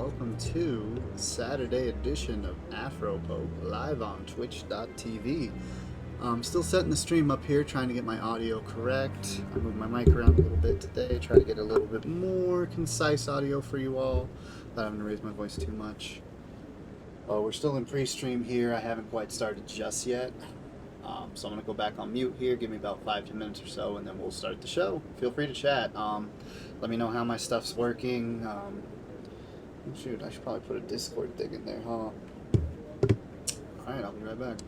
welcome to Saturday edition of Afropoke live on twitch.tv. I'm still setting the stream up here, trying to get my audio correct. I moved my mic around a little bit today, try to get a little bit more concise audio for you all, without having to raise my voice too much. We're still in pre-stream here. I haven't quite started just yet. So I'm going to go back on mute here, give me about 5-10 minutes or so, and then we'll start the show. Feel free to chat. Let me know how my stuff's working. Shoot, I should probably put a Discord thing in there, huh? Alright, I'll be right back.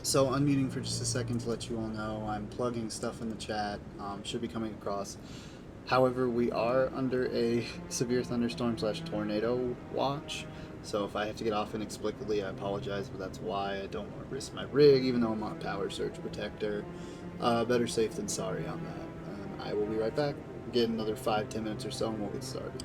So unmuting for just a second to let you all know I'm plugging stuff in the chat, should be coming across. However, we are under a severe thunderstorm / tornado watch, so if I have to get off inexplicably, I apologize, but that's why. I don't want to risk my rig, even though I'm on power surge protector. Better safe than sorry on that. And I will be right back. Get another 5-10 minutes or so and we'll get started.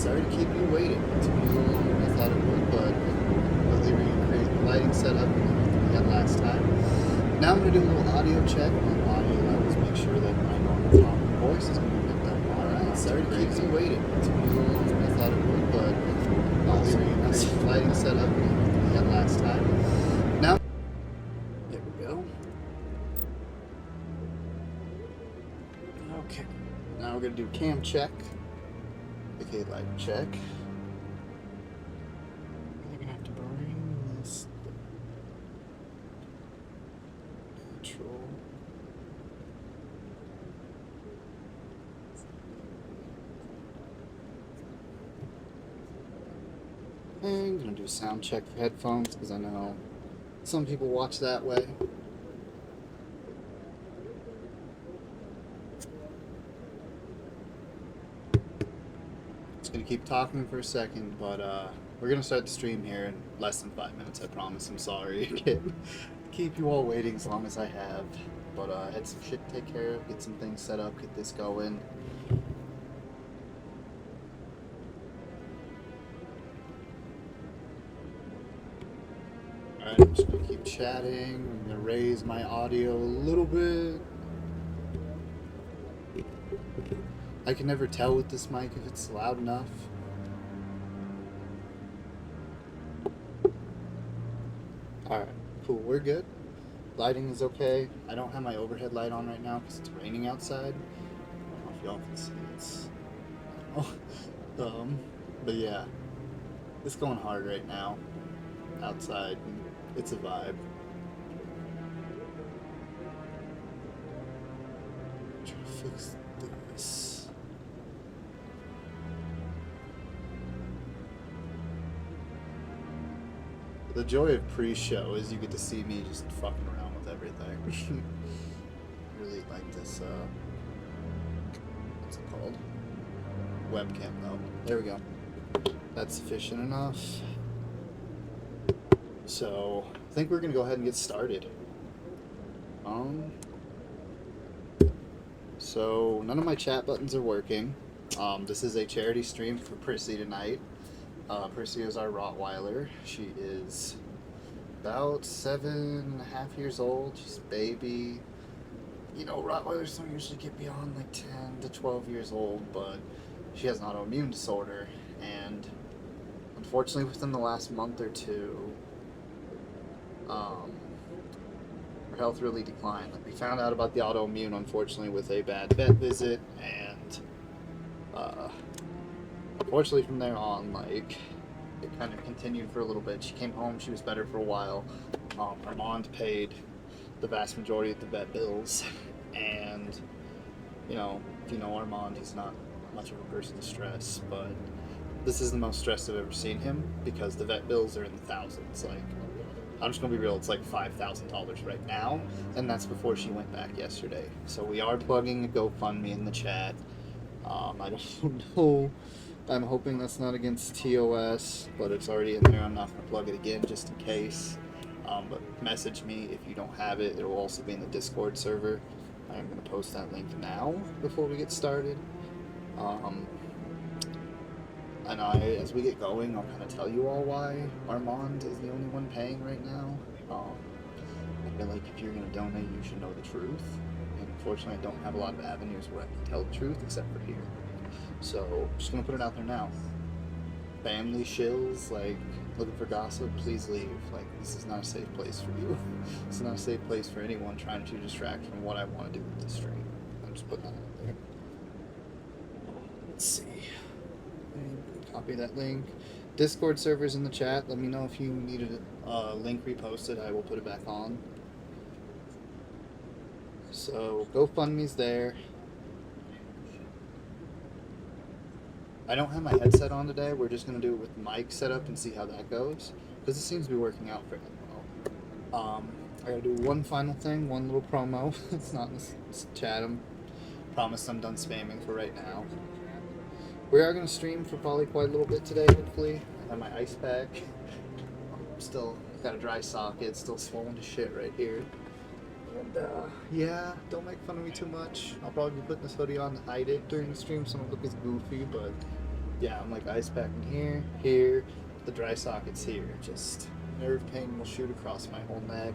sorry to keep you waiting. It took me a little longer than I thought it would, but luckily we can create the lighting setup we had last time. Now I'm going to do a little audio check on audio levels, make sure that my normal tone of voice is going to be picked up. Alright, sorry to keep you waiting. It took me a little longer than I thought it would, but luckily we can create the lighting setup we had last time. Now, there we go. Okay, now we're going to do cam check. Okay, light check. I'm gonna have to bring this natural. And I'm gonna do a sound check for headphones because I know some people watch that way. Gonna keep talking for a second, but we're gonna start the stream here in less than 5 minutes. I promise. I'm sorry again. Keep you all waiting as long as I have, but I had some shit to take care of, get some things set up, get this going. Alright, I'm just gonna keep chatting. I'm gonna raise my audio a little bit. I can never tell with this mic if it's loud enough. Alright, cool, we're good. Lighting is okay. I don't have my overhead light on right now because it's raining outside. I don't know if y'all can see it's... but yeah. It's going hard right now. Outside. It's a vibe. Try to fix this. The joy of pre-show is you get to see me just fucking around with everything. I really like this, what's it called? Webcam though. There we go. That's sufficient enough. So, I think we're gonna go ahead and get started. So none of my chat buttons are working. This is a charity stream for Prissy tonight. Prissy is our Rottweiler. She is about 7.5 years old. She's a baby. You know, Rottweilers don't usually get beyond like 10 to 12 years old, but she has an autoimmune disorder, and unfortunately within the last month or two, her health really declined. Like, we found out about the autoimmune, unfortunately, with a bad vet visit, and unfortunately from there on, like, it kind of continued for a little bit. She came home, she was better for a while. Armand paid the vast majority of the vet bills, and, you know, if you know Armand, he's not much of a person to stress, but this is the most stressed I've ever seen him, because the vet bills are in the thousands. Like, I'm just gonna be real, it's like $5,000 right now, and that's before she went back yesterday. So we are plugging a GoFundMe in the chat. I don't know. I'm hoping that's not against TOS, but it's already in there. I'm not going to plug it again just in case. But message me if you don't have it. It will also be in the Discord server. I'm going to post that link now before we get started. And as we get going, I'll kind of tell you all why Armand is the only one paying right now. I feel like if you're going to donate, you should know the truth. And unfortunately, I don't have a lot of avenues where I can tell the truth except for here. So, I'm just gonna put it out there now. Family shills, like, looking for gossip, please leave. Like, this is not a safe place for you. It's not a safe place for anyone trying to distract from what I want to do with the stream. I'm just putting that out there. Let's see. Copy that link. Discord server's in the chat. Let me know if you needed a link reposted. I will put it back on. So, GoFundMe's there. I don't have my headset on today. We're just going to do it with mic setup and see how that goes, because it seems to be working out fairly well. I got to do one final thing, one little promo. It's not in this chat. I promise I'm done spamming for right now. We are going to stream for probably quite a little bit today, hopefully. I have my ice pack. Still got a dry socket, still swollen to shit right here. And yeah, don't make fun of me too much. I'll probably be putting this hoodie on to hide it during the stream, so it look as goofy, but Yeah, I'm like ice packing here, here, the dry socket's here. Just nerve pain will shoot across my whole neck.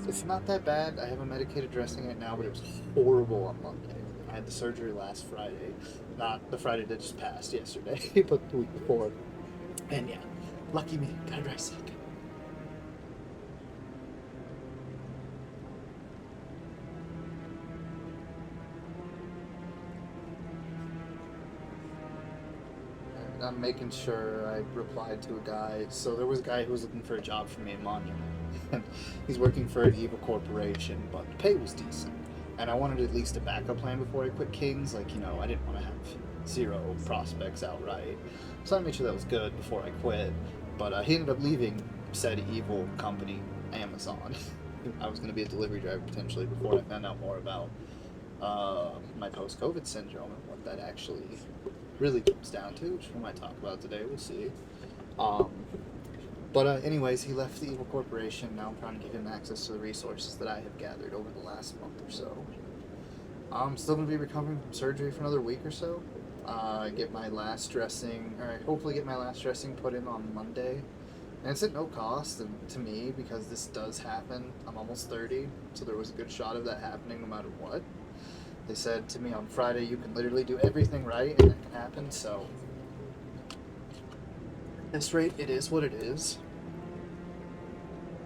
It's not that bad. I have a medicated dressing right now, but it was horrible on Monday. I had the surgery last Friday. Not the Friday that just passed yesterday, but the week before. And yeah, lucky me, got a dry socket. I'm making sure I replied to a guy. So there was a guy who was looking for a job for me in Monument. And he's working for an evil corporation, but the pay was decent. And I wanted at least a backup plan before I quit Kings. Like, I didn't want to have zero prospects outright. So I made sure that was good before I quit. But he ended up leaving said evil company, Amazon. I was going to be a delivery driver potentially before I found out more about my post-COVID syndrome and what that actually really comes down to, which we might talk about today. We'll see. But anyways, he left the evil corporation. Now I'm trying to give him access to the resources that I have gathered over the last month or so. I'm still going to be recovering from surgery for another week or so. Get my last dressing, or hopefully get my last dressing put in on Monday. And it's at no cost to me because this does happen. I'm almost 30, so there was a good shot of that happening no matter what. They said to me on Friday, you can literally do everything right and that can happen, so at this rate, it is what it is.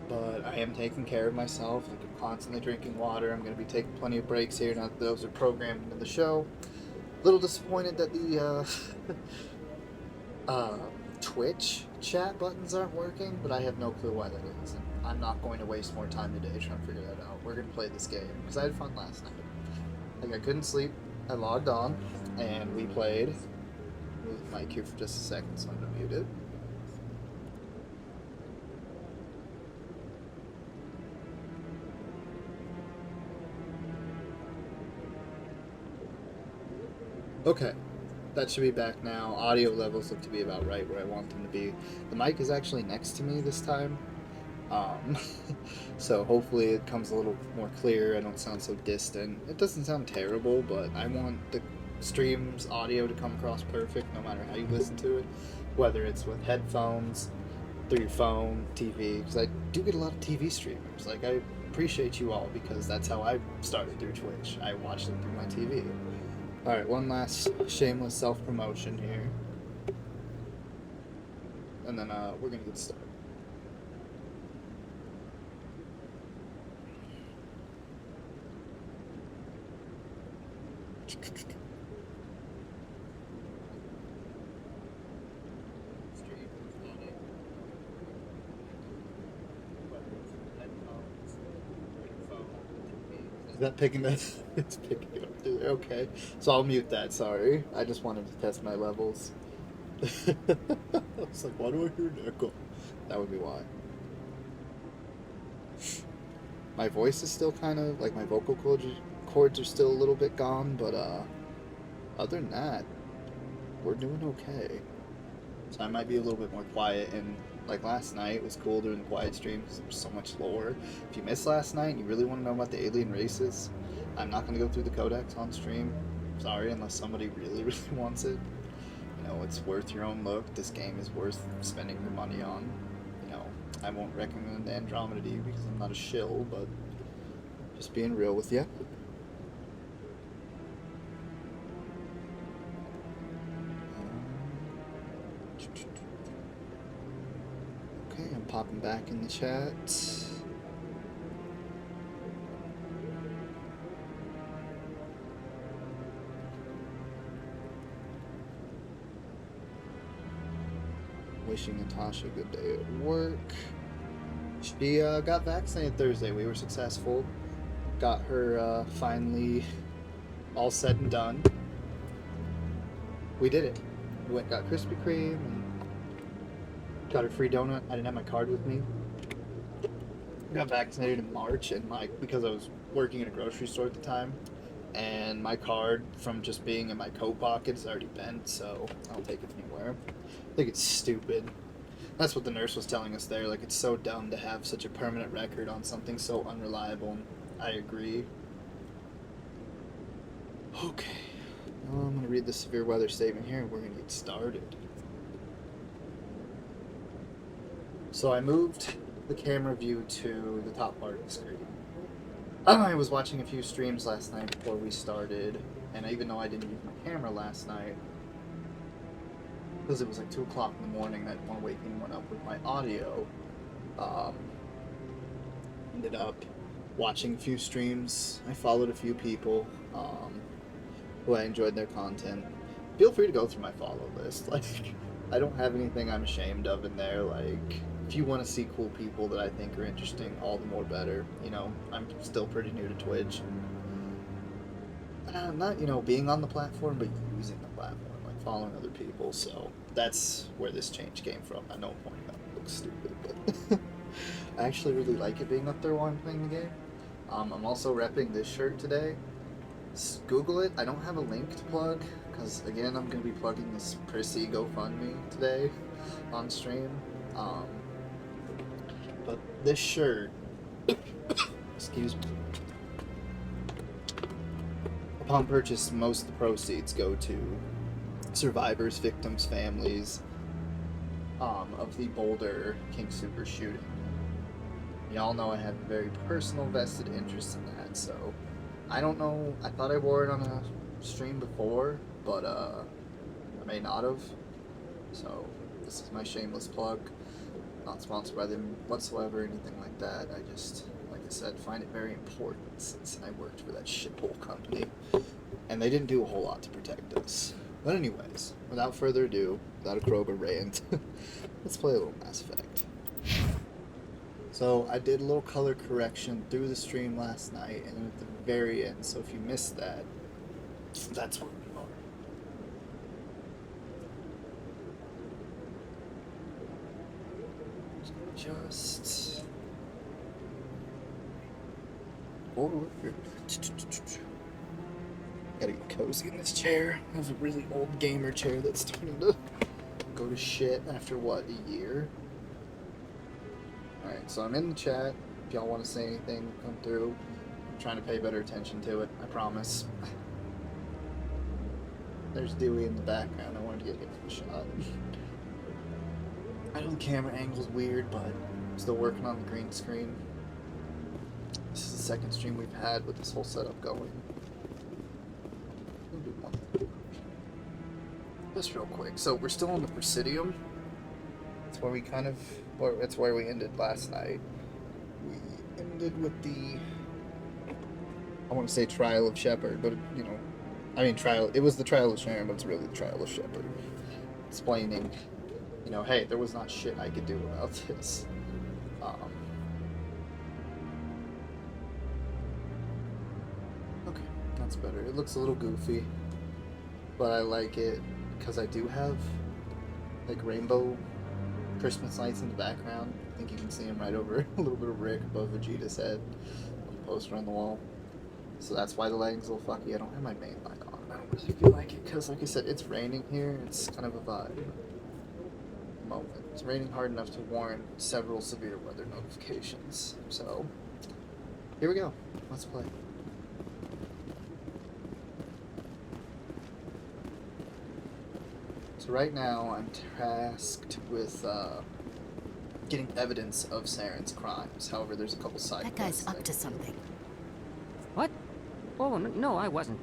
But I am taking care of myself. Like, I'm constantly drinking water. I'm going to be taking plenty of breaks here. Now that those are programmed into the show. A little disappointed that the Twitch chat buttons aren't working, but I have no clue why that is. And I'm not going to waste more time today trying to figure that out. We're going to play this game because I had fun last night. Like, I couldn't sleep. I logged on and we played. Move the mic here for just a second so I'm going to mute it. Okay, that should be back now. Audio levels look to be about right where I want them to be. The mic is actually next to me this time. So hopefully it comes a little more clear. I don't sound so distant. It doesn't sound terrible, but I want the stream's audio to come across perfect no matter how you listen to it, whether it's with headphones, through your phone, TV, because I do get a lot of TV streamers. Like, I appreciate you all because that's how I started through Twitch. I watched it through my TV. Alright, one last shameless self-promotion here. And then we're going to get started. Is that picking that? It's picking it up through there. Okay. So I'll mute that, sorry. I just wanted to test my levels. I was like, why do I hear an echo? That would be why. My voice is still kind of, like, my vocal cords are still a little bit gone, but other than that, we're doing okay. So I might be a little bit more quiet, and like last night, it was cool doing the quiet stream because it was so much lore. If you missed last night and you really want to know about the alien races, I'm not going to go through the codex on stream. Sorry, unless somebody really, really wants it. It's worth your own look. This game is worth spending your money on. I won't recommend Andromeda to you because I'm not a shill, but just being real with you. Okay, I'm popping back in the chat. Wishing Natasha a good day at work. She got vaccinated Thursday. We were successful. Got her finally all said and done. We did it. We went and got Krispy Kreme and got her free donut. I didn't have my card with me. Got vaccinated in March, and because I was working in a grocery store at the time, and my card from just being in my coat pocket is already bent, so I don't take it anywhere. I think it's stupid. That's what the nurse was telling us there. Like, it's so dumb to have such a permanent record on something so unreliable. I agree. Okay. I'm going to read the severe weather statement here and we're going to get started. So I moved the camera view to the top part of the screen. I was watching a few streams last night before we started, and even though I didn't use my camera last night, because it was like 2 o'clock in the morning, I didn't want to wake anyone up with my audio, ended up watching a few streams. I followed a few people who I enjoyed their content. Feel free to go through my follow list. Like, I don't have anything I'm ashamed of in there. Like, if you want to see cool people that I think are interesting, all the more better. You know, I'm still pretty new to Twitch. I'm not, you know, being on the platform, but using the platform, like following other people. So that's where this change came from. I know I'm pointing out it looks stupid, but I actually really like it being up there while I'm playing the game. I'm also repping this shirt today. Google it. I don't have a link to plug, because again, I'm going to be plugging this Prissy GoFundMe today on stream. But this shirt, excuse me, upon purchase, most of the proceeds go to survivors, victims, families of the Boulder King Super shooting. Y'all know I have a very personal vested interest in that, so I don't know. I thought I wore it on a stream before, but I may not have. So this is my shameless plug. Not sponsored by them whatsoever, anything like that. I just, like I said, find it very important since I worked for that shithole company, and they didn't do a whole lot to protect us. But anyways, without further ado, without a Kroger rant, let's play a little Mass Effect. So I did a little color correction through the stream last night, and at the very end, so if you missed that, that's where we are. Just forward. Gotta get cozy in this chair. I have a really old gamer chair that's starting to go to shit after, what, a year? Alright, so I'm in the chat. If y'all want to say anything, come through. I'm trying to pay better attention to it, I promise. There's Dewey in the background. I wanted to get him for the shot. I know the camera angle's weird, but I'm still working on the green screen. This is the second stream we've had with this whole setup going. We'll do one. Just real quick. So we're still on the Presidium. That's where we that's where we ended last night. We ended with the, I want to say Trial of Shepard, but you know, I mean it was the Trial of Sharon, but it's really the Trial of Shepard. Explaining, you know, hey, there was not shit I could do about this. Okay, that's better. It looks a little goofy, but I like it because I do have like rainbow Christmas lights in the background. I think you can see them right over a little bit of Rick above Vegeta's head on the poster on the wall. So that's why the lighting's a little fucky. I don't have my main light on. I don't really feel like it because, like I said, it's raining here. It's kind of a vibe. Moment. It's raining hard enough to warrant several severe weather notifications. So here we go. Let's play. So right now I'm tasked with getting evidence of Saren's crimes. However, there's a couple side quests. That guy's up to something. What? Oh, no, I wasn't.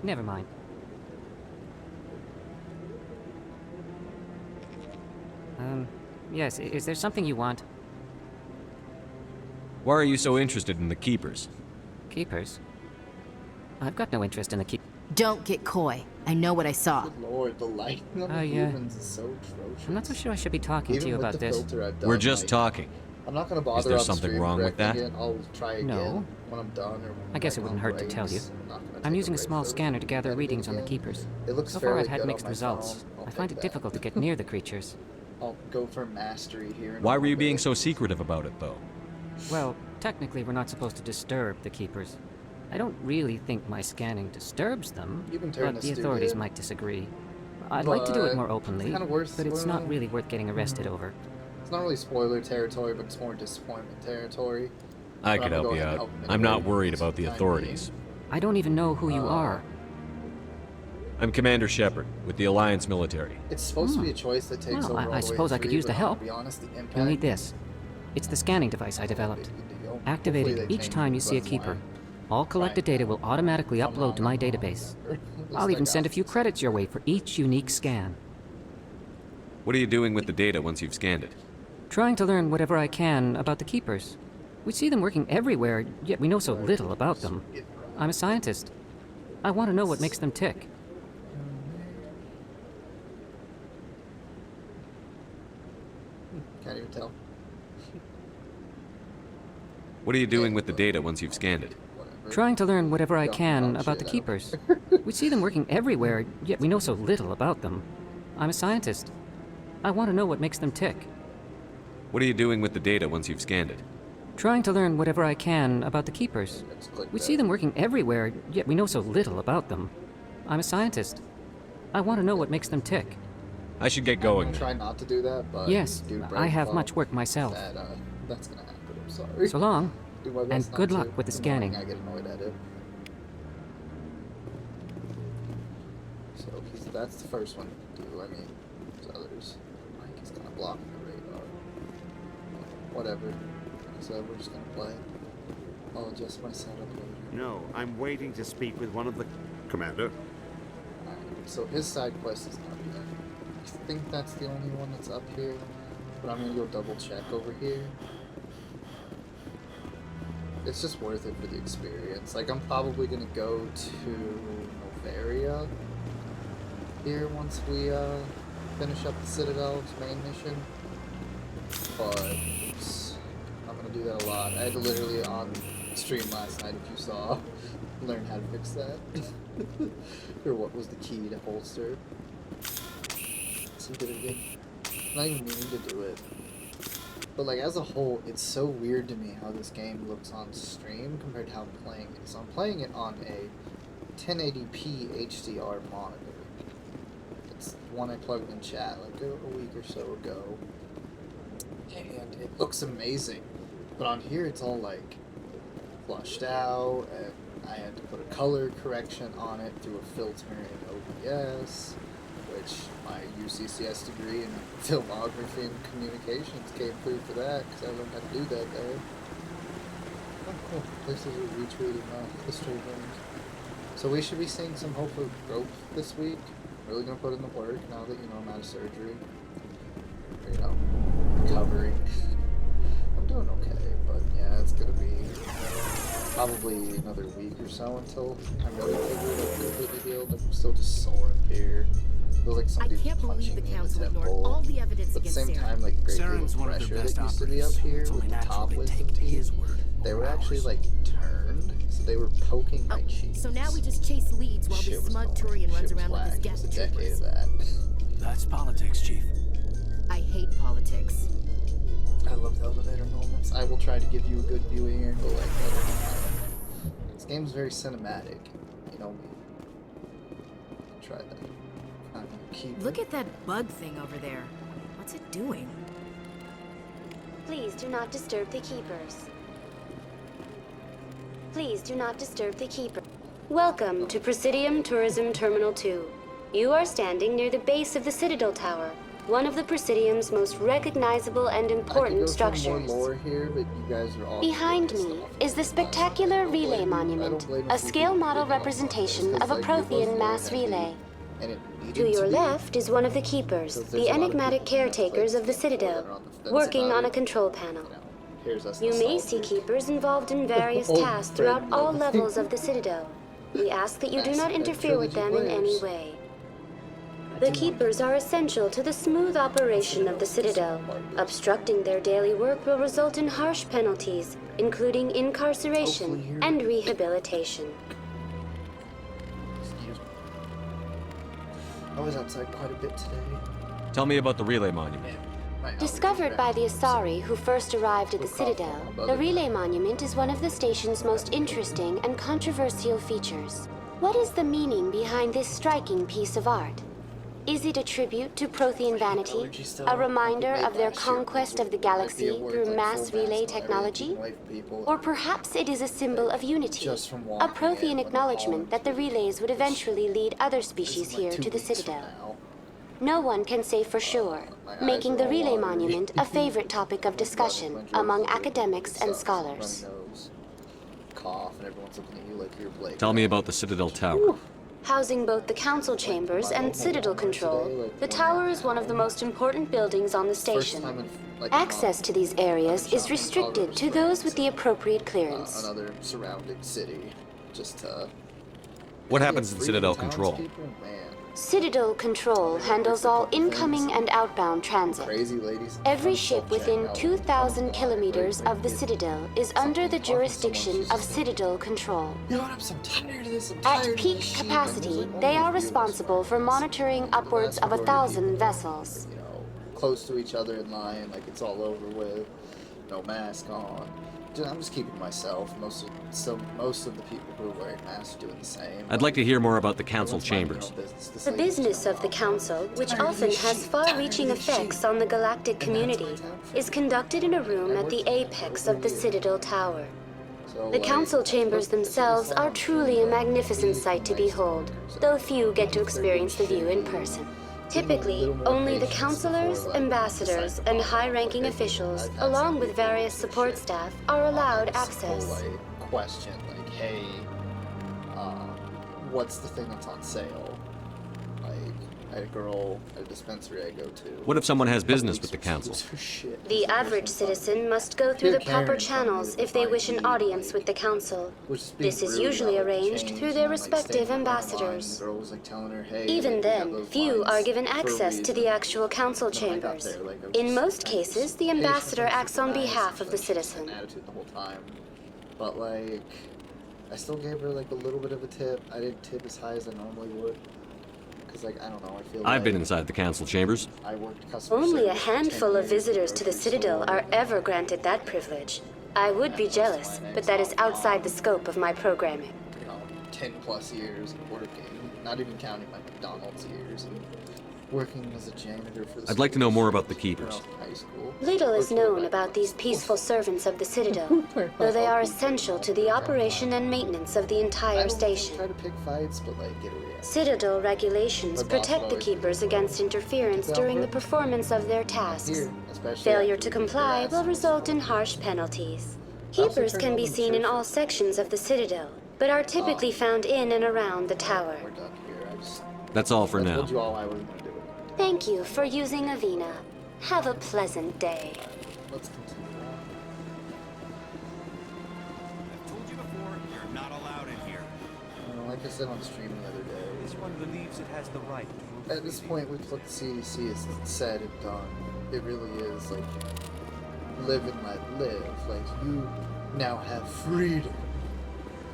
Never mind. Yes, is there something you want? Why are you so interested in the Keepers? Keepers? I've got no interest in the keep. Don't get coy. I know what I saw. Good lord, the lighting on the humans is so atrocious. I'm not so sure I should be talking Even to you with about the this. filter I've done, We're just like, talking. I'm not going to bother Is there on something stream wrong with correcting that? it. I'll try again No. when I'm done. Or I guess it when wouldn't I'm hurt to tell you. breaks. I'm using a take small break scanner to gather edit readings on the again. Keepers. It looks So far fairly I've had good on mixed my results. phone. I'll I find take it that. difficult to get near the creatures. I'll go for mastery here. in a Why were you little being bit. so secretive about it, though? Well, technically we're not supposed to disturb the Keepers. I don't really think my scanning disturbs them, You can turn but this the dude authorities in. might disagree. I'd like to do it more openly, kinda worth but it's not spoiling. really worth getting arrested over. It's not really spoiler territory, but it's more disappointment territory. I But could I'm gonna help go you ahead and out. help him I'm not anyway, worried just about for the time authorities. I don't even know who you Uh, are. I'm Commander Shepard, with the Alliance military. It's supposed to be a choice that takes Well, over all the I way suppose to I could 3, use the but help. To be honest, the impact... You'll need this. It's the scanning device I developed. Activated each time you see a keeper. All collected data will automatically upload to my database. I'll even send a few credits your way for each unique scan. What are you doing with the data once you've scanned it? Trying to learn whatever I can about the keepers. We see them working everywhere, yet we know so little about them. I'm a scientist. I want to know what makes them tick. Can't even tell. What are you doing with the data once you've scanned it? Whatever. Trying to learn whatever I can about the keepers. We see them working everywhere, yet we know so little about them. I'm a scientist. I want to know what makes them tick. What are you doing with the data once you've scanned it? Trying to learn whatever I can about the keepers. Let's click We that. see them working everywhere, yet we know so little about them. I'm a scientist. I want to know what makes them tick. I should get going then. Try not to do that, but... Yes, do I have brain much fog. work myself. That's gonna happen, I'm sorry. So long. Do my best and not good to. luck with the In morning, scanning. I get annoyed at it. So that's the first one to do. I mean, there's others. Mike is kind of blocking the radar. Whatever. So we're just gonna play. I'll adjust my setup later. No, I'm waiting to speak with one of the... Commander? Alright, so his side quest is not yet. I think that's the only one that's up here. But I'm gonna go double check over here. It's just worth it for the experience. Like, I'm probably gonna go to Novaria here once we finish up the Citadel's main mission. But I'm gonna do that a lot. I had to literally on stream last night, if you saw, learn how to fix that. Or what was the key to holster. So did it again. I'm not even meaning to do it. But like as a whole, it's so weird to me how this game looks on stream compared to how I'm playing it. So I'm playing it on a 1080p HDR monitor. It's one I plugged in chat like a week or so ago. And it looks amazing. But on here it's all like flushed out, and I had to put a color correction on it through a filter in OBS, which my UCCS degree in filmography and communications came through for that, because I learned how to do that there. Oh, cool. This is a retweeted history games. So we should be seeing some hopeful growth this week. Really gonna put in the work now that, you know, I'm out of surgery. Or, you know, recovering. I'm doing okay, but yeah, it's gonna be probably another week or so until I'm really completely healed. I'm still just sore up here. Feels like I somebody's can't believe punching the me in the council ignored temple. all the evidence But at the against same Saren. time, like a great deal Saren's of one of their pressure best that used to be up operatives. here It's with only the natural top they wisdom take teeth. his word They over were actually ours. like turned, so they were poking my cheeks. So now we just chase leads while Shit this was smug hard. Turian runs Shit was around with his whack. It was gas a decade troopers. of that. That's politics, Chief. I hate politics. I love the elevator moments. I will try to give you a good viewing angle like that. This game's very cinematic. You know me. Try that. Keep Look at that bug thing over there. What's it doing? Please do not disturb the keepers. Please do not disturb the keeper. Welcome to Presidium Tourism Terminal 2. You are standing near the base of the Citadel Tower, one of the Presidium's most recognizable and important I structures. could go through more lore here, but you guys are all Behind focused me off is the of spectacular I don't relay blame you. I monument, don't blame a if you scale do model big ones. representation It's of a like you're both Prothean lore mass heavy, relay. and it needed To your be, left is one of the keepers, because there's the a lot of enigmatic people that play caretakers of the this game that Citadel, are on the fence working about on a it. control panel. You know, here's us You may see nostalgic. keepers involved in various Old tasks friend, throughout you know. all levels of the Citadel. We ask that you do not Massive interfere with them in any Trilogy way. The keepers are essential to the smooth operation of the Citadel. Obstructing their daily work will result in harsh penalties, including incarceration and rehabilitation. Excuse me. I was outside quite a bit today. Tell me about the relay monument. My allergies Discovered by the back. Asari who first arrived at the We'll call Citadel, for the another relay time. monument is one of the station's most interesting and controversial features. What is the meaning behind this striking piece of art? Is it a tribute to Prothean vanity? A reminder of their conquest of the galaxy through mass relay technology? Or perhaps it is a symbol of unity, a Prothean acknowledgement that the relays would eventually lead other species here to the Citadel. No one can say for sure, making the relay monument a favorite topic of discussion among academics and scholars. Tell me about the Citadel Tower. Housing both the council chambers and Citadel control, the tower is one of the most important buildings on the station. Access to these areas is restricted to those with the appropriate clearance. Another surrounding city, just What happens in Citadel Control? Citadel Control handles all incoming and outbound transit. Every ship within 2,000 kilometers of the Citadel is under the jurisdiction of Citadel Control. You know what? I'm so tired of this. At peak capacity, they are responsible for monitoring upwards of 1,000 vessels. You know, close to each other in line, like it's all over with, no mask on. Dude, I'm just keeping to myself. Most of the people who are wearing masks are doing the same. I'd like to hear more about the council chambers. The business of the Council, which often has far-reaching effects on the galactic community, is conducted in a room at the apex of the Citadel Tower. The Council chambers themselves are truly a magnificent sight to behold, though few get to experience the view in person. Typically, only the councilors, ambassadors, and high-ranking officials, along with various support staff, are allowed access. Question, like, hey, what's the thing that's on sale? Like, I had a girl at a dispensary I go to. What if someone has business with the council? The average citizen must go through the proper channels if they wish an audience with the council. This is usually arranged through their respective ambassadors. Even then, few are given access to the actual council chambers. In most cases, the ambassador acts on behalf of the citizen. But like, I still gave her like a little bit of a tip. I didn't tip as high as I normally would. Because, like, I don't know, I feel I've been inside the council chambers. I worked customer Only a service for 10 handful of years, visitors to the grocery Citadel store. are ever granted that privilege. I would be jealous, but that is outside the scope of my programming. You know, 10 plus years of working, not even counting my McDonald's years, and working as a janitor for the I'd like to know school more about the when I keepers. was in high school. Little is known about these peaceful servants of the Citadel, though they are essential to the operation and maintenance of the I entire don't station. try to pick fights, but like, get a reaction. Citadel regulations protect the keepers against interference during the performance of their tasks. Here, especially Failure after to we comply did will acid. result in harsh penalties. Keepers can be seen in all sections of the Citadel, but are typically found in and around the tower. We're done here. That's all for I now. told you all I wasn't gonna do it. Thank you for using Avina. Have a pleasant day. Let's continue on. I've told you before, you're not allowed in here. You know, like I said on stream the other day, This one believes it has the right to at this point with what the CDC has said and done, it really is like live and let live. Like, you now have freedom.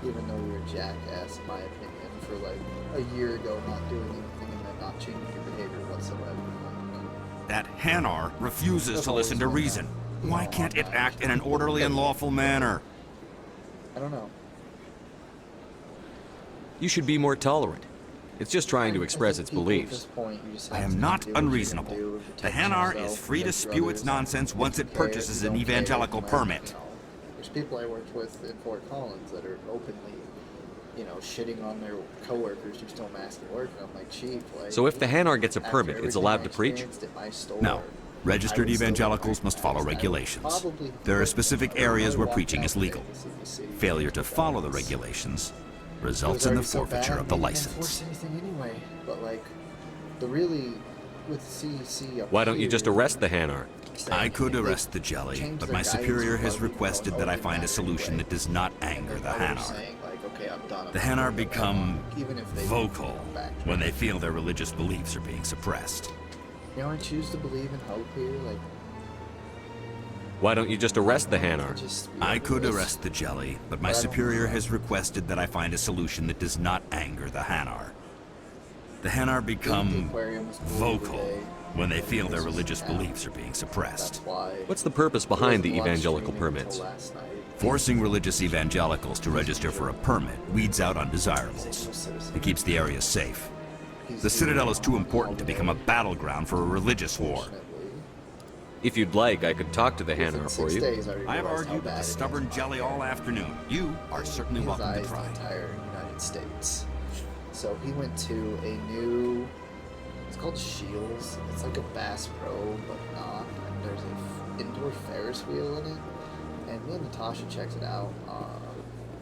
Even though you're a jackass, in my opinion, for like a year ago not doing anything and then not changing your behavior whatsoever. That Hanar refuses to listen to reason. Why can't it act in an orderly and lawful manner? I don't know. You should be more tolerant. It's just trying to express its beliefs. I am not unreasonable. The Hanar is free to spew its nonsense once it purchases an evangelical permit. There's people I worked with in Fort Collins that are openly, you know, shitting on their coworkers who still mask at work, and I'm like, Chief, like... So if the Hanar gets a after permit, it's everything allowed I to preach? experienced at my store, No. Registered I would still evangelicals preach must follow because I would regulations. probably- There are specific areas where I walked preaching out is legal. today to CDC. Failure to follow the regulations It was results in the already so forfeiture bad, of the they didn't enforce license. anything anyway. But like, the really with CDC up Why don't you here, just arrest the Hanar? I could arrest the jelly, but my superior has requested that I find a solution that does not anger the Hanar. The Hanar become vocal when they feel their religious beliefs are being suppressed. You know, I choose to believe in hope here. Like, Why don't you just arrest the Hanar? just I could arrest the jelly, but my superior has requested that I find a solution that does not anger the Hanar. The Hanar become vocal when they feel their religious beliefs are being suppressed. What's the purpose behind the evangelical permits? Forcing religious evangelicals to register for a permit weeds out undesirables. It keeps the area safe. The Citadel is too important to become a battleground for a religious war. If you'd like, I could talk to the Hanar for you. I have argued with the stubborn jelly all afternoon. You are certainly welcome to The try. entire United States. So he went to a new. It's called Shields. It's like a Bass Pro, but not. And there's an indoor Ferris wheel in it. And me and Natasha checked it out.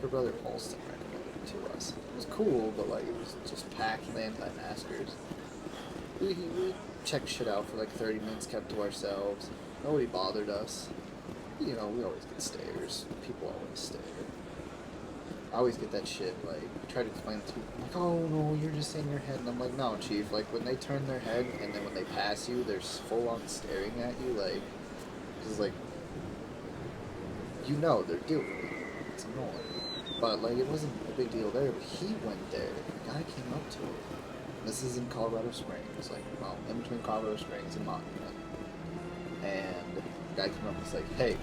Her brother Paulston recommended it to us. It was cool, but like it was just packed with anti-maskers. We checked shit out for like 30 minutes, kept to ourselves. Nobody bothered us. You know, we always get stares. People always stare. I always get that shit, like, I try to explain it to people. I'm like, oh no, you're just in your head. And I'm like, no, Chief, like, when they turn their head and then when they pass you, they're full on staring at you, like, just like, you know they're doing it. It's annoying. But, like, it wasn't a big deal there, but he went there. The guy came up to him. This is in Colorado Springs, like, well, in between Colorado Springs and Monument. And the guy came up and was like, hey,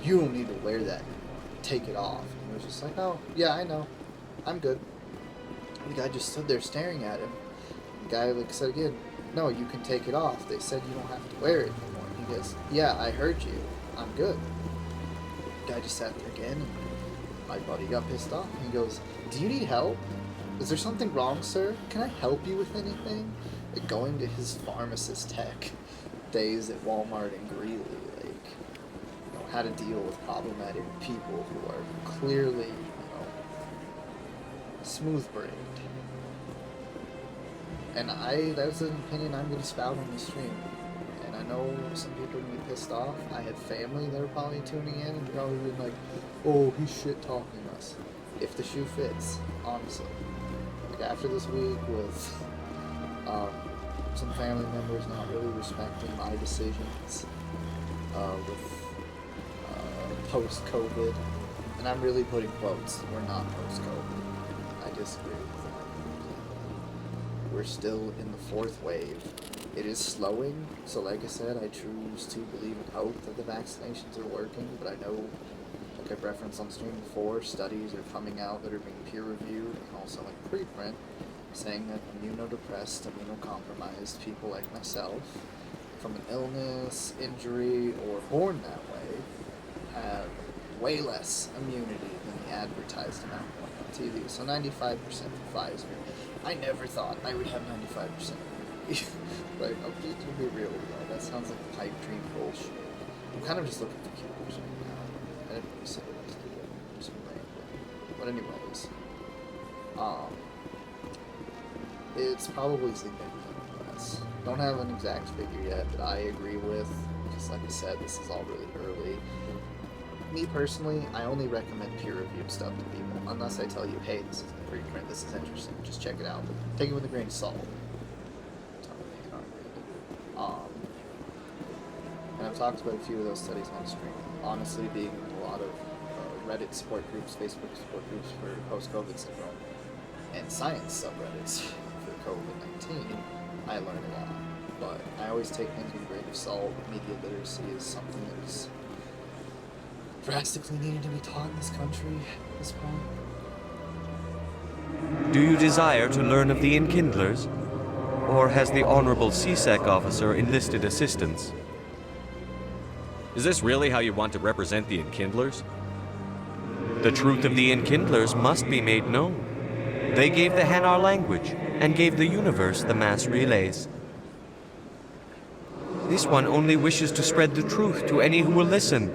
you don't need to wear that anymore. Take it off. And he was just like, oh, yeah, I know. I'm good. And the guy just stood there staring at him. The guy, like, said again, no, you can take it off. They said you don't have to wear it anymore. And he goes, yeah, I heard you. I'm good. The guy just sat there again, and my buddy got pissed off. And he goes, do you need help? Is there something wrong, sir? Can I help you with anything? Like going to his pharmacist tech days at Walmart and Greeley, like, you know, how to deal with problematic people who are clearly, you know, smooth-brained. And that's an opinion I'm going to spout on the stream. And I know some people are going to be pissed off. I had family that are probably tuning in and probably being like, oh, he's shit-talking us. If the shoe fits, honestly. Like after this week with some family members not really respecting my decisions with post-COVID, and I'm really putting quotes, we're not post-COVID. I disagree with that. We're still in the fourth wave. It is slowing, so like I said, I choose to believe and hope that the vaccinations are working, but I know, like I've referenced on stream before, studies are coming out that are being peer-reviewed and also in preprint, saying that immunodepressed, immunocompromised people like myself, from an illness, injury, or born that way, have way less immunity than the advertised amount on TV. So 95% for Pfizer. I never thought I would have 95% immunity. Like, I'll just be real with you. That sounds like pipe dream bullshit. I'm kind of just looking for cures right now. I didn't really say what I was doing. Just rambling. But anyways, it's probably significantly less. Don't have an exact figure yet, but I agree with, because like I said, this is all really early. Me personally, I only recommend peer-reviewed stuff to people, unless I tell you, hey, this is a preprint, this is interesting, just check it out. But take it with a grain of salt. And I've talked about a few of those studies on stream. Honestly, being in a lot of Reddit support groups, Facebook support groups for post-COVID syndrome, and science subreddits for COVID-19, I learned a lot. But I always take things with a grain of salt. Media literacy is something that is drastically needing to be taught in this country at this point. Do you desire to learn of the Enkindlers? Or has the Honorable CSEC officer enlisted assistance? Is this really how you want to represent the Enkindlers? The truth of the Enkindlers must be made known. They gave the Hanar language, and gave the universe the mass relays. This one only wishes to spread the truth to any who will listen.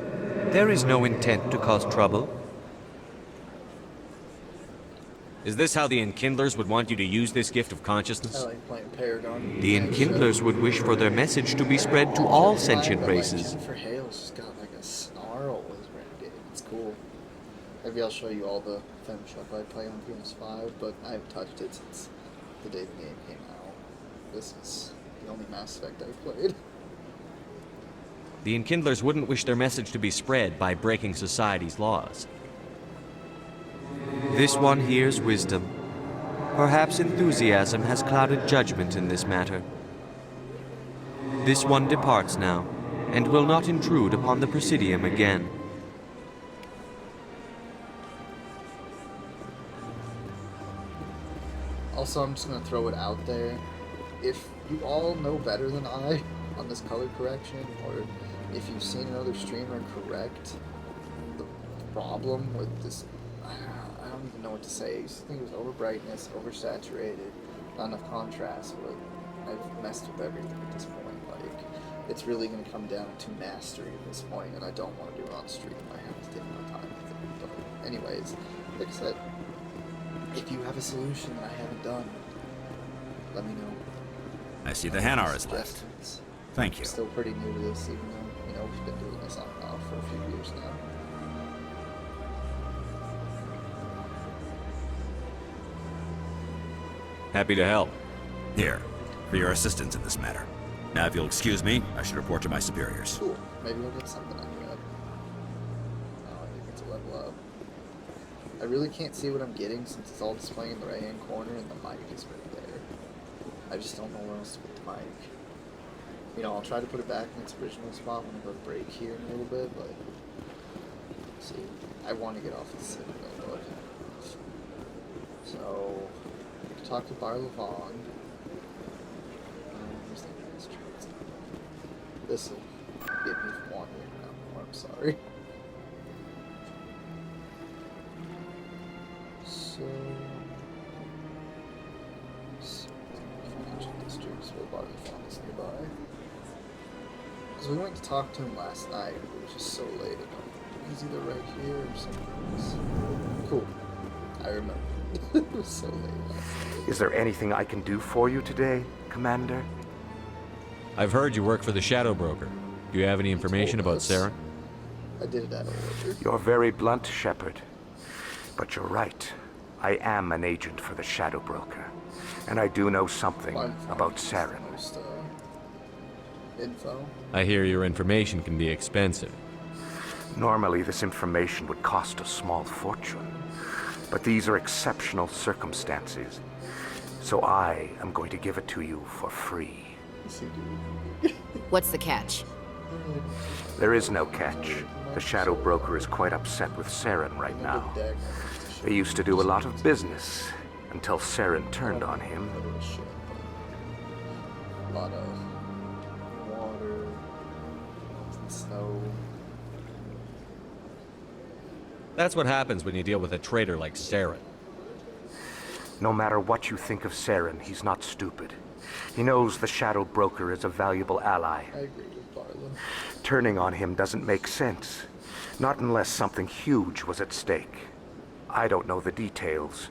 There is no intent to cause trouble. Is this how the Enkindlers would want you to use this gift of consciousness? I like playing Paragon. The Enkindlers would wish for their message to be spread to all sentient races. Jennifer Hale's just got like a snarl as renegade. It's cool. Maybe I'll show you all the ManShep I play on PS5, but I haven't touched it since the day the game came out. This is the only Mass Effect I've played. The Enkindlers wouldn't wish their message to be spread by breaking society's laws. This one hears wisdom. Perhaps enthusiasm has clouded judgment in this matter. This one departs now, and will not intrude upon the Presidium again. Also, I'm just gonna throw it out there. If you all know better than I on this color correction, or if you've seen another streamer correct the problem with this, I don't even know what to say. I used to think it was over brightness, oversaturated, not enough contrast, but I've messed with everything at this point. Like, it's really gonna come down to mastery at this point, and I don't want to do it on stream. I have to take my time with it. But anyways, like I said, if you have a solution that I haven't done, let me know. I see the Hanar is left. Suggestions. Thank I'm you. still pretty new to this, even though, you know, we've been doing this on and off for a few years now. Happy to help. Here, for your assistance in this matter. Now, if you'll excuse me, I should report to my superiors. Cool. Maybe we'll get something out of it. Oh, I think it's a level up. I really can't see what I'm getting since it's all displaying in the right-hand corner and the mic is right there. I just don't know where else to put the mic. You know, I'll try to put it back in its original spot when I go to break here in a little bit, but... See, I want to get off the Citadel, but... So... Talk to Bar Levon. Where's the next chance? This will get me from wandering around more, I'm sorry. So... Financial districts where Bar Levon is nearby. Because we went to talk to him last night, but it was just so late. He's either right here or something else. Cool. I remember. It was so late last night. Is there anything I can do for you today, Commander? I've heard you work for the Shadow Broker. Do you have any information about Saren? I did it out of order. You're very blunt, Shepard. But you're right. I am an agent for the Shadow Broker. And I do know something about Saren. Most, info. I hear your information can be expensive. Normally, this information would cost a small fortune. But these are exceptional circumstances. So I am going to give it to you for free. What's the catch? There is no catch. The Shadow Broker is quite upset with Saren right now. They used to do a lot of business until Saren turned on him. A lot of water, snow. That's what happens when you deal with a traitor like Saren. No matter what you think of Saren, he's not stupid. He knows the Shadow Broker is a valuable ally. I agree with Barlow. Turning on him doesn't make sense. Not unless something huge was at stake. I don't know the details,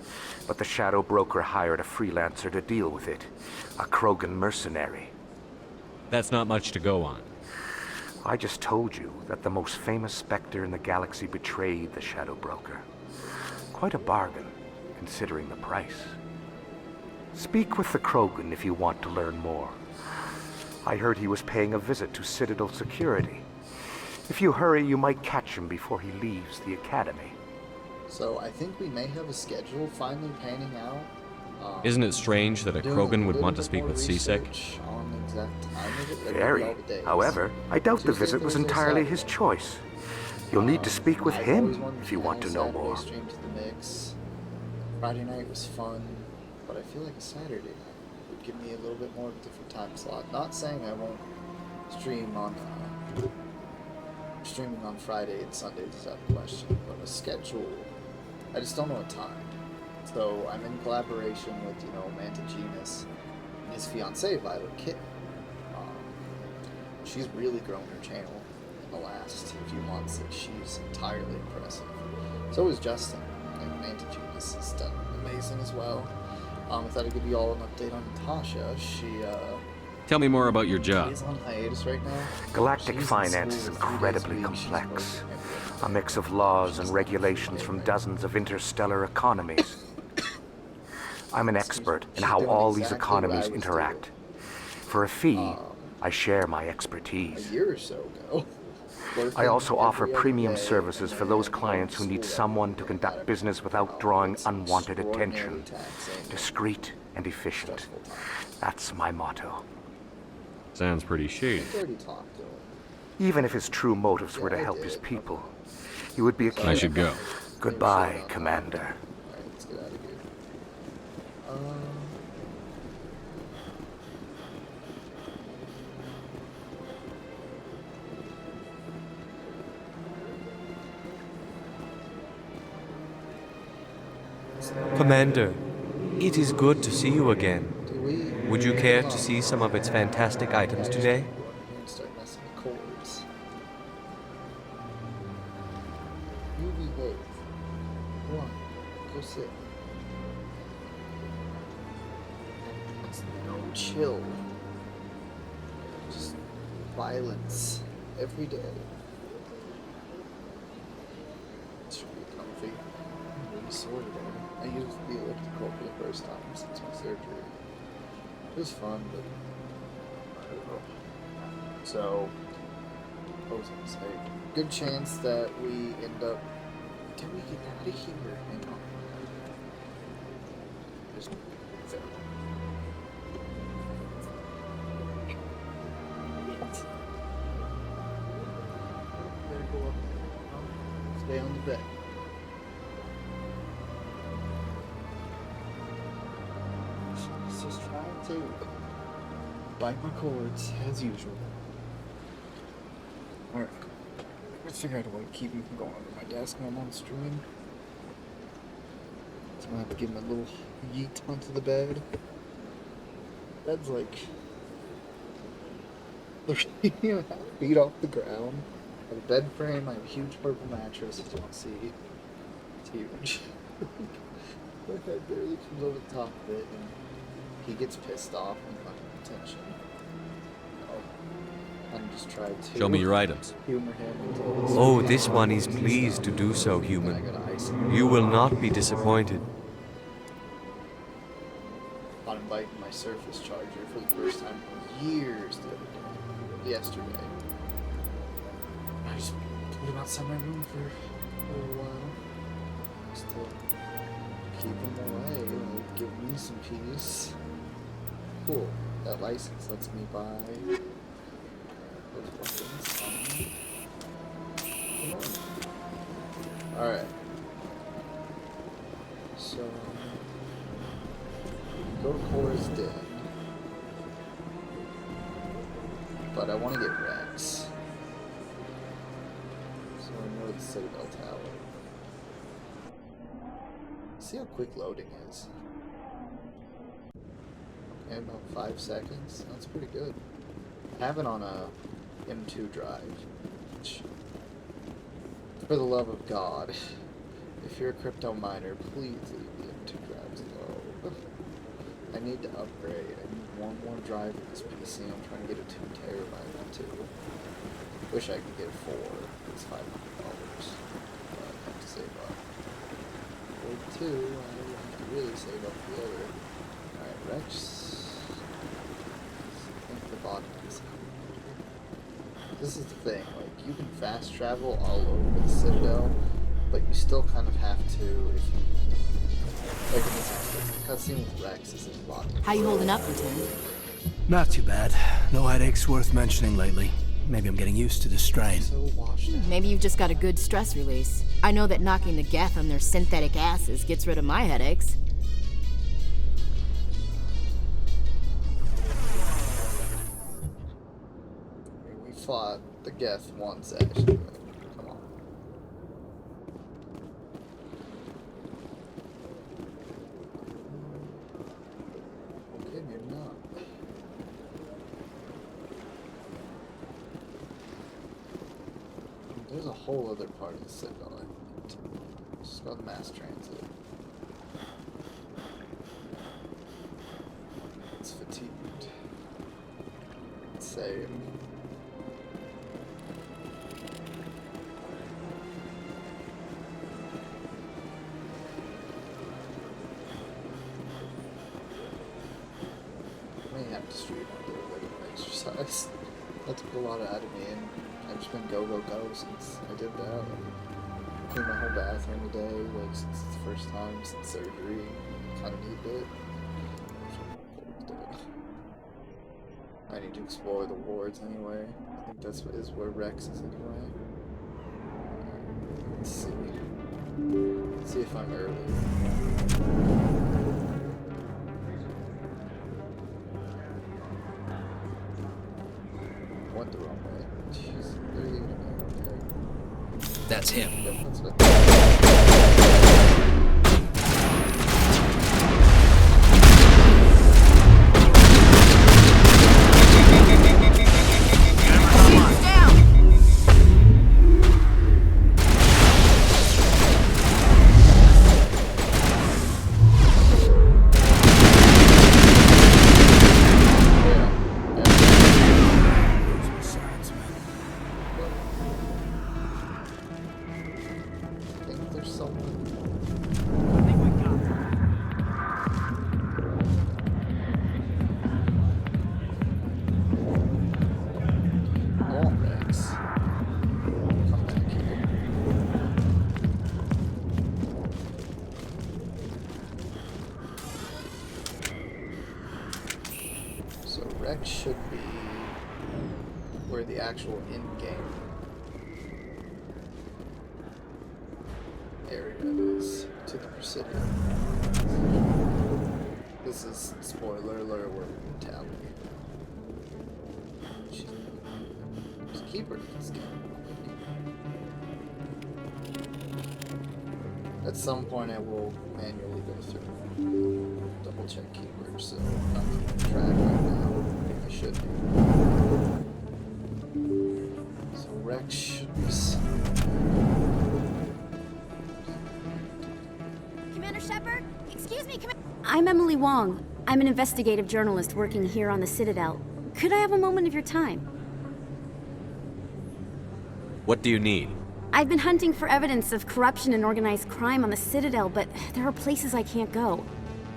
but the Shadow Broker hired a freelancer to deal with it. A Krogan mercenary. That's not much to go on. I just told you that the most famous Spectre in the galaxy betrayed the Shadow Broker. Quite a bargain, considering the price. Speak with the Krogan if you want to learn more. I heard he was paying a visit to Citadel security. If you hurry, you might catch him before he leaves the Academy. So I think we may have a schedule finally panning out. Isn't it strange that a Krogan would want to speak with C-Sec? Very. However, I doubt the visit was entirely his choice. You'll need to speak with him if you want to know more. Friday night was fun, but I feel like a Saturday night would give me a little bit more of a different time slot. Not saying I won't stream on streaming on Friday and Sundays is out of question, but a schedule, I just don't know what time. So I'm in collaboration with, you know, Manta Genus and his fiancée, Violet Kitten. She's really grown her channel in the last few months. Like, she's entirely impressive. So is Justin. Like, Manta Genus has done amazing as well. I thought I'd give you all an update on Natasha. She, Tell me more about your job. is on hiatus right now. Galactic finance is incredibly complex. A mix of laws and regulations from dozens of interstellar economies. I'm an expert in how all these economies interact. For a fee, I share my A expertise. year or so ago. I also offer premium services for those clients who need someone to conduct business without drawing unwanted attention. Discreet and efficient. That's my motto. Sounds pretty shady. Already talked to him. Even if his true motives were to help his people, he would be accused. I should go. Goodbye, Commander. Alright, let's get out of here. Commander, it is good to see you again. Do we? Would you care to see some of its fantastic items today? And start messing with chords. You behave. Go on. Go sit. No chill. Just violence every day. It should be comfy. I'm really sore today. I used the elliptical for the first time since my surgery. It was fun, but I don't know. So, what was I gonna say? Good chance that we end up. Can we get out of here? Hang on. Just there. Better go up. Stay on the bed. Just trying to bite my cords as usual. Alright. Let's figure out a way to keep him from going under my desk when I'm on stream. So I'm gonna have to give him a little yeet onto the bed. Bed's like 3.5 feet off the ground. I have a bed frame, I have a huge purple mattress, as you can see. It's huge. My head barely comes over the top of it, and he gets pissed off and fucking attention. I'm just trying to Show me your items. humor him until Oh, this one is pleased to do so, I human. got ice in You will not be disappointed. on inviting my Surface charger for the first time in years the other day. Yesterday. I just put him outside my room for a little while. Just to keep him away, like, give me some peace. Cool. That license lets me buy those weapons. Come on. Alright. So go to Cora's Den. But I want to get Rex. So I know the Citadel Tower. See how quick loading is. Okay, about 5 seconds. That's pretty good. I have it on a M2 drive. Which, for the love of God, if you're a crypto miner, please leave the M2 drives alone. I need to upgrade. I need one more drive for this PC. I'm trying to get a 2 terabyte one too. Wish I could get 4. It's $500. But I have to save up. For 2, I have to really save up the other. Alright, Rex. I think the bottom is. This is the thing, like, you can fast travel all over the Citadel, but you still kind of have to, if you, like in this instance, the cutscene with Rex is in the bottom. How you holding up, Lieutenant? Not too bad. No headaches worth mentioning lately. Maybe I'm getting used to the strain. So washed out. Maybe you've just got a good stress release. I know that knocking the geth on their synthetic asses gets rid of my headaches. We fought the Geth once, actually. Come on. Okay, maybe not. There's a whole other part of the Citadel I need to. Just go to mass transit. It's fatigued. Save. I may have to stream on a little bit of exercise. That took a lot out of me, and I've just been go since I did that. I cleaned my whole bathroom today, like since it's the first time since surgery. Kind of need it. I need to explore the wards anyway. I think that's where Rex is anyway. Let's see. Let's see if I'm early. Went the wrong way. Jeez, they're leaving me over there. That's him. Yep, that's what. Rex should be where the actual in-game area is to the Presidium. This is, spoiler alert, we're brutality. Just keep her in this game. At some point I will manually go through, double check keywords, so I'm not keeping track right now. I should be. So Rex should be... Commander Shepard? Excuse me, I'm Emily Wong. I'm an investigative journalist working here on the Citadel. Could I have a moment of your time? What do you need? I've been hunting for evidence of corruption and organized crime on the Citadel, but there are places I can't go.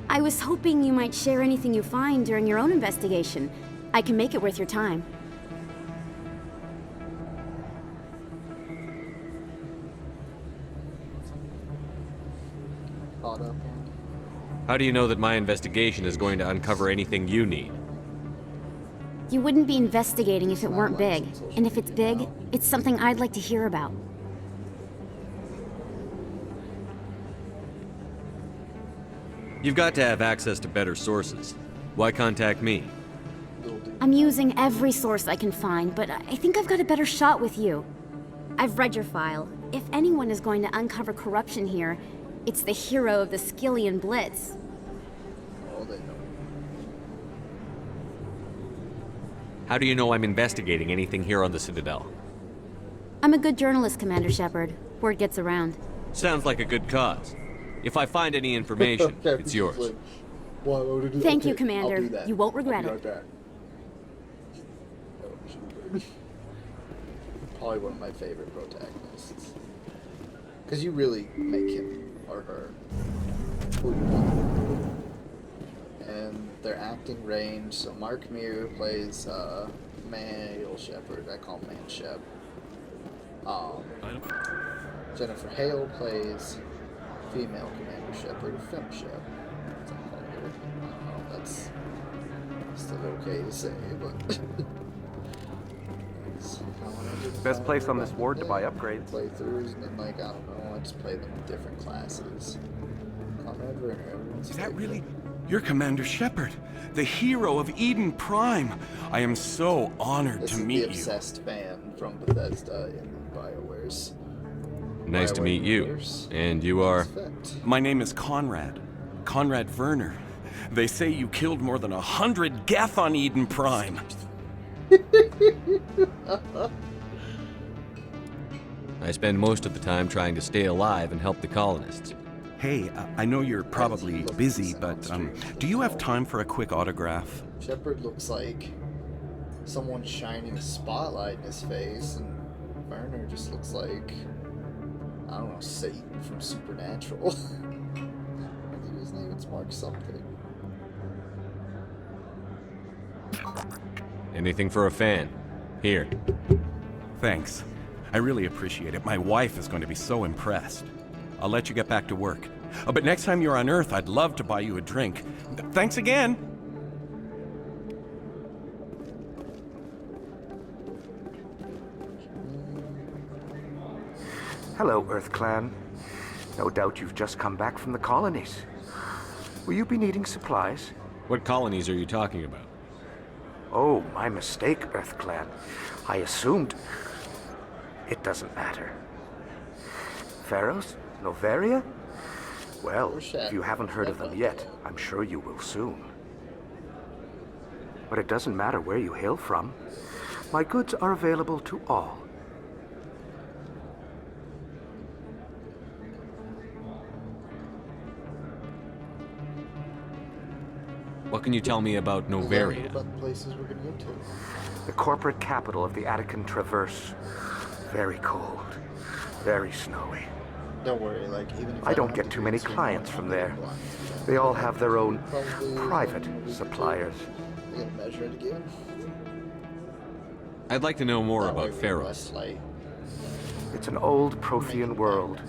I was hoping you might share anything you find during your own investigation. I can make it worth your time. Caught up. How do you know that my investigation is going to uncover anything you need? You wouldn't be investigating if it weren't big. And if it's big, it's something I'd like to hear about. You've got to have access to better sources. Why contact me? I'm using every source I can find, but I think I've got a better shot with you. I've read your file. If anyone is going to uncover corruption here, it's the hero of the Skillian Blitz. Oh, they know. How do you know I'm investigating anything here on the Citadel? I'm a good journalist, Commander Shepard. Word gets around. Sounds like a good cause. If I find any information, it's yours. Thank you, Commander. You won't regret it. Probably one of my favorite protagonists. Because you really make him or her who you want. And their acting range, so Mark Meir plays male Shepard, I call him ManShep. Jennifer Hale plays female Commander Shepard, FemShep. That's how I call her. I don't know if that's still okay to say, but... Best place on this ward to buy upgrades. Playthroughs, and then, like, I don't know, I just play them with different classes. Conrad Werner, everyone's Is that favorite. really? You're Commander Shepard, the hero of Eden Prime. I am so honored This to is meet the you. obsessed fan from Bethesda in BioWare's. Nice to meet you. And you are? My name is Conrad. Conrad Werner. They say you killed more than 100 Geth on Eden Prime. I spend most of the time trying to stay alive and help the colonists. Hey, I know you're probably busy, but do you have time for a quick autograph? Shepard looks like someone shining a spotlight in his face, and Werner just looks like, I don't know, Satan from Supernatural. I think his name is Mark something. Anything for a fan. Here. Thanks. I really appreciate it. My wife is going to be so impressed. I'll let you get back to work. But next time you're on Earth, I'd love to buy you a drink. Thanks again! Hello, Earth Clan. No doubt you've just come back from the colonies. Will you be needing supplies? What colonies are you talking about? Oh, my mistake, Earth Clan. I assumed... It doesn't matter. Pharaohs? Novaria? Well, if you haven't heard of them yet, I'm sure you will soon. But it doesn't matter where you hail from. My goods are available to all. What can you tell me about Novaria? About the places we're gonna go to. The corporate capital of the Attican Traverse. Very cold. Very snowy. Don't worry, like, even if I don't get too many clients from there. They all have their own private suppliers. You gotta measure it again. I'd like to know more about Pharaohs. It's an old Prothean world.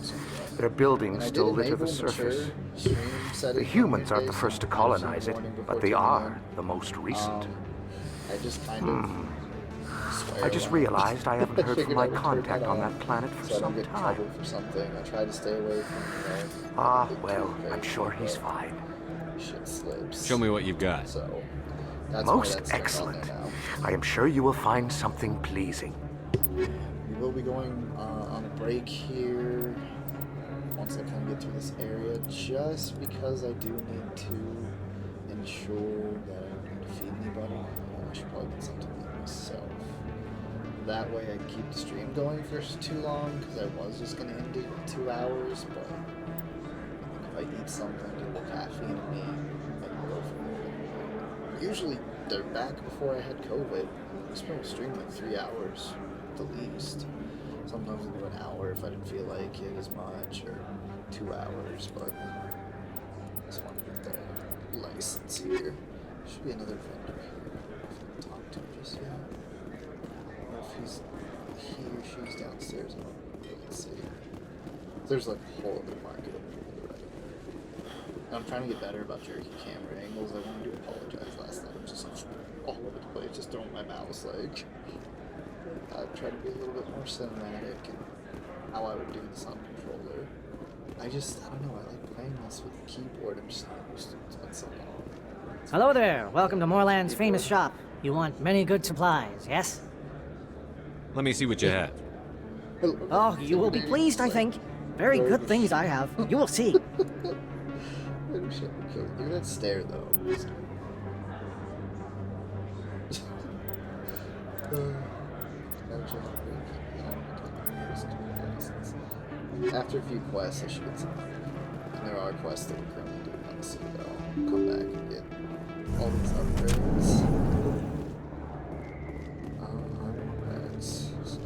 Their buildings still litter the surface. The humans aren't the first to colonize it, but they are the most recent. I just kind of swear I just a lot. realized I haven't heard from Figured my I would turn contact that on off that planet for so I don't some get in time. trouble for something. I try to stay away from, Well, I'm sure he's fine. shit slips. Show me what you've got. So, that's why Most that's turned on excellent. there now. I am sure you will find something pleasing. We will be going on a break here once I kind of get through this area, just because I do need to ensure that I don't defeat anybody. I should probably get something to eat myself. That way I can keep the stream going for too long, because I was just going to end it in 2 hours, but if I eat something, do a little caffeine in me, I can go from there. Usually they're back before I had COVID. I spent streaming like 3 hours at the least. Sometimes I do an hour if I didn't feel like it as much, or 2 hours, but I just want to get the license here. Should be another vendor here. I haven't talked to him just yet. Or if he or she's downstairs, I don't really see. There's like a whole other market over here to the right. And I'm trying to get better about jerky camera angles. I wanted to apologize last night. I'm just all over the place, just throwing my mouse like. I try to be a little bit more cinematic and how I would do this on controller. I don't know, I like playing this with the keyboard. I'm just not used to it. It's been so long. Hello there. Welcome to Moorland's famous shop. You want many good supplies, yes? Let me see what you have. Oh, you will be pleased, I think. Very good things I have. You will see. Look at that stare, though. After a few quests, I should get some. And there are quests that we're currently doing on the Citadel. I'll come back and get all these upgrades. That's so.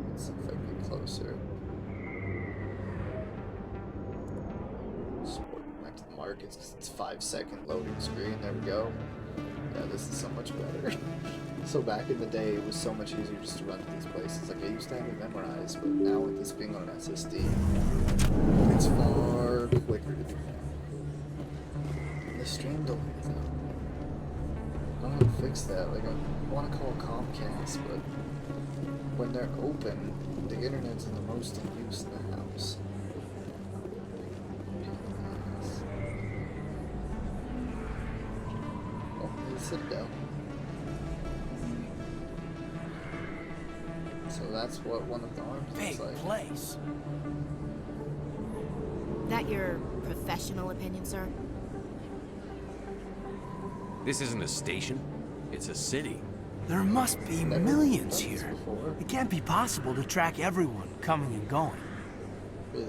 Let's see if I can get closer. Sport back to the markets because it's 5-second loading screen. There we go. Yeah, this is so much better. So back in the day, it was so much easier just to run to these places. Like, I used to have it memorized, but now with this being on an SSD, it's far quicker to do that. And the stream delay, though. I don't know how to fix that. Like, I want to call Comcast, but when they're open, the internet's in the most in use in the house. Oh, there's a Citadel. So that's what one of the arms looks like. Place. That your professional opinion, sir? This isn't a station. It's a city. There must be millions here. It can't be possible to track everyone coming and going.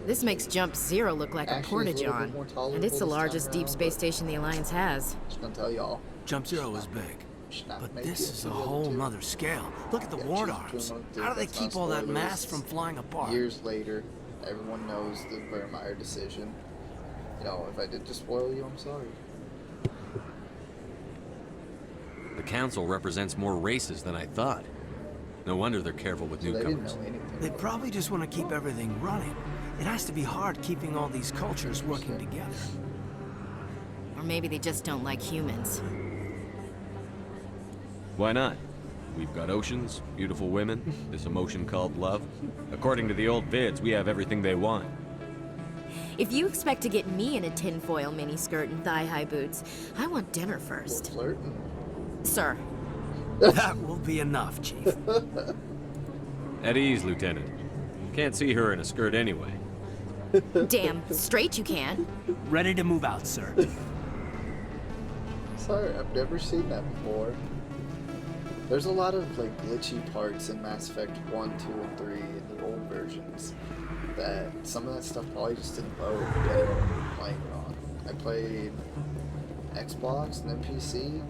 This makes Jump Zero look like a porta-john, and it's the largest deep space station the Alliance has. Just gonna tell y'all. Jump Zero is big. But this is a whole nother scale. Look at the ward arms. How do they keep all that mass from flying apart? Years later, everyone knows the Vermeer decision. You know, if I did just spoil you, I'm sorry. The council represents more races than I thought. No wonder they're careful with newcomers. They probably just want to keep everything running. It has to be hard keeping all these cultures working together. Or maybe they just don't like humans. Why not? We've got oceans, beautiful women, this emotion called love. According to the old vids, we have everything they want. If you expect to get me in a tinfoil miniskirt and thigh-high boots, I want dinner first. Flirting. Sir. That will be enough, Chief. At ease, Lieutenant. Can't see her in a skirt anyway. Damn straight you can. Ready to move out, sir. Sorry, I've never seen that before. There's a lot of like glitchy parts in Mass Effect 1, 2, and 3 in the old versions that some of that stuff probably just didn't load depending on what you're playing it on. I played Xbox and then PC,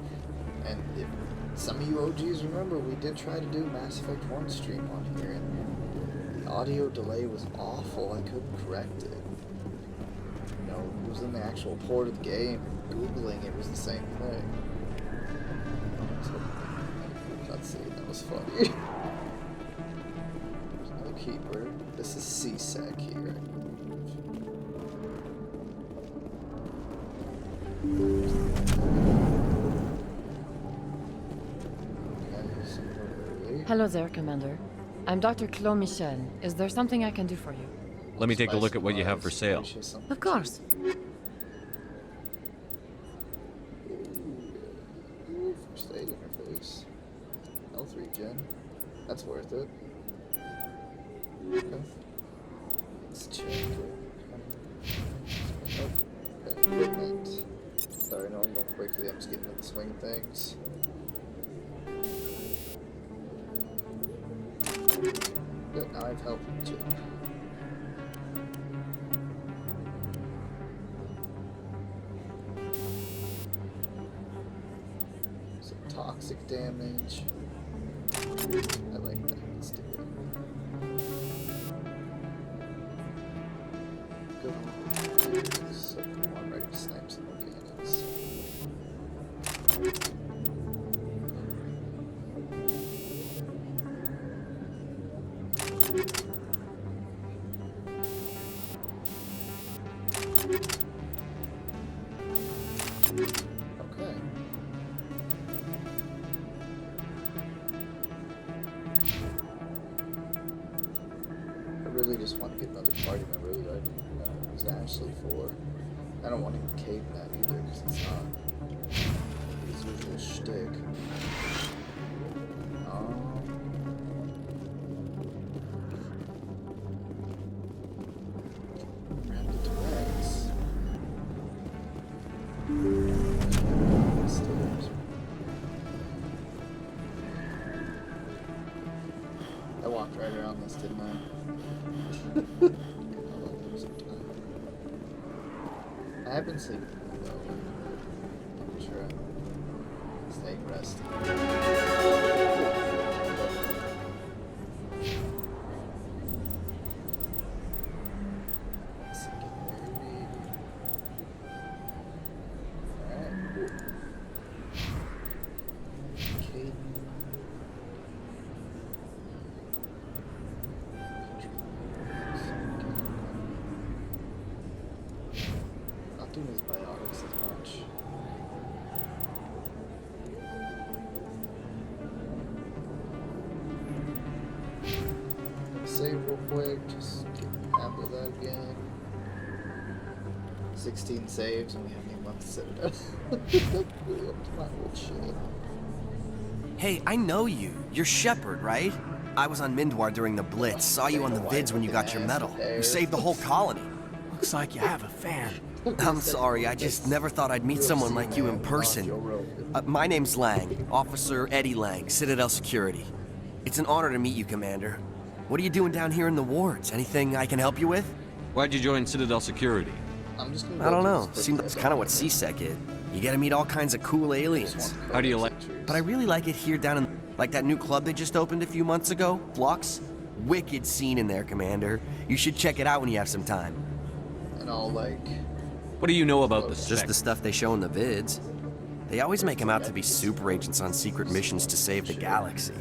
and if some of you OGs remember, we did try to do Mass Effect 1 stream on here, and the audio delay was awful. I couldn't correct it. You know, it was in the actual port of the game. Googling it was the same thing. So, cutscene, that was funny. There's another keeper. This is C-Sec here. Hello there, Commander. I'm Dr. Claude Michel. Is there something I can do for you? Let me take a look at what you have for sale. Of course. First aid interface. Health regen. That's worth it. Okay. Let's check it. Okay, equipment. Sorry, no, I'm going quickly. I'm just getting in the swing of things. Good, now I've helped you. Some toxic damage. I like that. Let's do it. Good. So, I'm ready to snipe some organics. Okay. I really just want to get another party member that I was Ashley for. I don't want to cave that either because it's not his usual shtick. Rounded to Rex. Stairs. I walked right around this, didn't I? I have been sleeping though. I'm sure I'm staying rested. Let's see, get married. Alright. Caden. Not doing his biotics as much. Save real quick, just get after that again. 16 saves and we haven't even left the Citadel. Really up to my old shit. Hey, I know you. You're Shepard, right? I was on Mindwar during the Blitz. Saw you on the vids when you got your medal. You saved the whole colony. Looks like you have a fan. I'm sorry, I just never thought I'd meet someone like you in person. My name's Lang, Officer Eddie Lang, Citadel Security. It's an honor to meet you, Commander. What are you doing down here in the wards? Anything I can help you with? Why'd you join Citadel Security? I'm just gonna I don't know. Seems that's kind of what CSEC is. You get to meet all kinds of cool aliens. How do you like? But I really like it here down in, like that new club they just opened a few months ago, Flux. Wicked scene in there, Commander. You should check it out when you have some time. And I'll like... What do you know about the spec? Just the stuff they show in the vids. They always make them out to be super agents on secret missions to save the galaxy.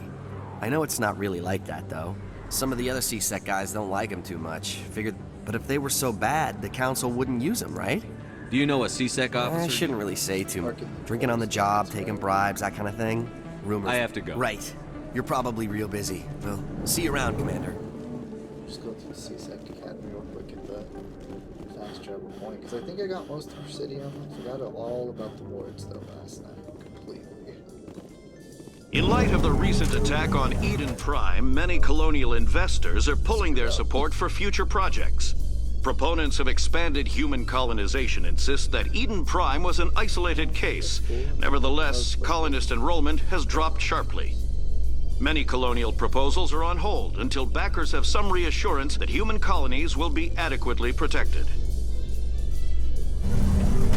I know it's not really like that, though. Some of the other CSEC guys don't like them too much. Figured, but if they were so bad, the Council wouldn't use them, right? Do you know a CSEC officer? I shouldn't really say too much. Drinking on the job, taking bribes, that kind of thing. Rumors. I have to go. Right. You're probably real busy. Well, see you around, Commander. Just go to the CSEC Academy real quick at the fast travel point, because I think I got most of Presidium. I forgot all about the wards, though, last night. Completely. In light of the recent attack on Eden Prime, many colonial investors are pulling their support for future projects. Proponents of expanded human colonization insist that Eden Prime was an isolated case. Nevertheless, colonist enrollment has dropped sharply. Many colonial proposals are on hold until backers have some reassurance that human colonies will be adequately protected.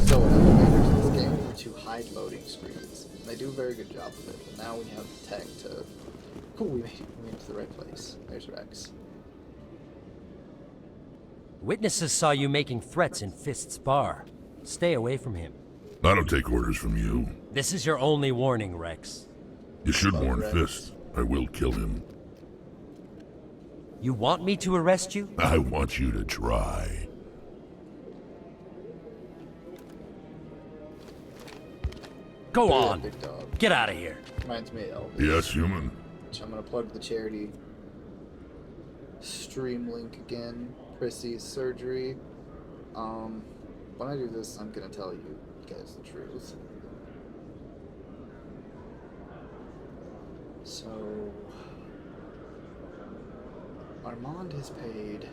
So, elevators in this game are to hide loading screens. They do a very good job of it, but now we have the tech to... Cool, we made it to the right place. There's Rex. Witnesses saw you making threats in Fist's bar. Stay away from him. I don't take orders from you. This is your only warning, Rex. You should warn Fist. I will kill him. You want me to arrest you? I want you to try. Go on. Get out of here. Reminds me of Elvis. Yes, human. which I'm going to plug the charity stream link again. Chrissy's surgery. When I do this, I'm going to tell you guys the truth. So, Armand has paid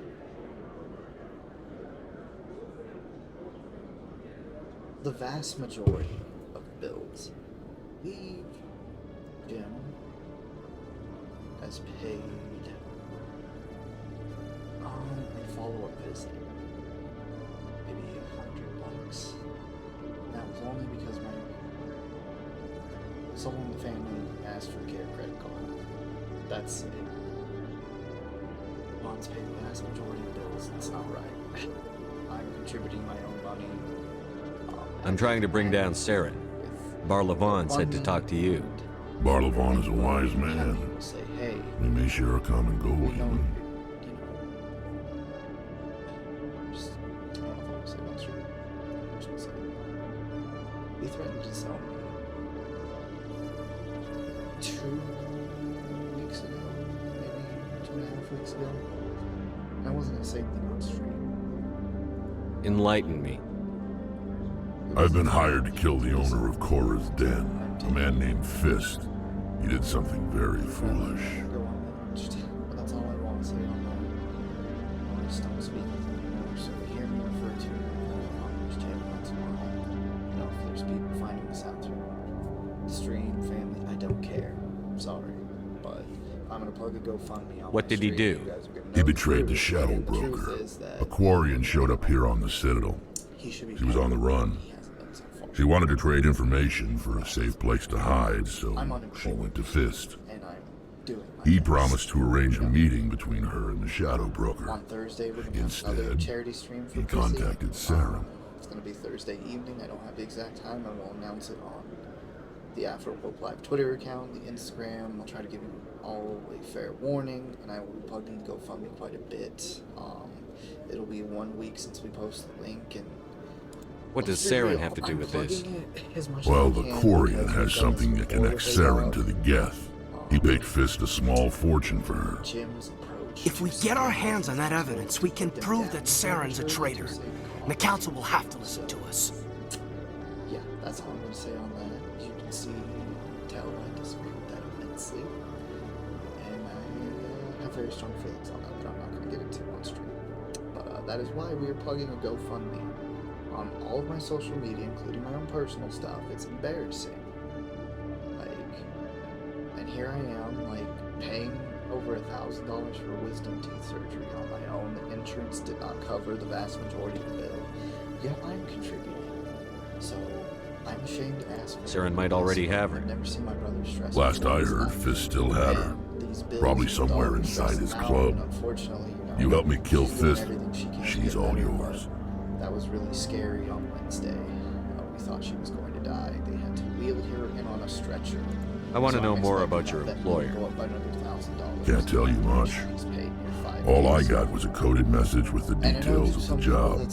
the vast majority of the bills. Jim has paid a follow-up visit, maybe $100. That was only because someone in the family asked for the care credit card. That's it. Mom's paid the vast majority of bills. That's not right. I'm contributing my own money. I'm trying to bring down Saren. Barlavon said to talk to you. Barlavon is a wise man. We may share a common goal, even. He threatened to sell me 2 weeks ago, maybe 2.5 weeks ago. I wasn't gonna say anything on stream. Enlighten me. I've been hired to kill the owner of Cora's Den, a man named Fist. He did something very foolish. But that's all I want to say on that. I just don't speak anymore, so hear me refer to Congress channel tomorrow. You know, if there's people finding this out through stream, family, I don't care. I'm sorry. But I'm gonna plug a GoFundMe on What did he do? He betrayed the Shadow Broker. A Quarian showed up here on the Citadel. He was on the run. She wanted to trade information for a safe place to hide, so she went to Fist. He promised to arrange a meeting between her and the Shadow Broker. On Thursday, we're gonna have another Instead, charity stream for he Presidium. contacted Saren. It's gonna be Thursday evening. I don't have the exact time. I will announce it on the Afro Pope Live Twitter account, the Instagram. I'll try to give you all a fair warning, and I will be plugging GoFundMe quite a bit. It'll be 1 week since we posted the link, and what does Saren have to do with this? Well, the Quarian has something that connects Saren to the Geth. He paid Fist a small fortune for her. If we get our hands on that evidence, we can prove that Saren's a traitor. And the Council will have to listen to us. Yeah, that's all I'm going to say on that. As you can see, tell I disagree with that immensely. And I have very strong feelings on that, but I'm not going to get into on stream. But that is why we are plugging a GoFundMe on all of my social media, including my own personal stuff. It's embarrassing. And here I am, paying over $1,000 for wisdom teeth surgery on my own. The insurance did not cover the vast majority of the bill, yet I'm contributing. So I'm ashamed to ask. Saren might already have her. I've never seen my brother stressed. Last I heard, Fist still had her. Probably somewhere inside his club. Unfortunately, You help me kill Fist, she's all yours. That was really scary on Wednesday. We thought she was going to die. They had to wheel her in on a stretcher. I want to know more about your employer. Can't tell you much. All I got was a coded message with the details of the job.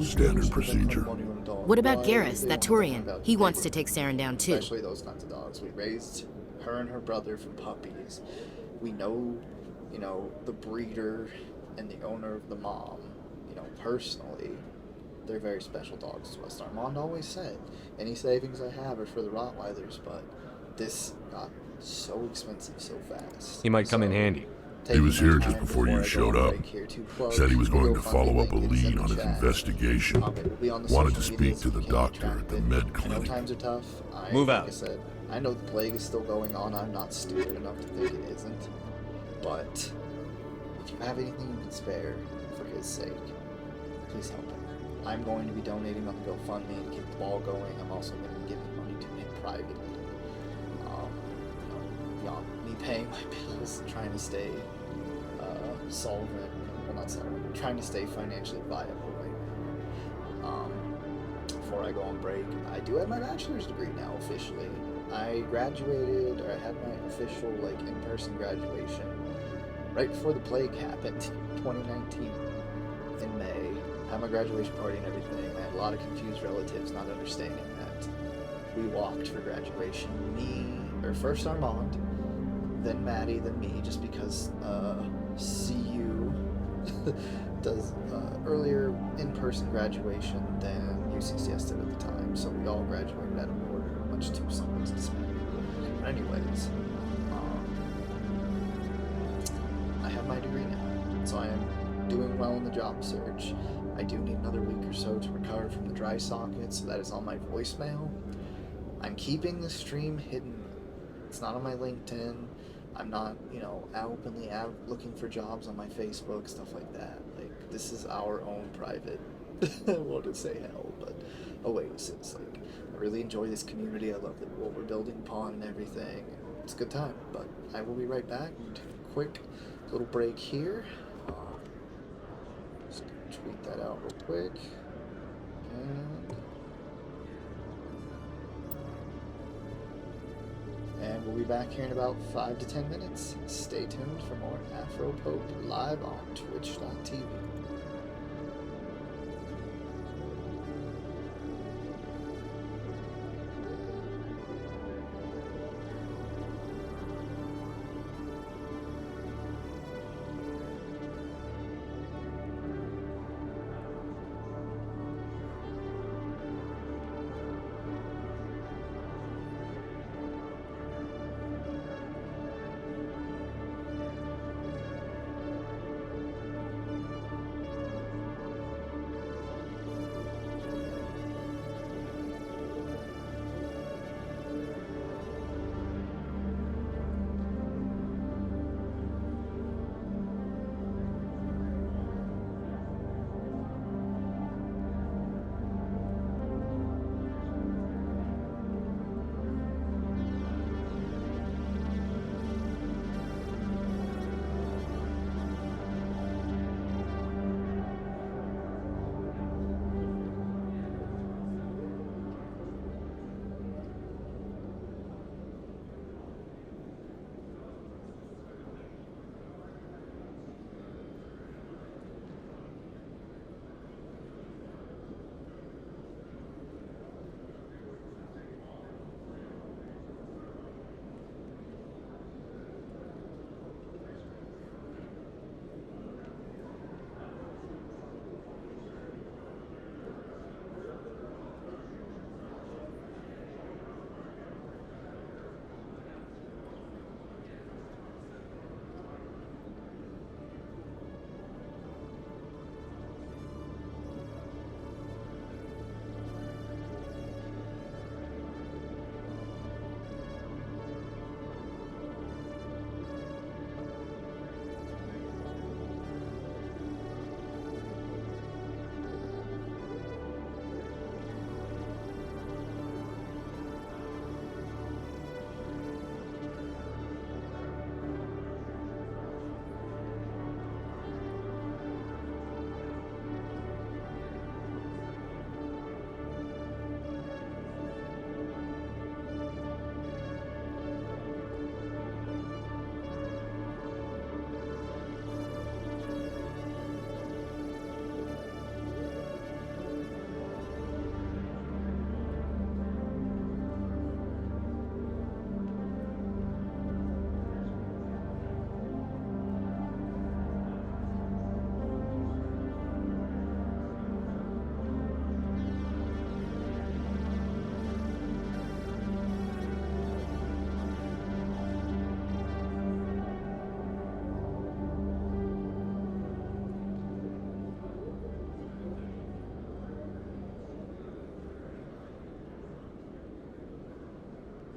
Standard procedure. What about Garrus, that Turian? He wants to take Saren down too. Especially those kinds of dogs. We raised her and her brother from puppies. We know, the breeder and the owner of the mom, personally. They're very special dogs to us. Armand always said, any savings I have are for the Rottweilers, but this got so expensive so fast. He might come in handy. He was here just before you showed up. Said he was going to follow up a lead on his investigation. Wanted to speak to the doctor at the med clinic. Times are tough. Move out. Like I said, I know the plague is still going on. I'm not stupid enough to think it isn't. But if you have anything you can spare for his sake, please help him. I'm going to be donating on the GoFundMe to keep the ball going. I'm also going to be giving money to him privately. Beyond me paying my bills, trying to stay solvent, well, not solvent, trying to stay financially viable right now. Before I go on break, I do have my bachelor's degree now officially. I graduated, or I had my official in-person graduation right before the plague happened, 2019, in May. Had my graduation party and everything. I had a lot of confused relatives not understanding that we walked for graduation. First Armand, then Maddie, then me, just because CU does earlier in-person graduation than UCCS did at the time, so we all graduated out of order, much to someone's dismay. But anyways, I have my degree now, so I am doing well in the job search. I do need another week or so to recover from the dry socket, so that is on my voicemail. I'm keeping the stream hidden. It's not on my LinkedIn. I'm not, openly out looking for jobs on my Facebook, stuff like that. Like, this is our own private, I want to say hell, but oasis. Like, I really enjoy this community. I love what we're building upon and everything. It's a good time, but I will be right back. I'm taking a quick little break here. Just gonna tweet that out real quick. And we'll be back here in about 5 to 10 minutes. Stay tuned for more Afro Pope live on Twitch.tv.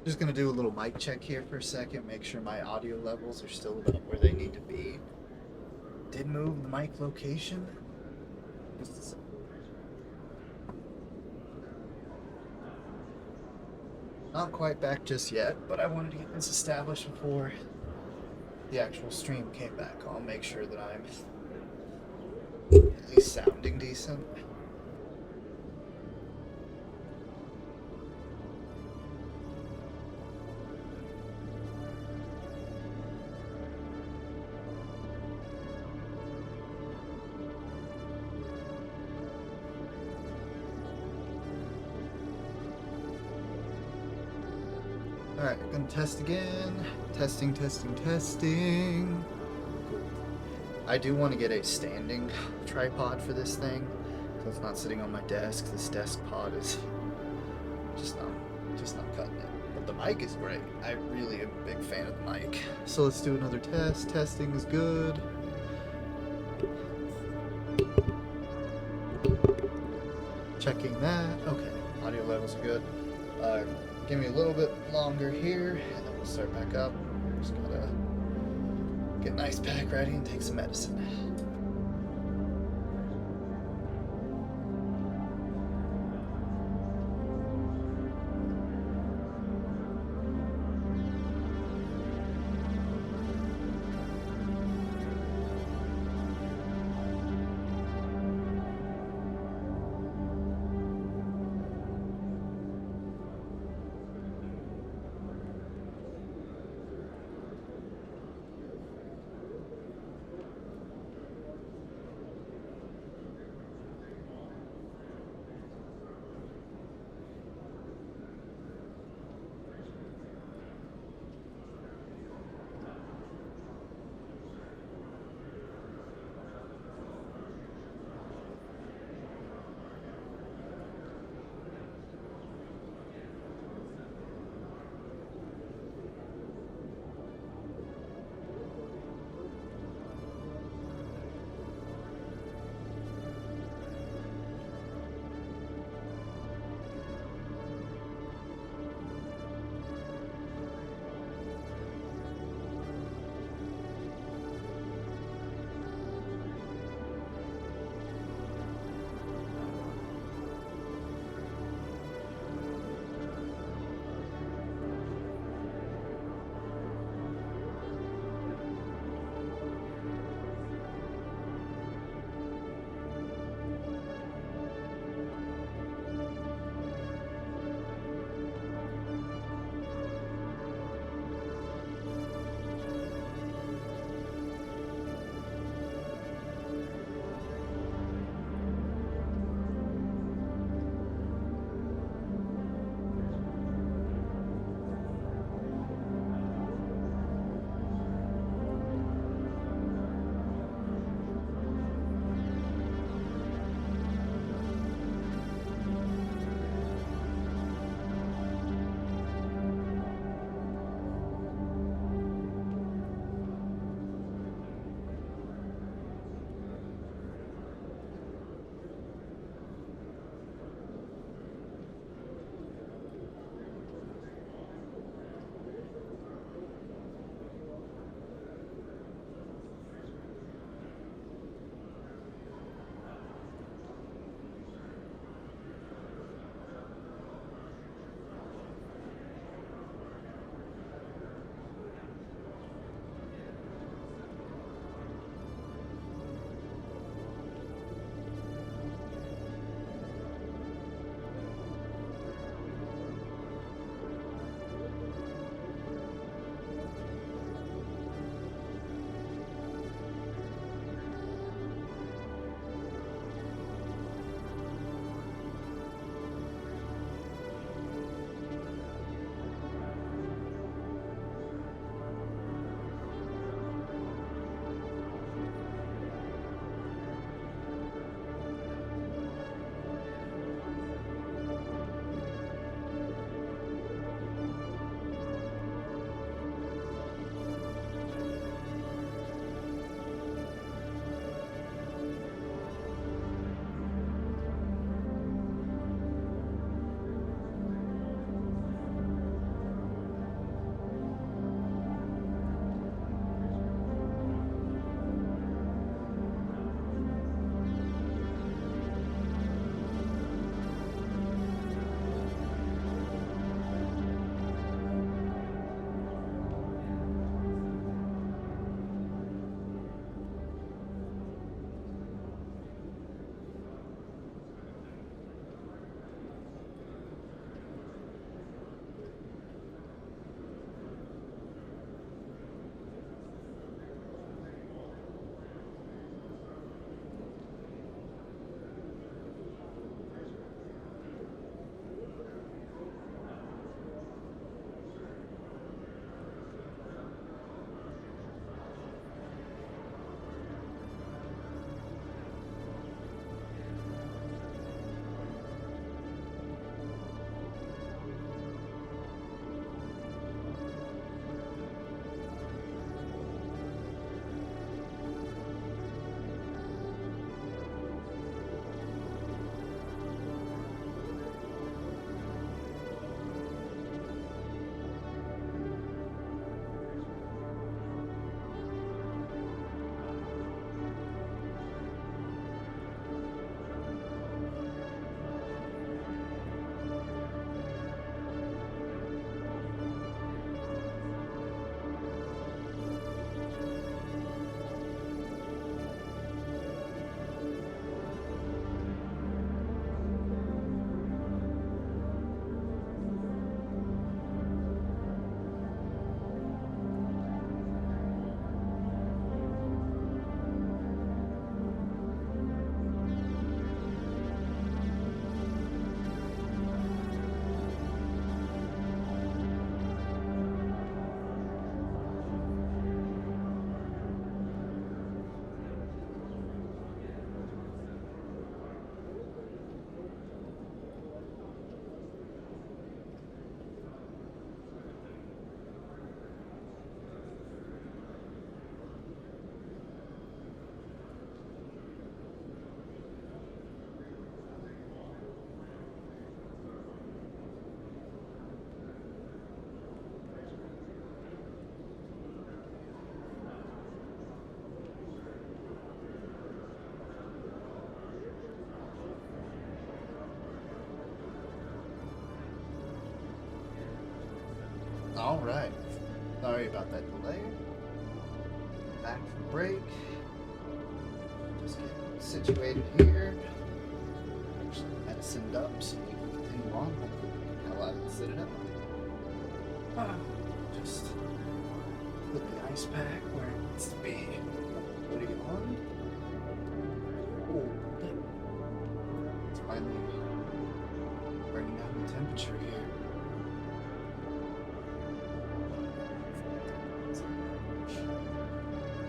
Just gonna do a little mic check here for a second, make sure my audio levels are still about where they need to be. Did move the mic location. Just a second. Not quite back just yet, but I wanted to get this established before the actual stream came back on. Make sure that I'm at least sounding decent. Alright, gonna test again. Testing, testing, testing. Cool. I do want to get a standing tripod for this thing, so it's not sitting on my desk. This desk pod is just not cutting it. But the mic is great. I really am a big fan of the mic. So let's do another test. Testing is good. Checking that. Okay, audio levels are good. Give me a little bit longer here, and then we'll start back up. Just gotta get an ice pack ready and take some medicine. Alright. Sorry about that delay. Back from break. Just getting situated here. Actually medicined up so we can continue on. Hell out of the Citadel. Just put the ice pack where it needs to be. Put it on. Oh, it's finally burning down the temperature here.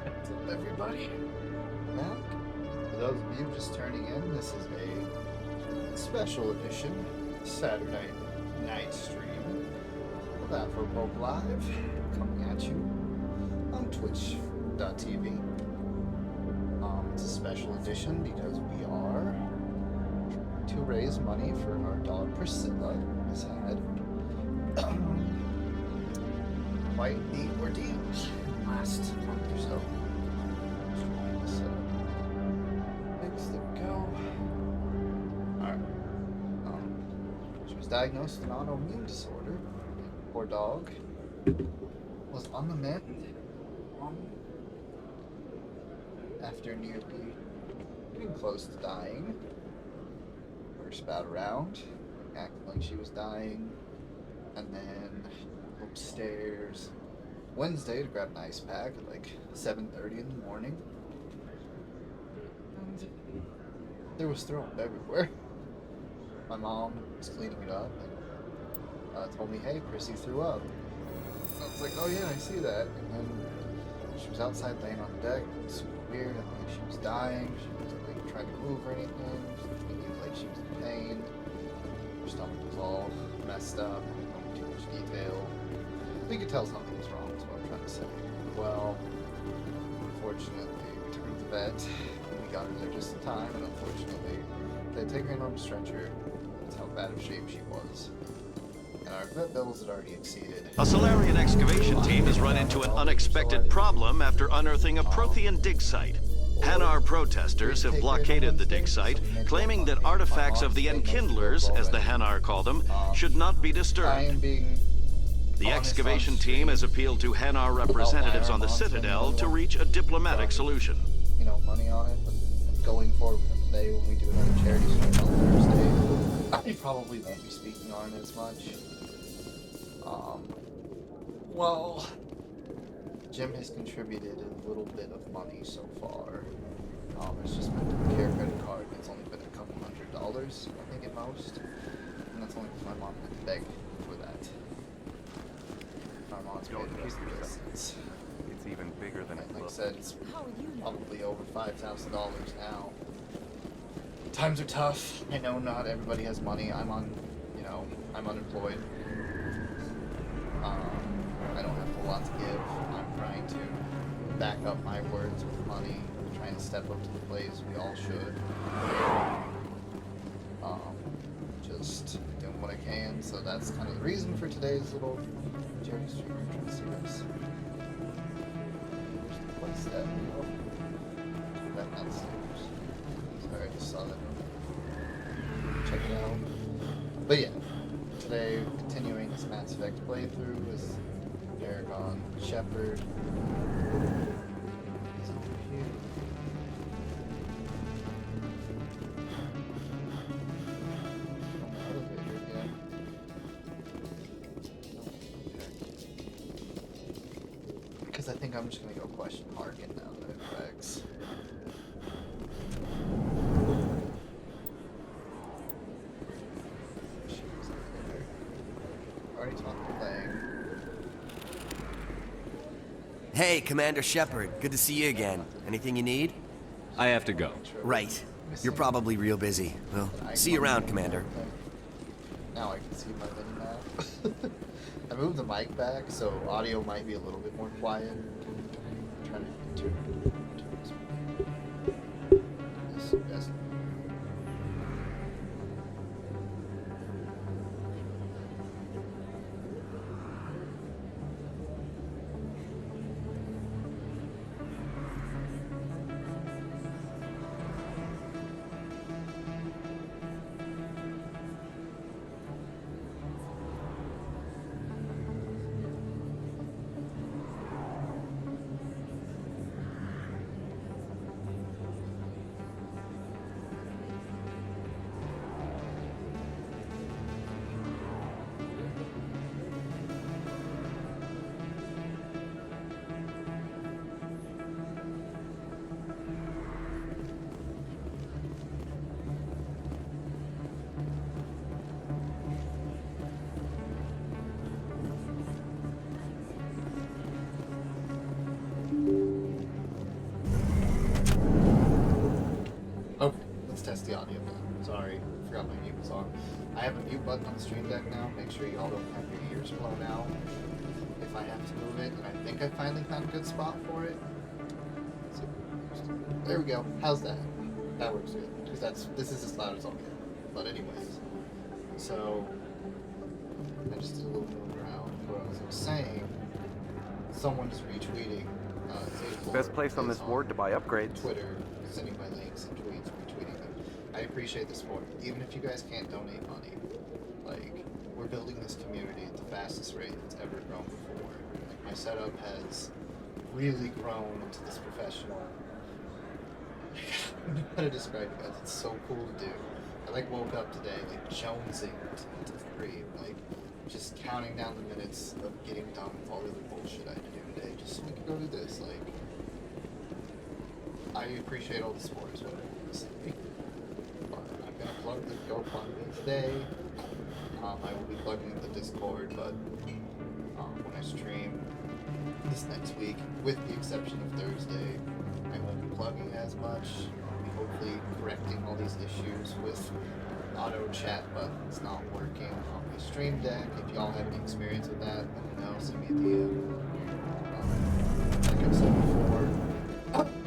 What's up, everybody? Back. For those of you just turning in, this is a special edition Saturday night stream of Afropoke Live, coming at you on Twitch.tv. It's a special edition because we are trying to raise money for our dog Priscilla, who has had quite the ordeal last month or so. Fix, there we go. Alright. She was diagnosed with an autoimmune disorder. Poor dog was on the mend after nearly getting close to dying. First bout around, acting like she was dying, and then upstairs Wednesday to grab an ice pack at like 7:30 in the morning. And there was throw up everywhere. My mom was cleaning it up and told me, "Hey, Prissy threw up." I was like, "Oh yeah, I see that." And then she was outside laying on the deck. It was super weird. I think she was dying. She wasn't like trying to move or anything. She looked like she was in pain. Her stomach was all messed up. I don't know too much detail. We could tell something was wrong, is what I'm trying to say. Well, unfortunately, we turned to the vet, and we got her there just in time, and unfortunately, they had taken her on a stretcher. That's how bad of shape she was. And our vet bills had already exceeded. A Solarian excavation team has run into an unexpected problem after unearthing a Prothean dig site. Hanar protesters have blockaded the dig site, claiming that artifacts of the Enkindlers, as the Hanar call them, should not be disturbed. The excavation team has appealed to Hanar representatives on the Citadel to reach a diplomatic solution. You know, money on it, but going forward from today when we do another charity stream on Thursday, I probably won't be speaking on it as much. Well, Jim has contributed a little bit of money so far. It's just been a care credit card, and it's only been a couple $100, I think at most. And that's only because my mom had to beg for that. My mom's paid the rest of the distance. It's even bigger than it Like I looks. said, it's probably over $5,000 now. Times are tough. I know not everybody has money. I'm unemployed. I don't have a whole lot to give. I'm trying to back up my words with money. I'm trying to step up to the plate as we all should. Just doing what I can. So that's kind of the reason for today's little charity stream. I'm trying to see this. Where's the place at? Back downstairs. Sorry, I just saw that. Check it out. But yeah, today continuing this Mass Effect playthrough with Paragon Shepard. He's over here. Elevator again. Because I think I'm just gonna go question Harkin now that it Rex. Already talked to Lang. Hey, Commander Shepard. Good to see you again. Anything you need? I have to go. Right. You're probably real busy. Well, see you around, Commander. Now I can see my mini-map. I moved the mic back, so audio might be a little bit more quiet. I'm trying to turn this. Yes. song. I have a mute button on the Stream Deck now. Make sure you all don't have your ears blown out if I have to move it. And I think I finally found a good spot for it. So, there we go. How's that? That works good. Because this is as loud as I'll get. But anyways. So, I just did a little move around. What I was saying, someone's retweeting. Best place on this ward to buy upgrades. Twitter, sending my links and tweets, retweeting them. I appreciate the support. Even if you guys can't donate money, like, we're building this community at the fastest rate it's ever grown before. Like, my setup has really grown into this professional. I don't know how to describe it, guys. It's so cool to do. I like woke up today, like jonesing to free, like just counting down the minutes of getting done with all the other bullshit I had to do today, just so we could go do this. Like, I appreciate all the support, is what I want to say. But I'm gonna plug the GoFundMe today. I will be plugging the Discord, but when I stream this next week, with the exception of Thursday, I won't be plugging as much. I'll be hopefully correcting all these issues with auto chat buttons not working on my Stream Deck. If y'all have any experience with that, let me know. Send me a DM. Like I've said before,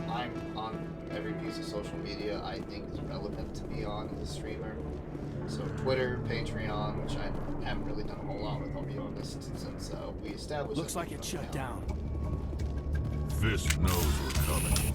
I'm on every piece of social media I think is relevant to be on as a streamer. So Twitter, Patreon, which I haven't really done a whole lot with, I'll be honest, since we established. Looks like it shut down. Fisk knows we're coming.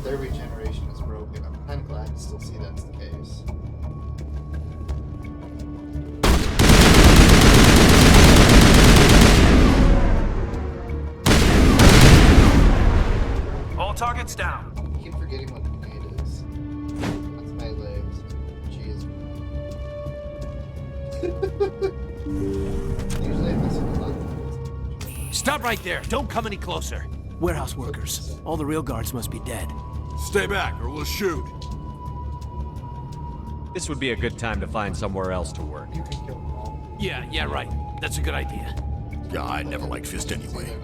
Their regeneration is broken. I'm kind of glad to still see that's the case. All targets down. I keep forgetting what the grenade is. That's melee. Stop right there. Don't come any closer. Warehouse workers. All the real guards must be dead. Stay back or we'll shoot. This would be a good time to find somewhere else to work. Yeah, right. That's a good idea. Yeah, I never liked Fist anyway.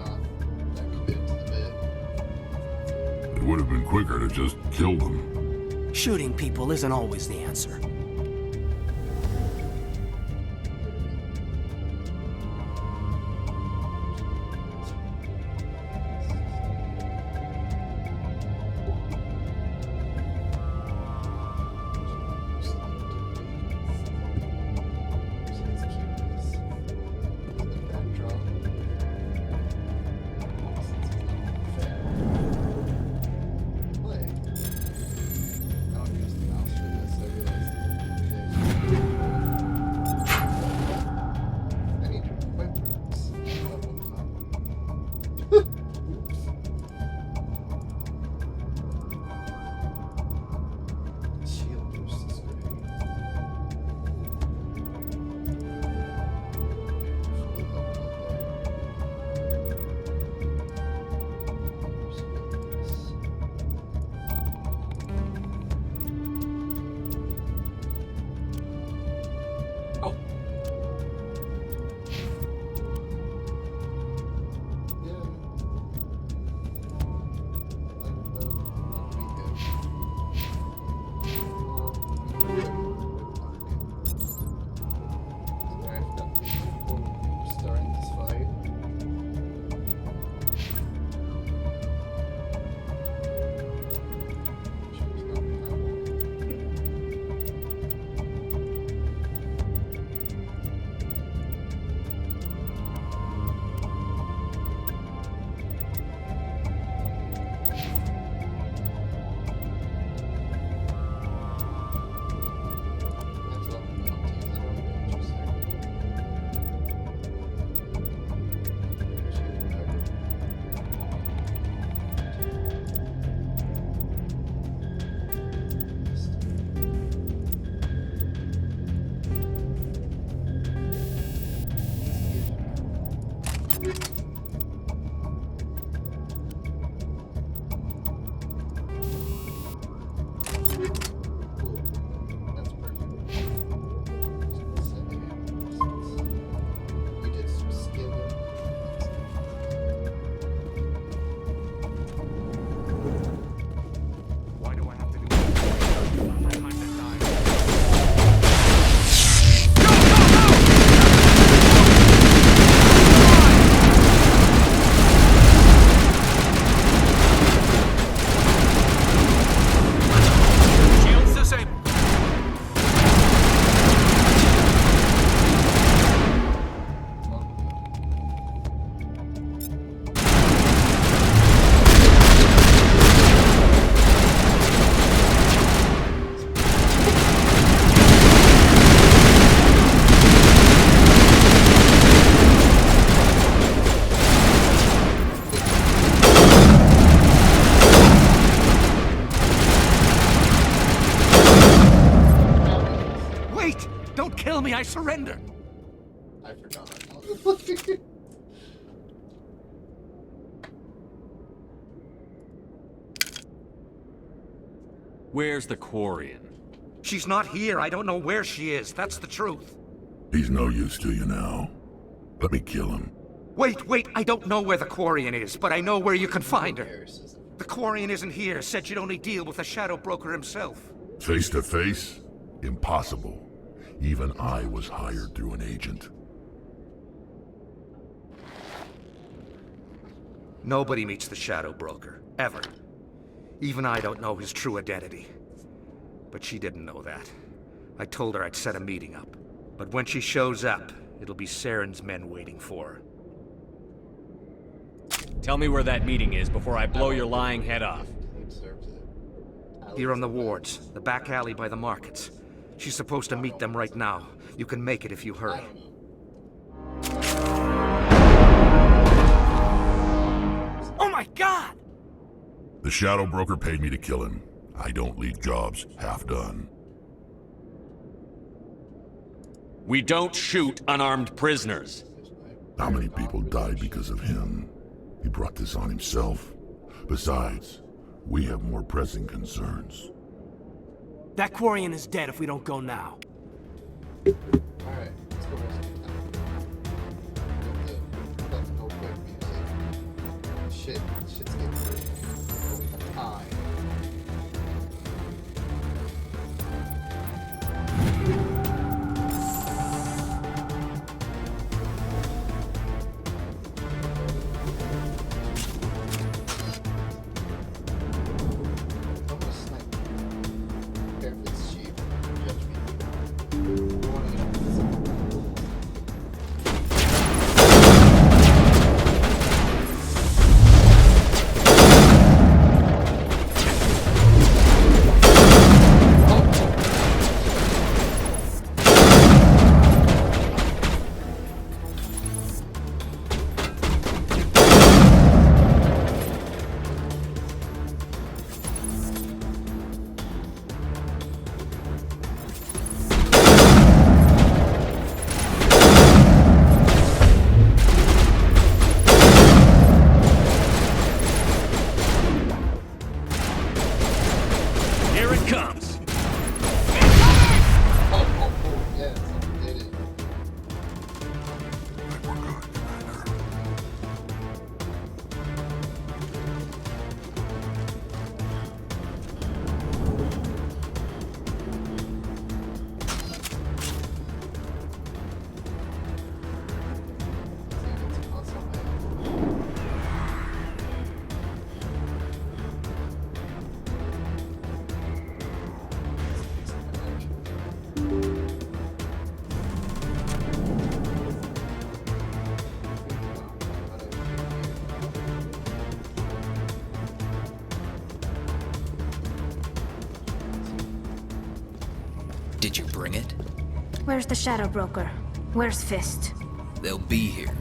It would have been quicker to just kill them. Shooting people isn't always the answer. I surrender. I forgot. Where's the Quarian? She's not here. I don't know where she is. That's the truth. He's no use to you now. Let me kill him. Wait. I don't know where the Quarian is, but I know where you can find her. The Quarian isn't here. Said you'd only deal with the Shadow Broker himself. Face to face? Impossible. Even I was hired through an agent. Nobody meets the Shadow Broker, ever. Even I don't know his true identity. But she didn't know that. I told her I'd set a meeting up. But when she shows up, it'll be Saren's men waiting for her. Tell me where that meeting is before I blow your lying head off. Here on the wards, the back alley by the markets. She's supposed to meet them right now. You can make it if you hurry. Oh my God! The Shadow Broker paid me to kill him. I don't leave jobs half done. We don't shoot unarmed prisoners. How many people died because of him? He brought this on himself. Besides, we have more pressing concerns. That Quarian is dead if we don't go now. Alright, let's go rescue them. Let the go quick music. Shit's getting pretty high. Did you bring it? Where's the Shadow Broker? Where's Fist? They'll be here.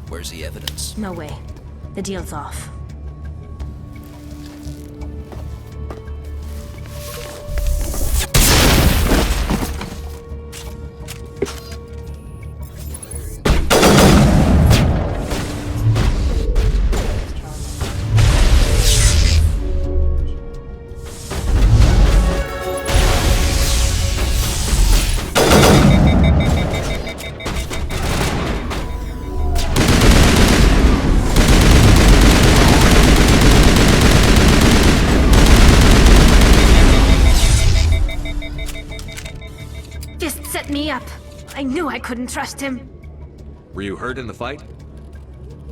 Where's the evidence? No way. The deal's off. Me up. I knew I couldn't trust him. Were you hurt in the fight?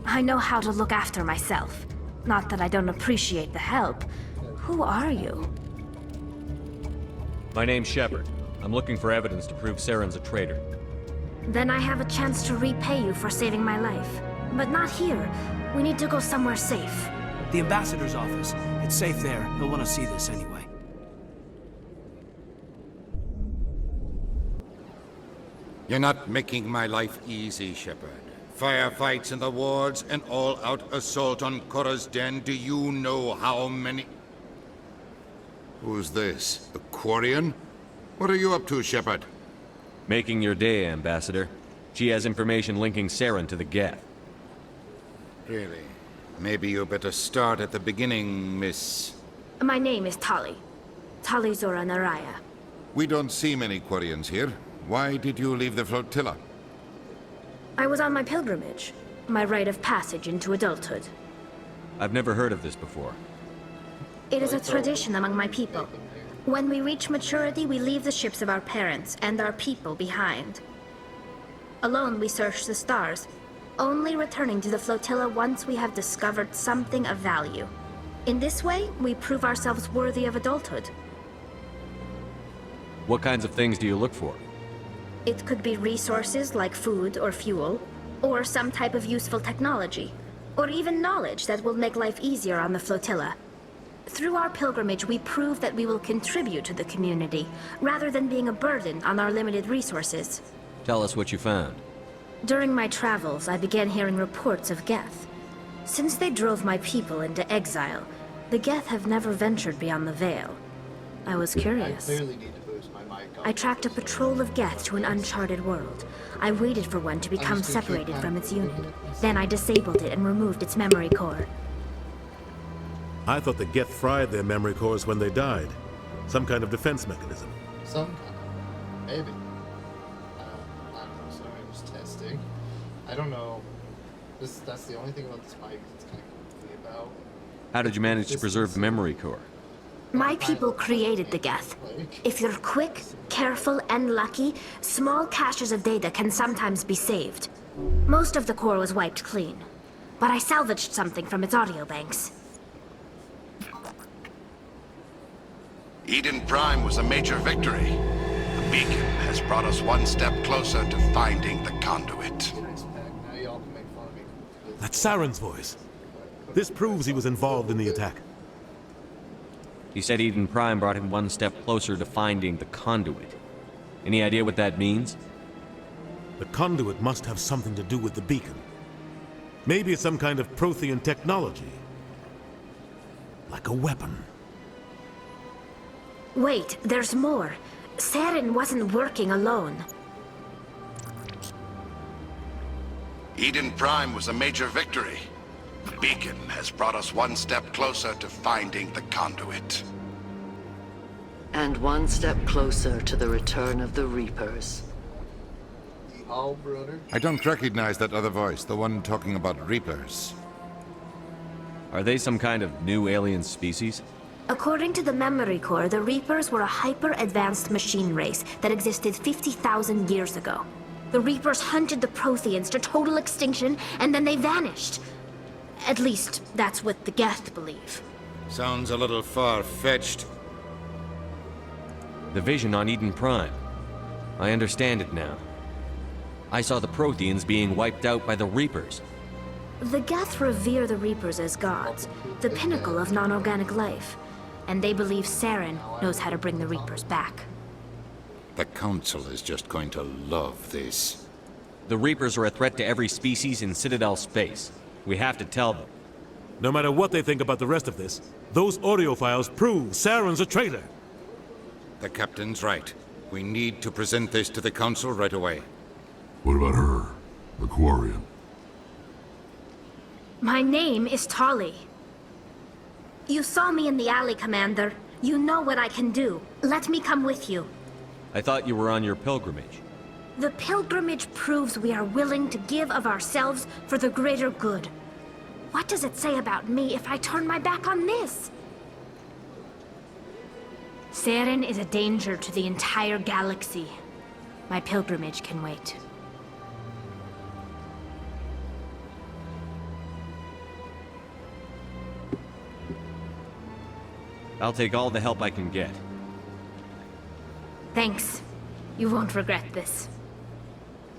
I know how to look after myself. Not that I don't appreciate the help. Who are you? My name's Shepard. I'm looking for evidence to prove Saren's a traitor. Then I have a chance to repay you for saving my life. But not here. We need to go somewhere safe. The ambassador's office. It's safe there. He'll want to see this anyway. You're not making my life easy, Shepard. Firefights in the wards, an all-out assault on Korra's den. Do you know how many... Who's this? A Quarian? What are you up to, Shepard? Making your day, Ambassador. She has information linking Saren to the Geth. Really? Maybe you better start at the beginning, Miss... My name is Tali. Tali Zora Naraya. We don't see many Quarians here. Why did you leave the flotilla? I was on my pilgrimage. My rite of passage into adulthood. I've never heard of this before. It is a tradition among my people. When we reach maturity, we leave the ships of our parents and our people behind. Alone, we search the stars, only returning to the flotilla once we have discovered something of value. In this way, we prove ourselves worthy of adulthood. What kinds of things do you look for? It could be resources like food or fuel, or some type of useful technology, or even knowledge that will make life easier on the flotilla. Through our pilgrimage, we prove that we will contribute to the community, rather than being a burden on our limited resources. Tell us what you found. During my travels, I began hearing reports of Geth. Since they drove my people into exile, the Geth have never ventured beyond the Veil. I was curious. I tracked a patrol of Geth to an uncharted world. I waited for one to become separated from its unit. Then I disabled it and removed its memory core. I thought the Geth fried their memory cores when they died. Some kind of defense mechanism. Some kind of. Maybe. I don't know, sorry, I was testing. I don't know. That's the only thing about this mic that's kind of goofy about. How did you manage to preserve the memory core? My people created the Geth. If you're quick, careful, and lucky, small caches of data can sometimes be saved. Most of the core was wiped clean, but I salvaged something from its audio banks. Eden Prime was a major victory. The beacon has brought us one step closer to finding the conduit. That's Saren's voice. This proves he was involved in the attack. He said Eden Prime brought him one step closer to finding the conduit. Any idea what that means? The conduit must have something to do with the beacon. Maybe it's some kind of Prothean technology. Like a weapon. Wait, there's more. Saren wasn't working alone. Eden Prime was a major victory. The beacon has brought us one step closer to finding the conduit. And one step closer to the return of the Reapers. I don't recognize that other voice, the one talking about Reapers. Are they some kind of new alien species? According to the memory core, the Reapers were a hyper-advanced machine race that existed 50,000 years ago. The Reapers hunted the Protheans to total extinction, and then they vanished. At least, that's what the Geth believe. Sounds a little far-fetched. The vision on Eden Prime. I understand it now. I saw the Protheans being wiped out by the Reapers. The Geth revere the Reapers as gods, the pinnacle of non-organic life. And they believe Saren knows how to bring the Reapers back. The Council is just going to love this. The Reapers are a threat to every species in Citadel space. We have to tell them. No matter what they think about the rest of this, those audio files prove Saren's a traitor. The Captain's right. We need to present this to the Council right away. What about her? The Quarian? My name is Tali. You saw me in the alley, Commander. You know what I can do. Let me come with you. I thought you were on your pilgrimage. The pilgrimage proves we are willing to give of ourselves for the greater good. What does it say about me if I turn my back on this? Saren is a danger to the entire galaxy. My pilgrimage can wait. I'll take all the help I can get. Thanks. You won't regret this.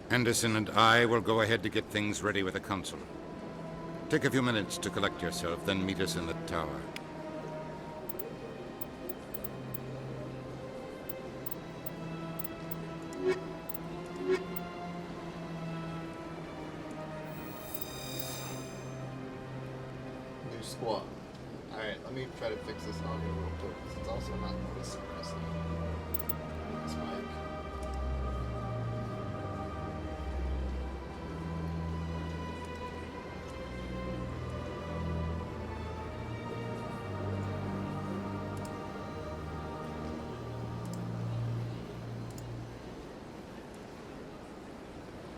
Anderson and I will go ahead to get things ready with the Council. Take a few minutes to collect yourself, then meet us in the tower. New squad. Alright, let me try to fix this audio real quick, because it's also not this suppressing. This mic.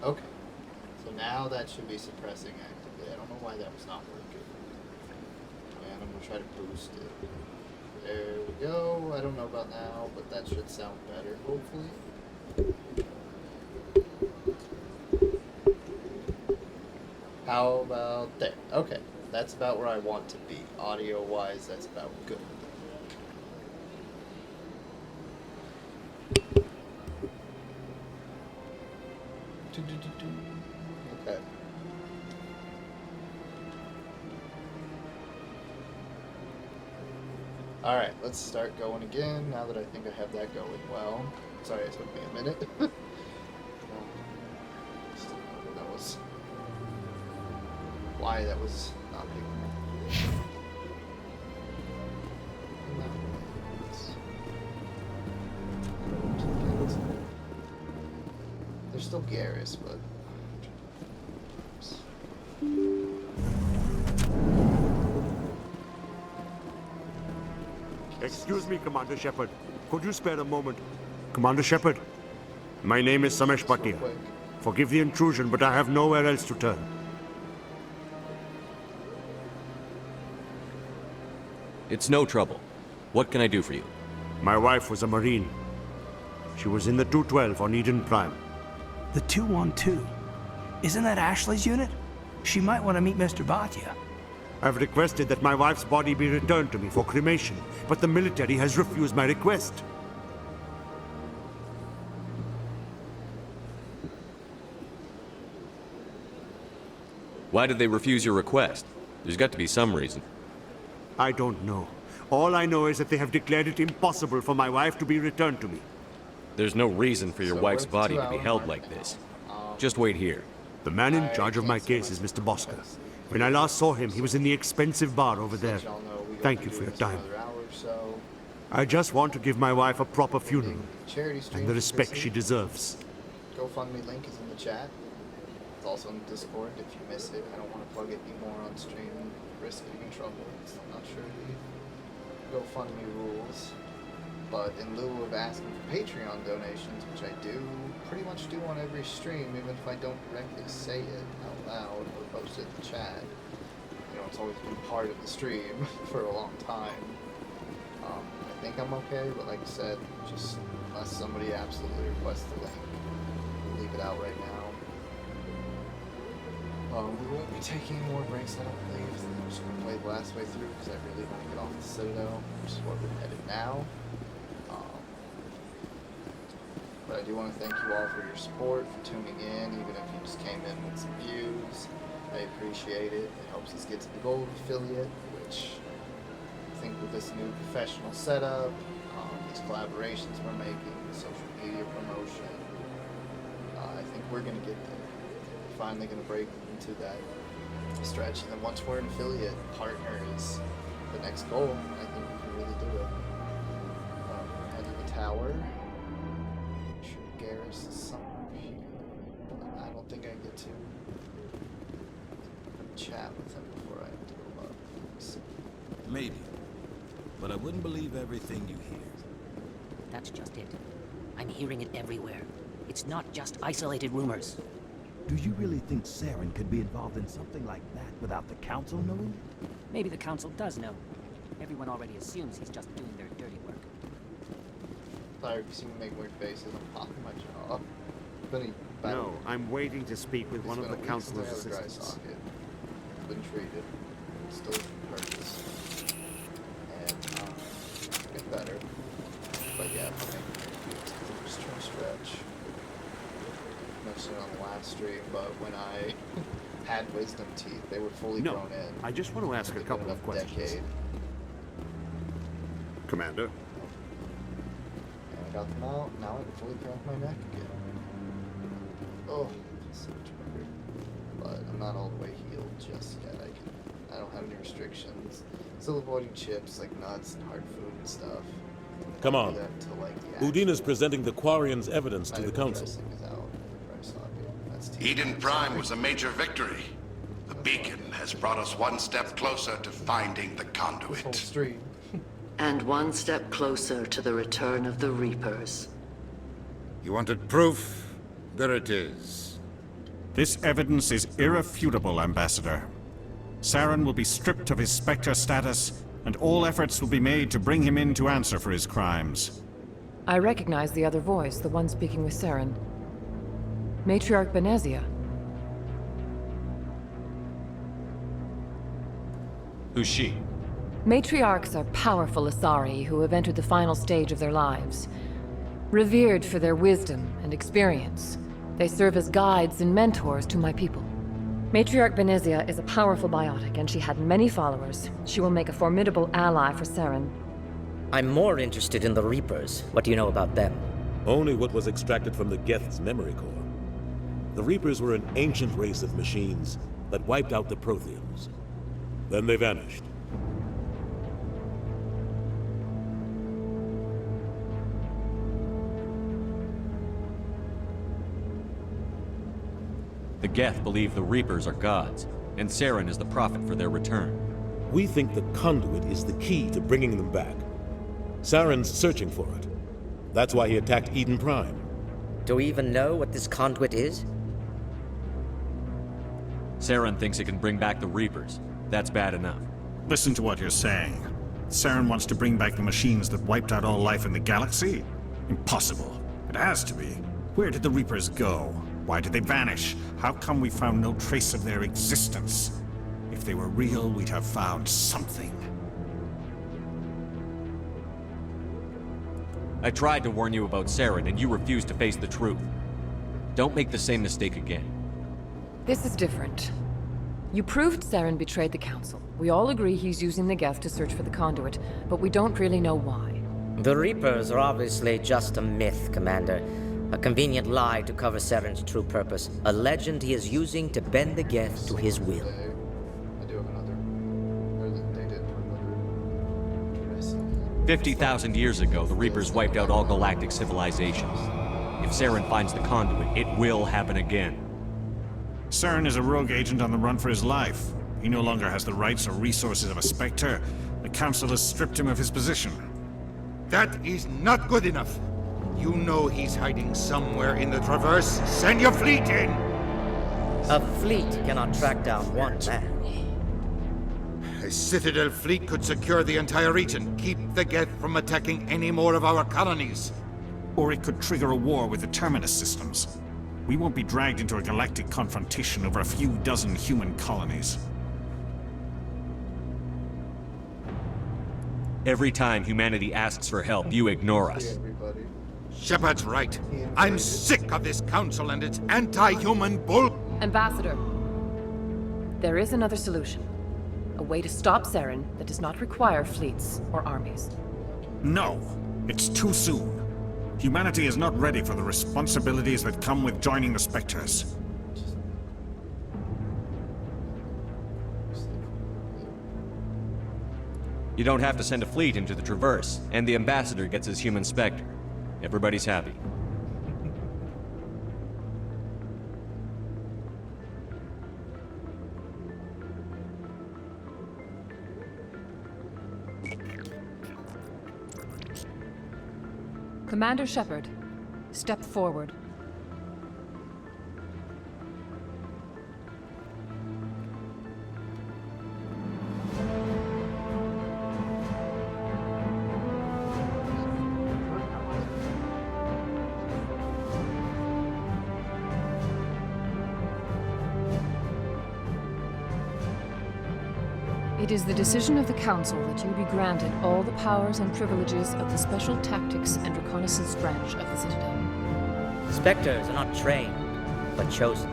Okay, so now that should be suppressing actively. I don't know why that was not working. And I'm going to try to boost it. There we go. I don't know about now, but that should sound better, hopefully. How about there? Okay, that's about where I want to be. Audio-wise, that's about good. Okay. Alright, let's start going again, now that I think I have that going well. Sorry, it took me a minute. That was... why that was not big. there's still Garrus, but... Excuse me, Commander Shepard. Could you spare a moment? Commander Shepard, my name is Samesh Bhatia. Forgive the intrusion, but I have nowhere else to turn. It's no trouble. What can I do for you? My wife was a Marine. She was in the 212 on Eden Prime. The 212? Isn't that Ashley's unit? She might want to meet Mr. Bhatia. I've requested that my wife's body be returned to me for cremation, but the military has refused my request. Why did they refuse your request? There's got to be some reason. I don't know. All I know is that they have declared it impossible for my wife to be returned to me. There's no reason for your wife's body to be held like this. Just wait here. The man in charge of my case is Mr. Bosca. When I last saw him, he was in the expensive bar over there. Thank you for your time. I just want to give my wife a proper funeral and the respect she deserves. GoFundMe link is in the chat. It's also in the Discord if you miss it. I don't want to plug it anymore on stream and risk getting in trouble. I'm not sure the GoFundMe rules. But in lieu of asking for Patreon donations, which I do pretty much do on every stream, even if I don't directly say it out loud or post it in the chat, you know, it's always been part of the stream for a long time. I think I'm okay, but like I said, just unless somebody absolutely requests the link, we'll leave it out right now. We won't be taking any more breaks, I don't believe. I'm just going to play the last way through because I really want to get off the Citadel, which is where we're headed now. But I do want to thank you all for your support, for tuning in, even if you just came in with some views. I appreciate it. It helps us get to the gold affiliate, which I think with this new professional setup, these collaborations we're making, the social media promotion, I think we're going to get there. We're finally going to break into that stretch. And then once we're an affiliate partner is the next goal, I think we can really do it. We're heading to the tower. Garrus is somewhere here, but I don't think I get to chat with him before I have to go up. Maybe. But I wouldn't believe everything you hear. That's just it. I'm hearing it everywhere. It's not just isolated rumors. Do you really think Saren could be involved in something like that without the Council knowing? Maybe the Council does know. Everyone already assumes he's just doing their dirty work. Sorry if you see me make weird faces, I'm popping my jaw. No, I'm waiting to speak with one of the Council's assistants. Been treated. Still purchased. And, get better. But yeah, I'm just trying to stretch. I mentioned it on the last stream, but when I had wisdom teeth, they were fully grown in. I just want to ask a couple of questions. Decade. Commander? I got them out, now I can fully crack my neck again. Oh, so much better. But I'm not all the way healed just yet. I don't have any restrictions. Still avoiding chips like nuts and hard food and stuff. Come on. Udina's presenting the Quarians' evidence to the Council. Eden Prime was a major victory. The beacon has brought us one step closer to finding the conduit. And one step closer to the return of the Reapers. You wanted proof? There it is. This evidence is irrefutable, Ambassador. Saren will be stripped of his Spectre status, and all efforts will be made to bring him in to answer for his crimes. I recognize the other voice, the one speaking with Saren. Matriarch Benezia. Who's she? Matriarchs are powerful Asari who have entered the final stage of their lives. Revered for their wisdom and experience, they serve as guides and mentors to my people. Matriarch Benezia is a powerful biotic, and she had many followers. She will make a formidable ally for Saren. I'm more interested in the Reapers. What do you know about them? Only what was extracted from the Geth's memory core. The Reapers were an ancient race of machines that wiped out the Protheans. Then they vanished. The Geth believe the Reapers are gods, and Saren is the prophet for their return. We think the conduit is the key to bringing them back. Saren's searching for it. That's why he attacked Eden Prime. Do we even know what this conduit is? Saren thinks it can bring back the Reapers. That's bad enough. Listen to what you're saying. Saren wants to bring back the machines that wiped out all life in the galaxy? Impossible. It has to be. Where did the Reapers go? Why did they vanish? How come we found no trace of their existence? If they were real, we'd have found something. I tried to warn you about Saren, and you refused to face the truth. Don't make the same mistake again. This is different. You proved Saren betrayed the Council. We all agree he's using the Geth to search for the conduit, but we don't really know why. The Reapers are obviously just a myth, Commander. A convenient lie to cover Saren's true purpose. A legend he is using to bend the Geth to his will. I do have another. They did put another. 50,000 years ago, the Reapers wiped out all galactic civilizations. If Saren finds the conduit, it will happen again. Saren is a rogue agent on the run for his life. He no longer has the rights or resources of a Spectre. The Council has stripped him of his position. That is not good enough. You know he's hiding somewhere in the Traverse. Send your fleet in! A fleet cannot track down one man. A Citadel fleet could secure the entire region, keep the Geth from attacking any more of our colonies. Or it could trigger a war with the Terminus systems. We won't be dragged into a galactic confrontation over a few dozen human colonies. Every time humanity asks for help, you ignore us. Shepard's right. I'm sick of this council and its anti-human bull. Ambassador, there is another solution. A way to stop Saren that does not require fleets or armies. No, it's too soon. Humanity is not ready for the responsibilities that come with joining the Spectres. You don't have to send a fleet into the Traverse, and the Ambassador gets his human Spectre. Everybody's happy. Commander Shepard, step forward. It is the decision of the Council that you be granted all the powers and privileges of the Special Tactics and Reconnaissance branch of the Citadel. Spectres are not trained, but chosen.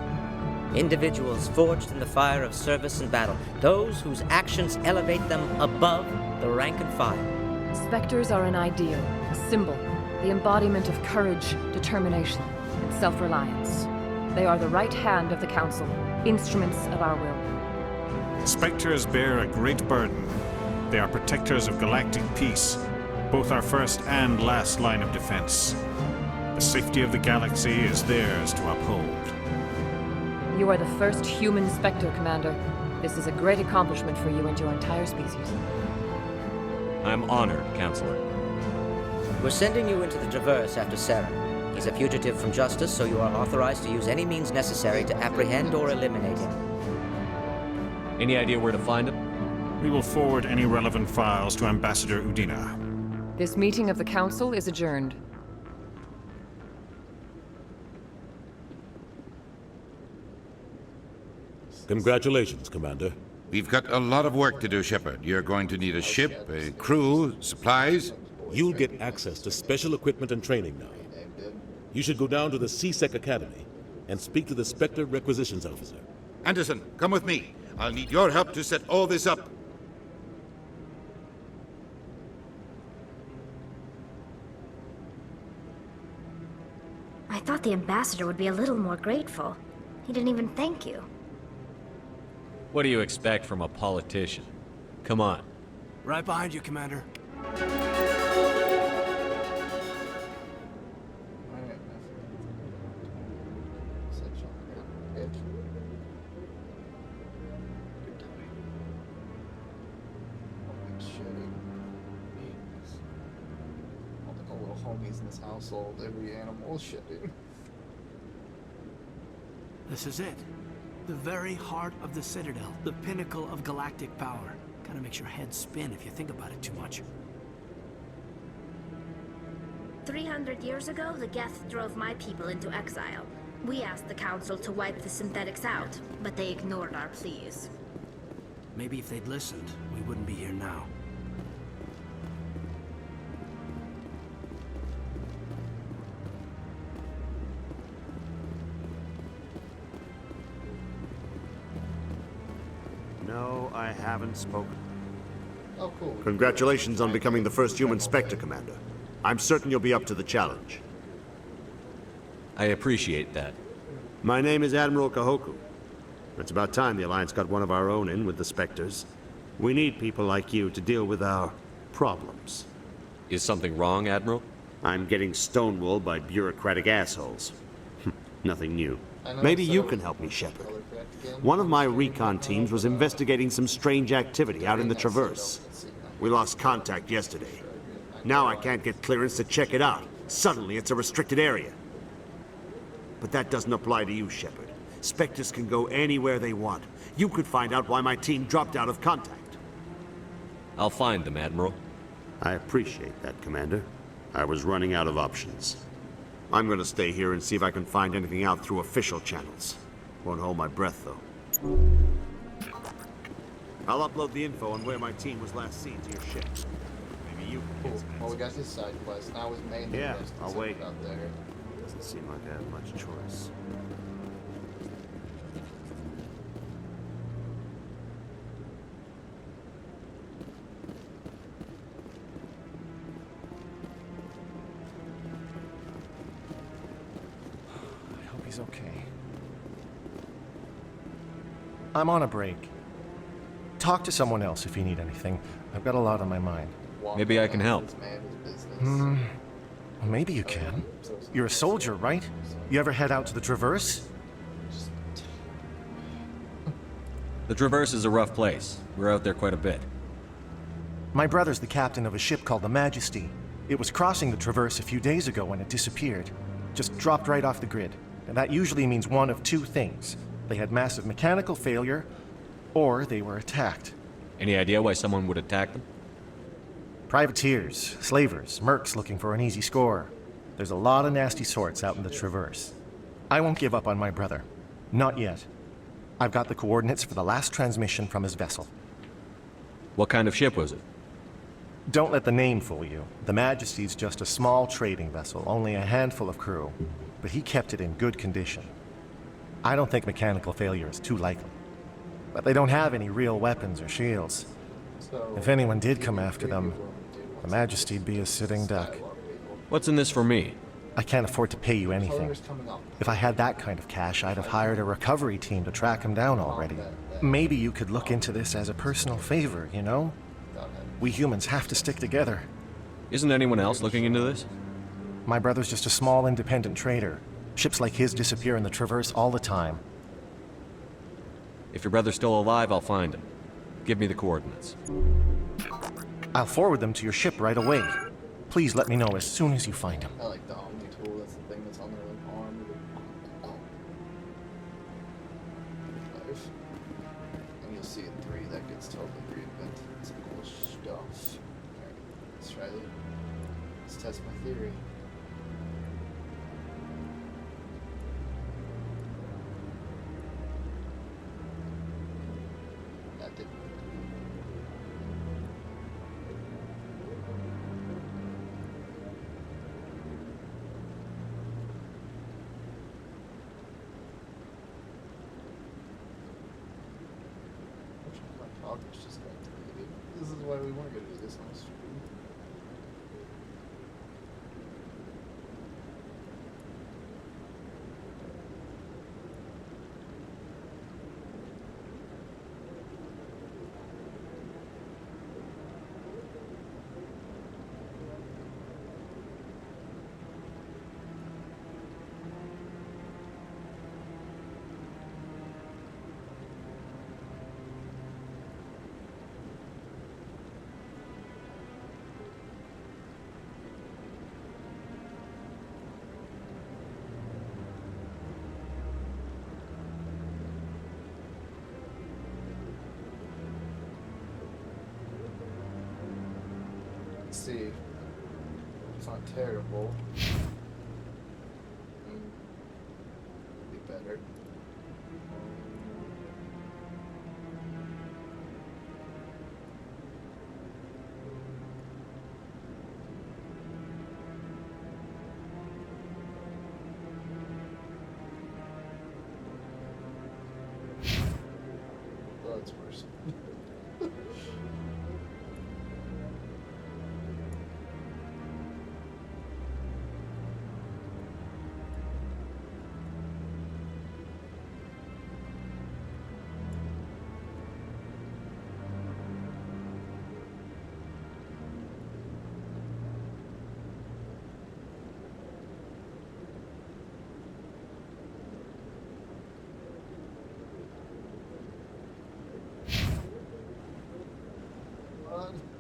Individuals forged in the fire of service and battle. Those whose actions elevate them above the rank and file. Spectres are an ideal, a symbol, the embodiment of courage, determination, and self-reliance. They are the right hand of the Council, instruments of our will. Spectres bear a great burden. They are protectors of galactic peace, both our first and last line of defense. The safety of the galaxy is theirs to uphold. You are the first human Spectre, Commander. This is a great accomplishment for you and your entire species. I'm honored, Counselor. We're sending you into the Traverse after Saren. He's a fugitive from justice, so you are authorized to use any means necessary to apprehend or eliminate him. Any idea where to find him? We will forward any relevant files to Ambassador Udina. This meeting of the Council is adjourned. Congratulations, Commander. We've got a lot of work to do, Shepard. You're going to need a ship, a crew, supplies. You'll get access to special equipment and training now. You should go down to the C-Sec Academy and speak to the Spectre Requisitions Officer. Anderson, come with me. I'll need your help to set all this up. I thought the ambassador would be a little more grateful. He didn't even thank you. What do you expect from a politician? Come on. Right behind you, Commander. doggies in this household. Every animal is shitting. This is it. The very heart of the Citadel. The pinnacle of galactic power. Kinda makes your head spin if you think about it too much. 300 years ago, the Geth drove my people into exile. We asked the Council to wipe the synthetics out, but they ignored our pleas. Maybe if they'd listened, we wouldn't be here now. No, I haven't spoken. Oh, cool. Congratulations on becoming the first human Spectre, Commander. I'm certain you'll be up to the challenge. I appreciate that. My name is Admiral Kahoku. It's about time the Alliance got one of our own in with the Spectres. We need people like you to deal with our problems. Is something wrong, Admiral? I'm getting stonewalled by bureaucratic assholes. Nothing new. Maybe you can help me, Shepard. One of my recon teams was investigating some strange activity out in the Traverse. We lost contact yesterday. Now I can't get clearance to check it out. Suddenly it's a restricted area. But that doesn't apply to you, Shepard. Spectres can go anywhere they want. You could find out why my team dropped out of contact. I'll find them, Admiral. I appreciate that, Commander. I was running out of options. I'm gonna stay here and see if I can find anything out through official channels. Won't hold my breath, though. I'll upload the info on where my team was last seen to your ship. Maybe you can get some Well, we got this side quest. Now was mainly Yeah, just I'll wait. out there. Doesn't seem like I have much choice. I hope he's okay. I'm on a break. Talk to someone else if you need anything. I've got a lot on my mind. Maybe I can help. Well, maybe you can. You're a soldier, right? You ever head out to the Traverse? The Traverse is a rough place. We're out there quite a bit. My brother's the captain of a ship called the Majesty. It was crossing the Traverse a few days ago when it disappeared. Just dropped right off the grid. And that usually means one of two things. They had massive mechanical failure, or they were attacked. Any idea why someone would attack them? Privateers, slavers, mercs looking for an easy score. There's a lot of nasty sorts out in the Traverse. I won't give up on my brother. Not yet. I've got the coordinates for the last transmission from his vessel. What kind of ship was it? Don't let the name fool you. The Majesty's just a small trading vessel, only a handful of crew. But he kept it in good condition. I don't think mechanical failure is too likely. But they don't have any real weapons or shields. If anyone did come after them, the Majesty'd be a sitting duck. What's in this for me? I can't afford to pay you anything. If I had that kind of cash, I'd have hired a recovery team to track him down already. Maybe you could look into this as a personal favor, you know? We humans have to stick together. Isn't anyone else looking into this? My brother's just a small independent trader. Ships like his disappear in the Traverse all the time. If your brother's still alive, I'll find him. Give me the coordinates. I'll forward them to your ship right away. Please let me know as soon as you find him. I like the Omni tool. That's the thing that's on their arm. And you'll see in 3 that gets totally reinvented. Some cool stuff. Alright, let's try it. Let's test my theory. That didn't. Just got deleted. This is why we weren't going to do this on stream. see. It's not terrible. Be better. Well, that's worse.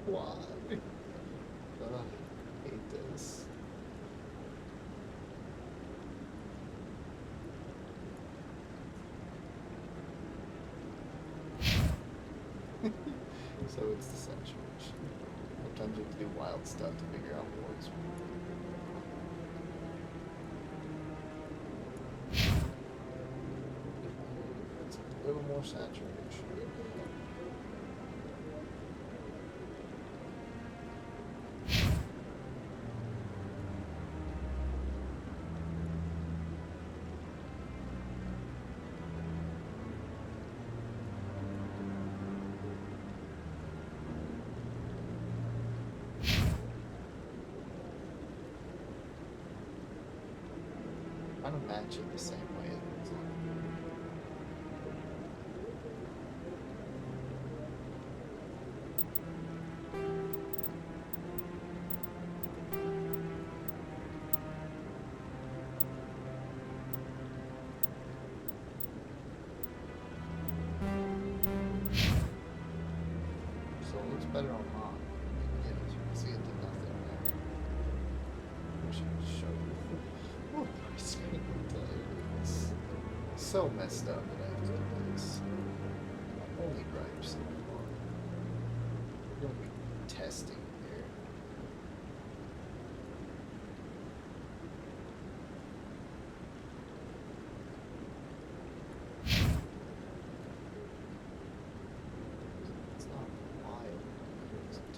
Why? I hate this. So it's the saturation. Sometimes you have to do wild stuff to figure out what's it's a little more saturation. I don't match it the same way as so it looks better on mine. Yeah, as you can see, it did nothing there. I wish I could show you. Oh, my screen is so messed up that I have to do this. My only gripe so far. We're going to be testing here. It's not wild. Is it?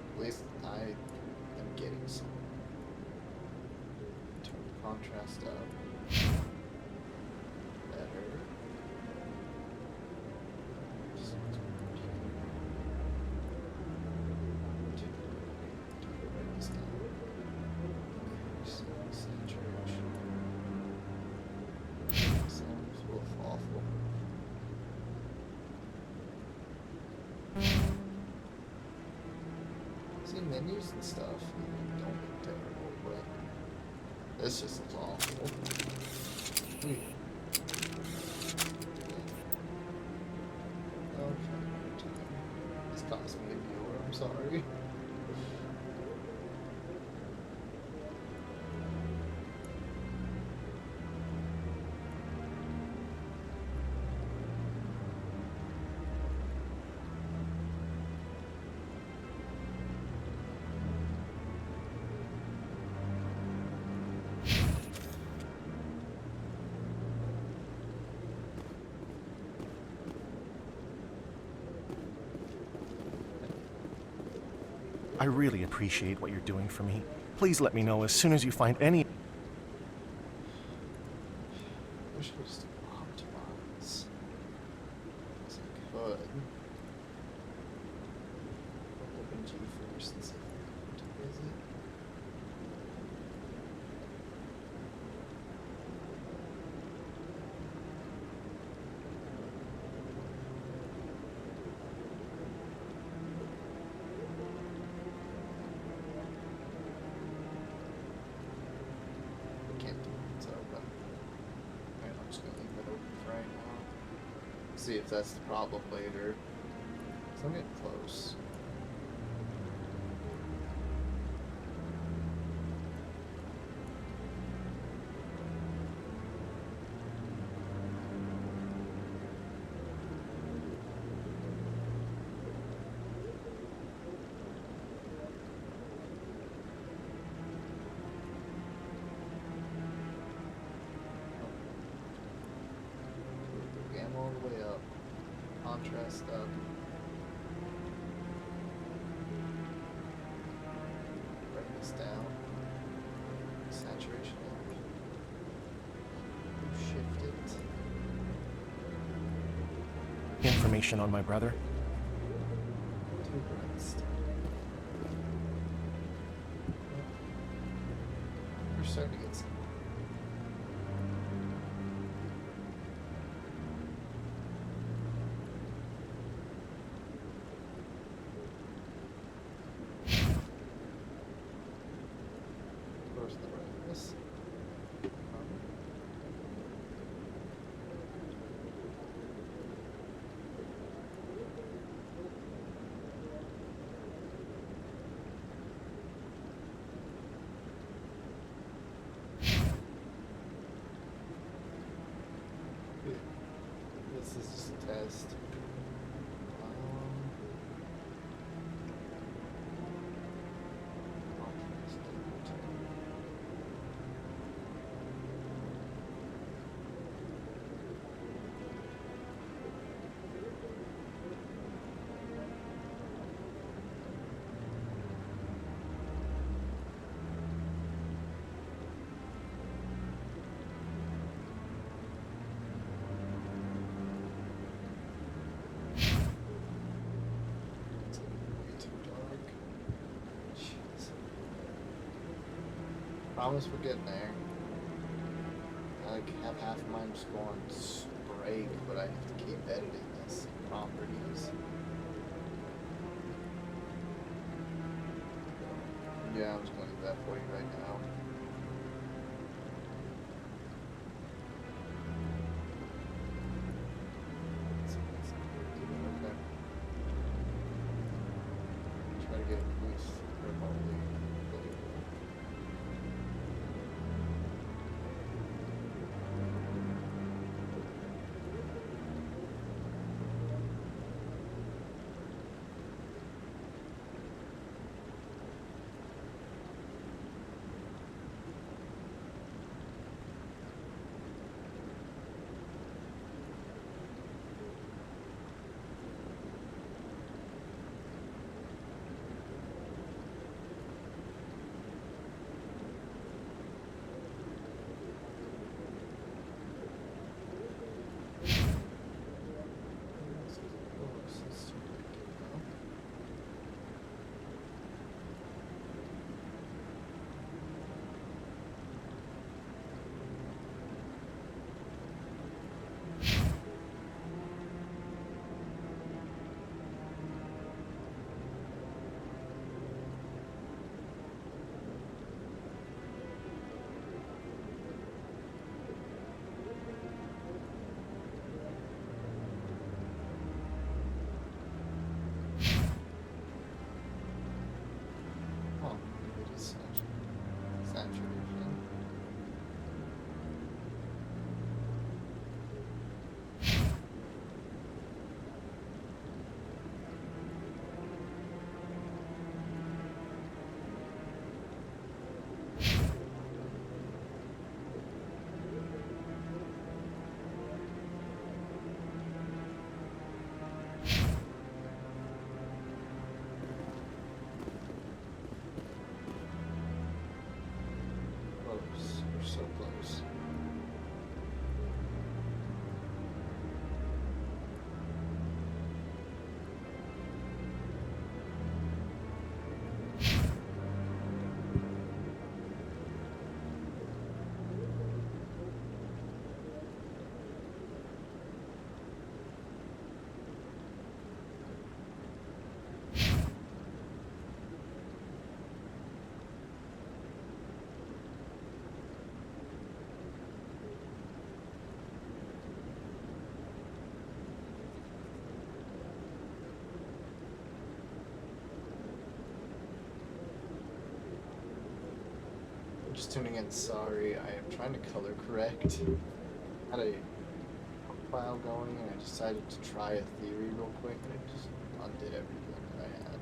At least I am getting some. Turn the contrast up. Better. Saturation. Sounds awful. See, menus and stuff don't look terrible, but this just looks awful. Okay. This cost me a viewer, I'm sorry. I really appreciate what you're doing for me. Please let me know as soon as you find any... I wish I was to optimize. As I could. Open G first and see if I can visit. Can't do it, so but I'm just gonna leave see if that's the problem later. So I'm getting close. All the way up. Contrast up. Brightness down. Saturation up. Shift it. Information on my brother? Too brightest. We're starting to get some. This is just a test. Promise we're getting there. I have half of mine just going break, but I have to keep editing this properties. Yeah, I'm just going to do that for you right now. Okay. Try to get it loose remotely. So close. just tuning in, sorry. I am trying to color correct. I had a file going and I decided to try a theory real quick and it just undid everything that I had.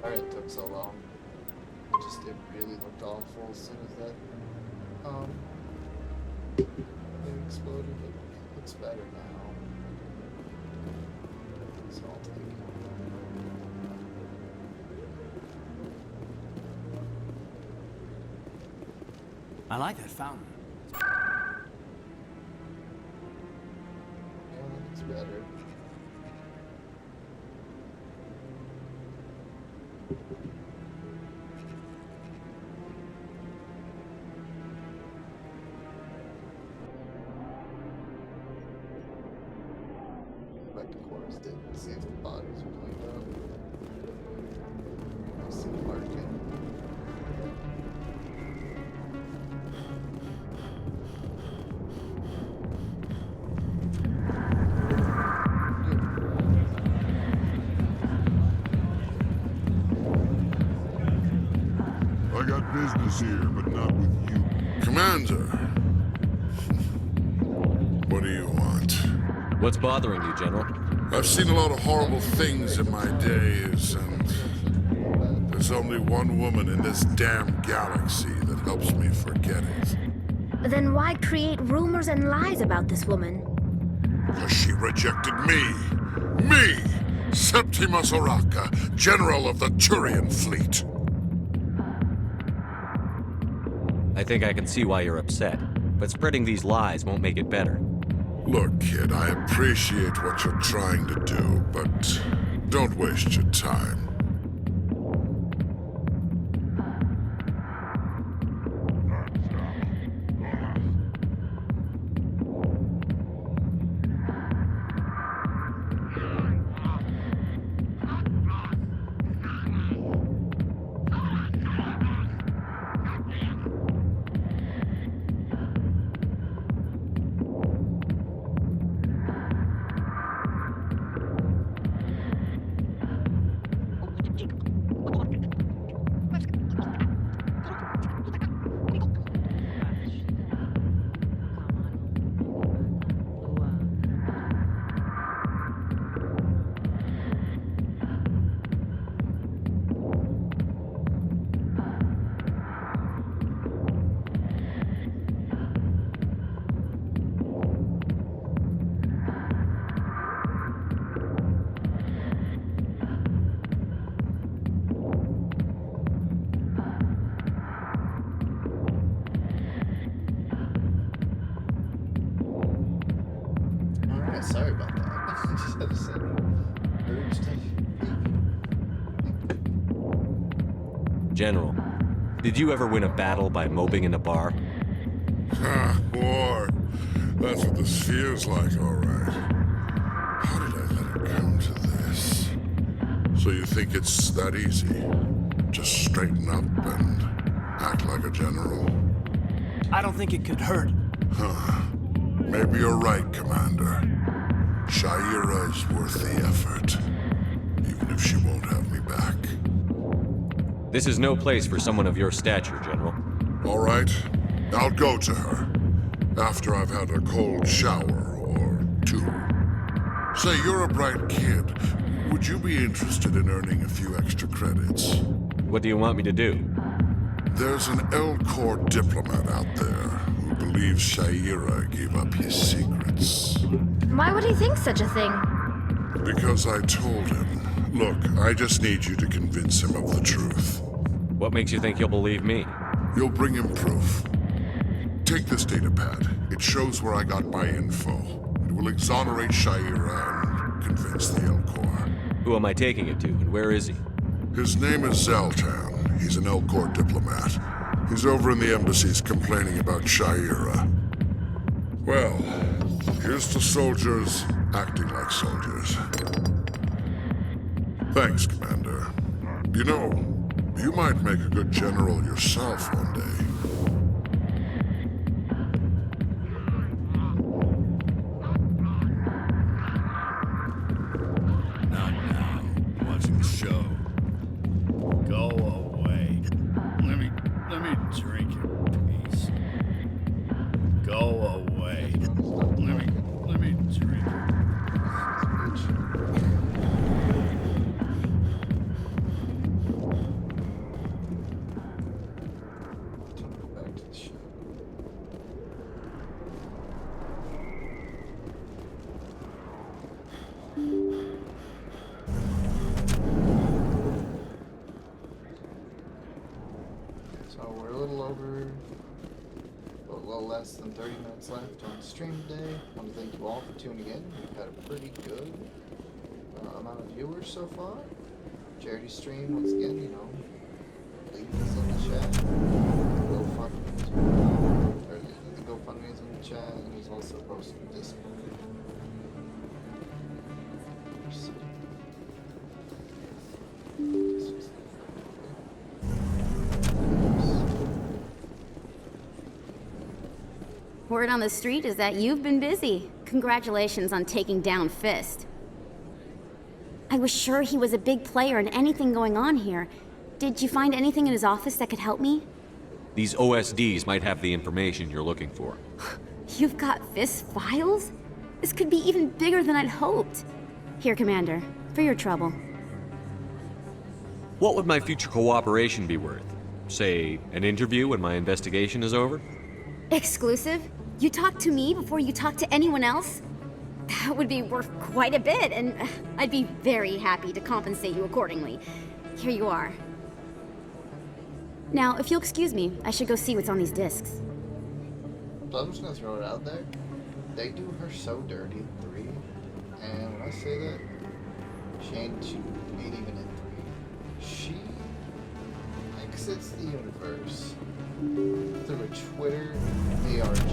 Sorry it took so long. It really looked awful as soon as that thing exploded. It looks better now. So I'll take it. I like that fountain. Yeah, it's better. Back to quarters, didn't see if the bodies were cleaned up. I see parking. I got business here, but not with you. Commander! What do you want? What's bothering you, General? I've seen a lot of horrible things in my days, and there's only one woman in this damn galaxy that helps me forget it. Then why create rumors and lies about this woman? Because she rejected me! Me! Septimus Oraka, General of the Turian Fleet! I think I can see why you're upset, but spreading these lies won't make it better. Look, kid, I appreciate what you're trying to do, but don't waste your time. Oh, sorry about that. I just had to say urge to... General, did you ever win a battle by moping in a bar? Boy, that's what this feels like, all right. How did I let it come to this? So you think it's that easy? Just straighten up and act like a general? I don't think it could hurt. Huh. Maybe you're right, Commander. Shaira's worth the effort, even if she won't have me back. This is no place for someone of your stature, General. All right, I'll go to her after I've had a cold shower or two. Say, you're a bright kid. Would you be interested in earning a few extra credits? What do you want me to do? There's an L-Corps diplomat out there who believes Shaira gave up his secrets. Why would he think such a thing? Because I told him. Look, I just need you to convince him of the truth. What makes you think he'll believe me? You'll bring him proof. Take this datapad. It shows where I got my info. It will exonerate Shaira and convince the L-Corps. Who am I taking it to, and where is he? His name is Zaltan. He's an L-Corps diplomat. He's over in the embassies complaining about Shaira. Well, here's to soldiers acting like soldiers. Thanks, Commander. You know, you might make a good general yourself one day. Not now. I'm watching the show. Go away. Let me drink in peace. Go away. Let me drink. Less than 30 minutes left on the stream today. I want to thank you all for tuning in. We've had a pretty good amount of viewers so far. Charity stream, once again, you know, leave us in the chat. The GoFundMe is in the chat, and he's also posted in Discord. Word on the street is that you've been busy. Congratulations on taking down Fist. I was sure he was a big player in anything going on here. Did you find anything in his office that could help me? These OSDs might have the information you're looking for. You've got Fist's files? This could be even bigger than I'd hoped. Here, Commander, for your trouble. What would my future cooperation be worth? Say, an interview when my investigation is over? Exclusive? You talk to me before you talk to anyone else? That would be worth quite a bit, and I'd be very happy to compensate you accordingly. Here you are. Now, if you'll excuse me, I should go see what's on these discs. So I'm just gonna throw it out there. They do her so dirty in 3, and when I say that, she ain't even in 3. She exits the universe through a Twitter ARG.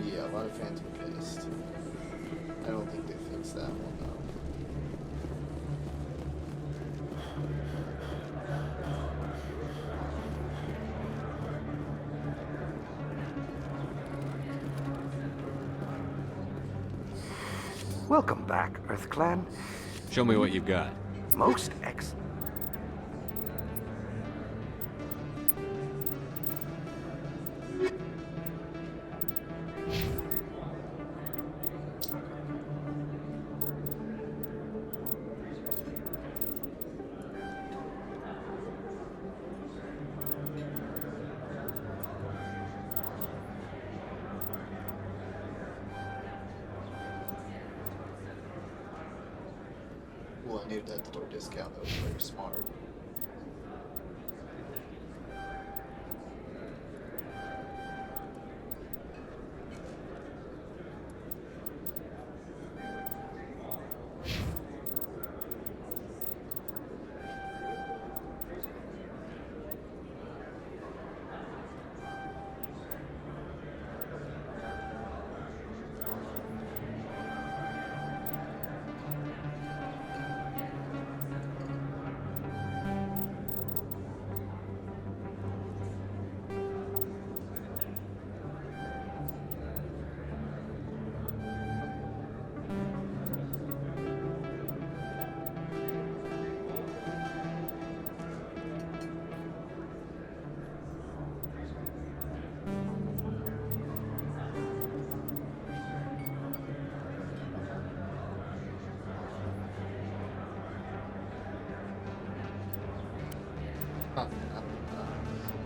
Yeah, a lot of fans were pissed. I don't think they fixed that one though. Welcome back, Earth Clan. Show me what you've got. Most excellent. Well, I needed that store discount. That was very smart.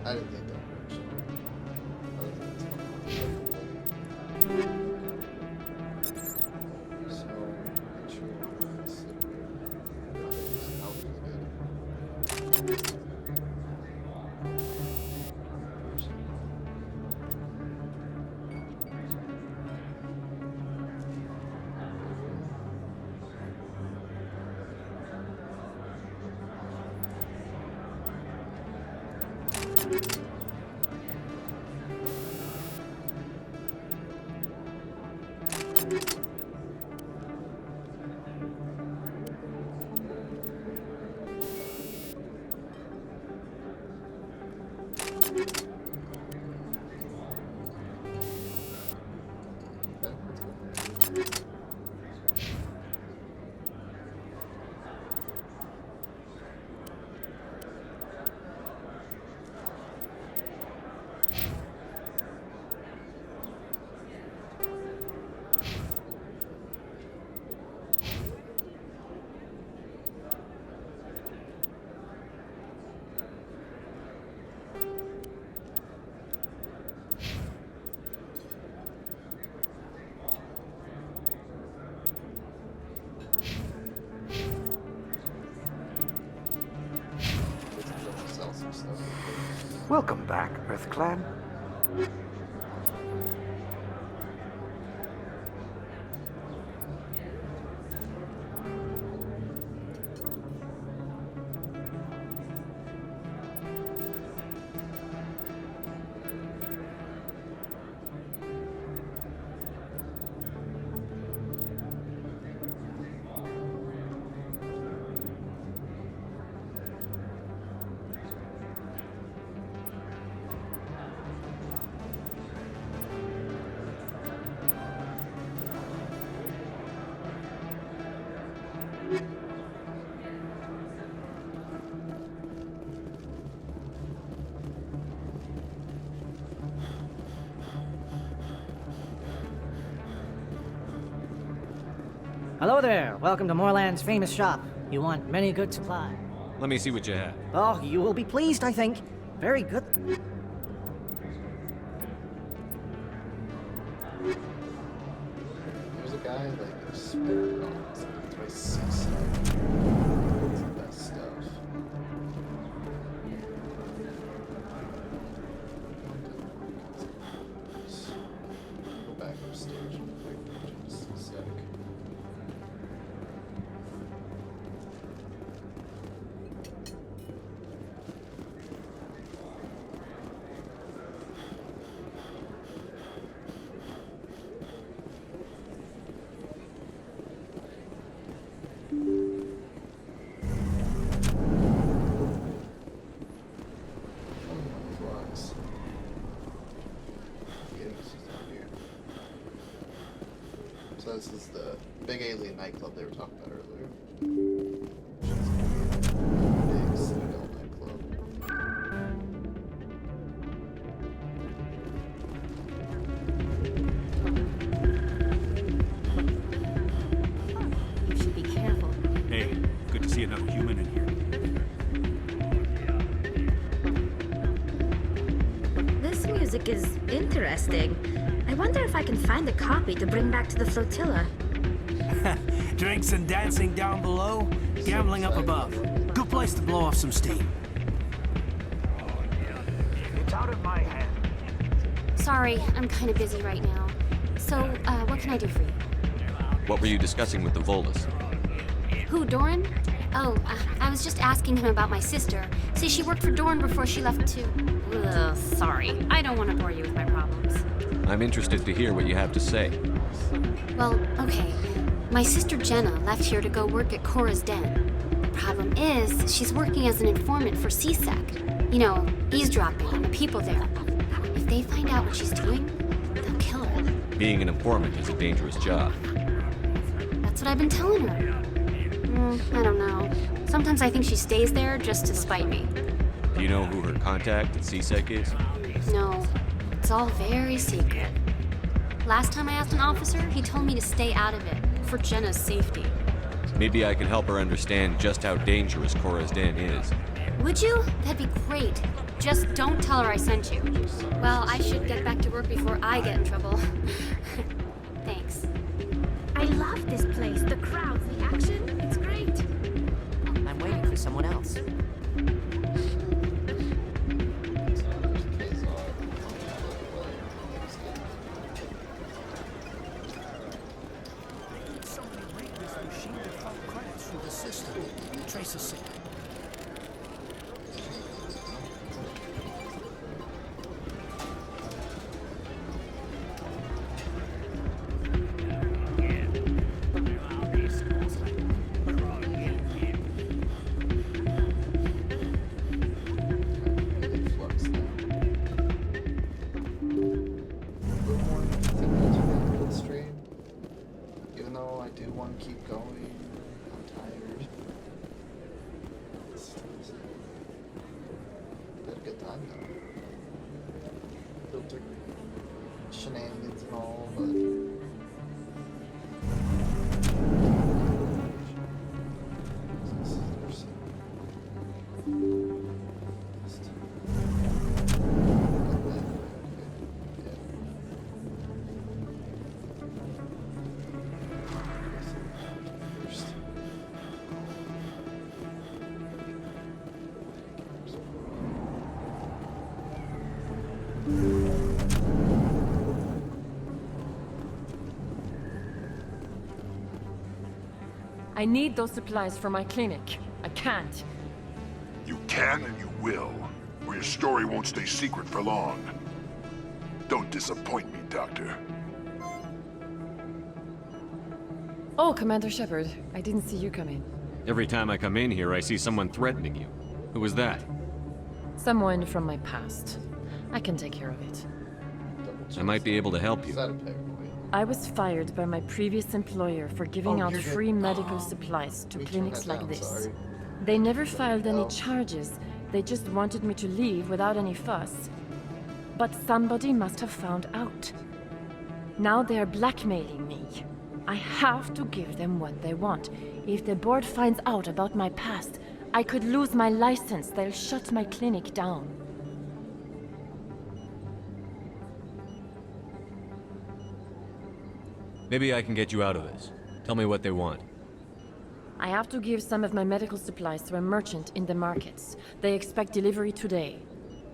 I didn't think that much. Welcome back, Earth Clan. Hello there. Welcome to Moorland's famous shop. You want many good supply. Let me see what you have. Oh, you will be pleased, I think. Very good. There's a guy like a Paragon. It's my C-sec. It's the best stuff. Go back upstairs real quick. Just a sec. So this is the big alien nightclub they were talking about earlier. Big Citadel nightclub. You should be careful. Hey, good to see another human in here. This music is interesting. I wonder if I can find a copy to bring back to the flotilla. Drinks and dancing down below, gambling up above. Good place to blow off some steam. It's out of my hand. Sorry, I'm kind of busy right now. So, what can I do for you? What were you discussing with the Volus? Who, Doran? Oh, I was just asking him about my sister. See, she worked for Doran before she left too. Ugh, sorry. I don't want to bore you with my problems. I'm interested to hear what you have to say. Well, okay. My sister Jenna left here to go work at Cora's Den. The problem is, she's working as an informant for CSEC. You know, eavesdropping on the people there. If they find out what she's doing, they'll kill her. Being an informant is a dangerous job. That's what I've been telling her. I don't know. Sometimes I think she stays there just to spite me. Do you know who her contact at CSEC is? No. It's all very secret. Last time I asked an officer, he told me to stay out of it, for Jenna's safety. Maybe I can help her understand just how dangerous Cora's Den is. Would you? That'd be great. Just don't tell her I sent you. Well, I should get back to work before I get in trouble. Thanks. I love this place. The crowds, the action. It's great. I'm waiting for someone else. Somebody rigged this machine to file credits through the system. Trace a signal. Even though I do want to keep going, I'm tired. Had a good time though. Filter shenanigans and all, but I need those supplies for my clinic. I can't. You can and you will, or your story won't stay secret for long. Don't disappoint me, Doctor. Oh, Commander Shepard. I didn't see you come in. Every time I come in here, I see someone threatening you. Who was that? Someone from my past. I can take care of it. I might be able to help you. I was fired by my previous employer for giving out free medical supplies to clinics like this. They never filed any charges. They just wanted me to leave without any fuss. But somebody must have found out. Now they're blackmailing me. I have to give them what they want. If the board finds out about my past, I could lose my license. They'll shut my clinic down. Maybe I can get you out of this. Tell me what they want. I have to give some of my medical supplies to a merchant in the markets. They expect delivery today.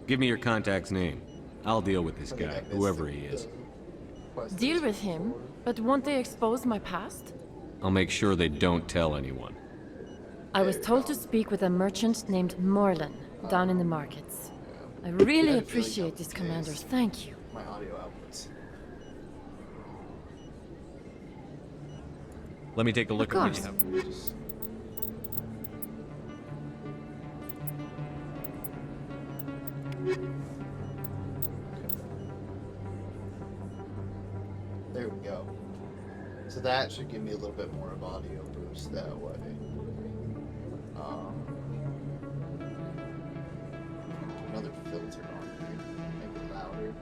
Give me your contact's name. I'll deal with this guy, whoever he is. Deal with him? But won't they expose my past? I'll make sure they don't tell anyone. I was told to speak with a merchant named Morlan, down in the markets. I really appreciate this, Commander. Thank you. My audio outputs. Let me take a look at what you have. There we go. So that should give me a little bit more of audio boost that way. Another filter on here. Make it louder.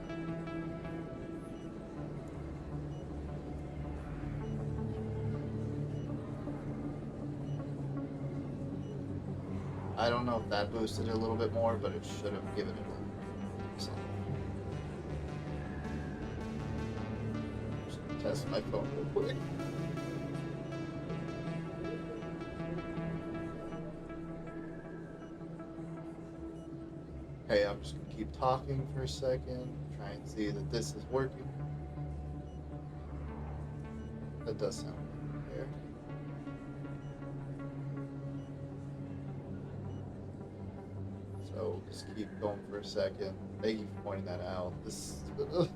I don't know if that boosted it a little bit more, but it should have given it a little something. Just test my phone real quick. Okay, I'm just gonna keep talking for a second, try and see that this is working. That does sound fair. So just keep going for a second. Thank you for pointing that out. This is a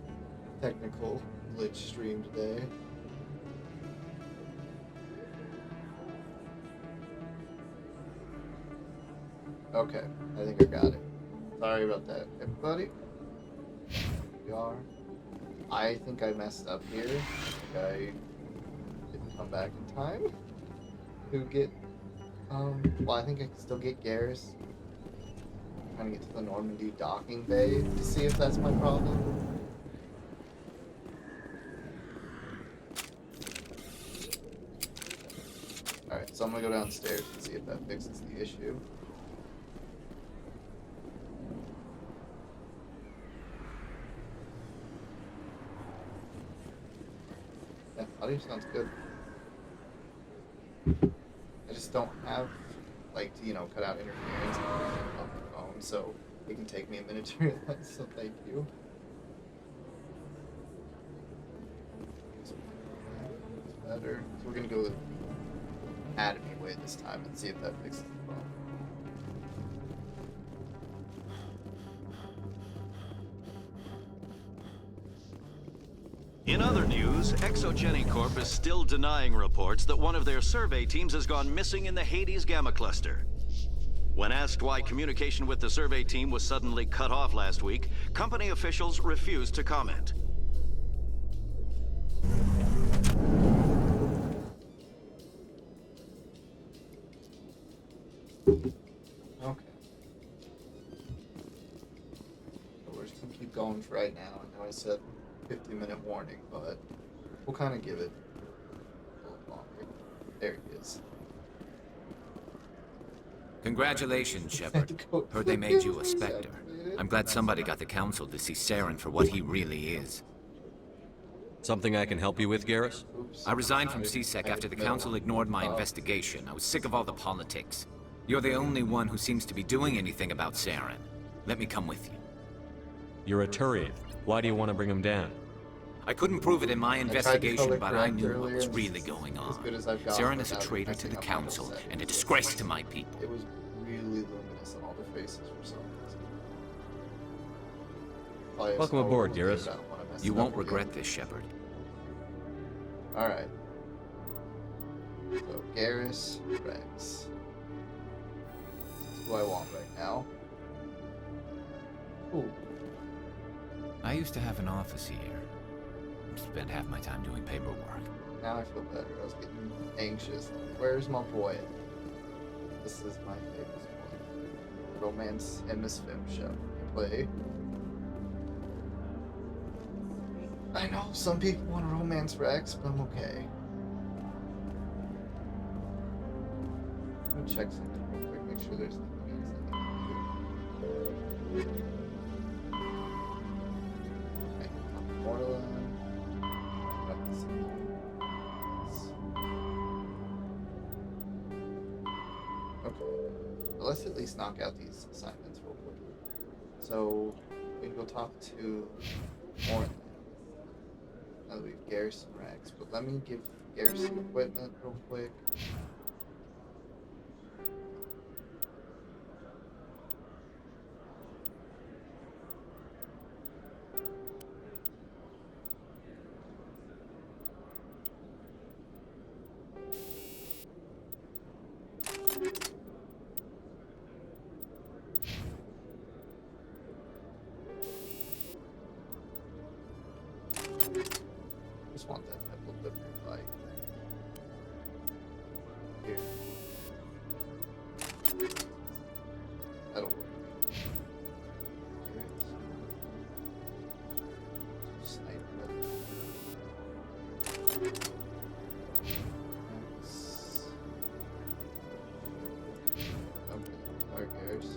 technical glitch stream today. Okay, I think I got it. Sorry about that, everybody. Here we are. I think I messed up here. I think I didn't come back in time to get, well, I think I can still get Garrus. I'm trying to get to the Normandy docking bay to see if that's my problem. Alright, so I'm gonna go downstairs and see if that fixes the issue. Audio sounds good. I just don't have, like, to, you know, cut out interference on my phone, so it can take me a minute to realize, so thank you. It's better. So we're gonna go with Academy way this time and see if that fixes the problem. In other news, Exogeny Corp is still denying reports that one of their survey teams has gone missing in the Hades Gamma Cluster. When asked why communication with the survey team was suddenly cut off last week, company officials refused to comment. Okay. So we're just gonna keep going for right now. I know I said 50-minute warning, but we'll kind of give it a little longer. There he is. Congratulations, Shepard. Heard they made you a Spectre. I'm glad somebody got the Council to see Saren for what he really is. Something I can help you with, Garrus? I resigned from CSEC after the Council ignored my investigation. I was sick of all the politics. You're the only one who seems to be doing anything about Saren. Let me come with you. You're a Turian. Why do you want to bring him down? I couldn't prove it in my investigation, but I knew what was really going on. Saren is a traitor to the Council and a disgrace to my people. It was really luminous on all their faces for some reason. Welcome aboard, Garrus. You won't regret this, Shepard. Alright. So, Garrus, Rex. That's who I want right now. Ooh. I used to have an office here. Spent half my time doing paperwork. Now I feel better. I was getting anxious. Where's my boy? This is my favorite one. Romance and Miss ManShep. Play. I know some people want to romance Rex, but I'm okay. Let me check something real quick. Make sure there's nothing else I need to do. Morla. Okay. Well, let's at least knock out these assignments real quick. So we can go talk to Morla. Now that we have Garrus and Rex, but let me give Garrus some equipment real quick. Just want that pebble delivery bike. Here. That'll work. Here it is. Sniper. Okay, our Garrus.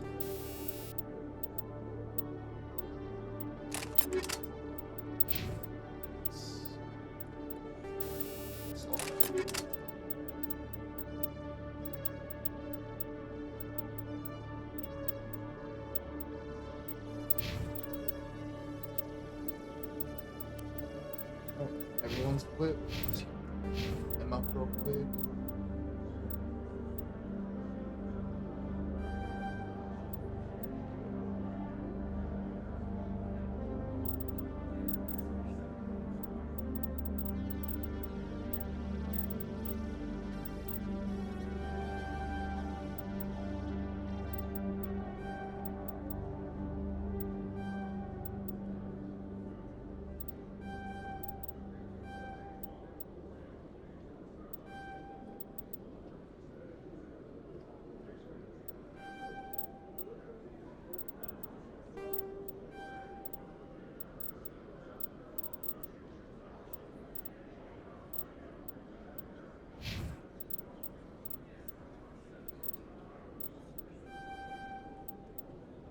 Everyone's equipped. I'm up real quick.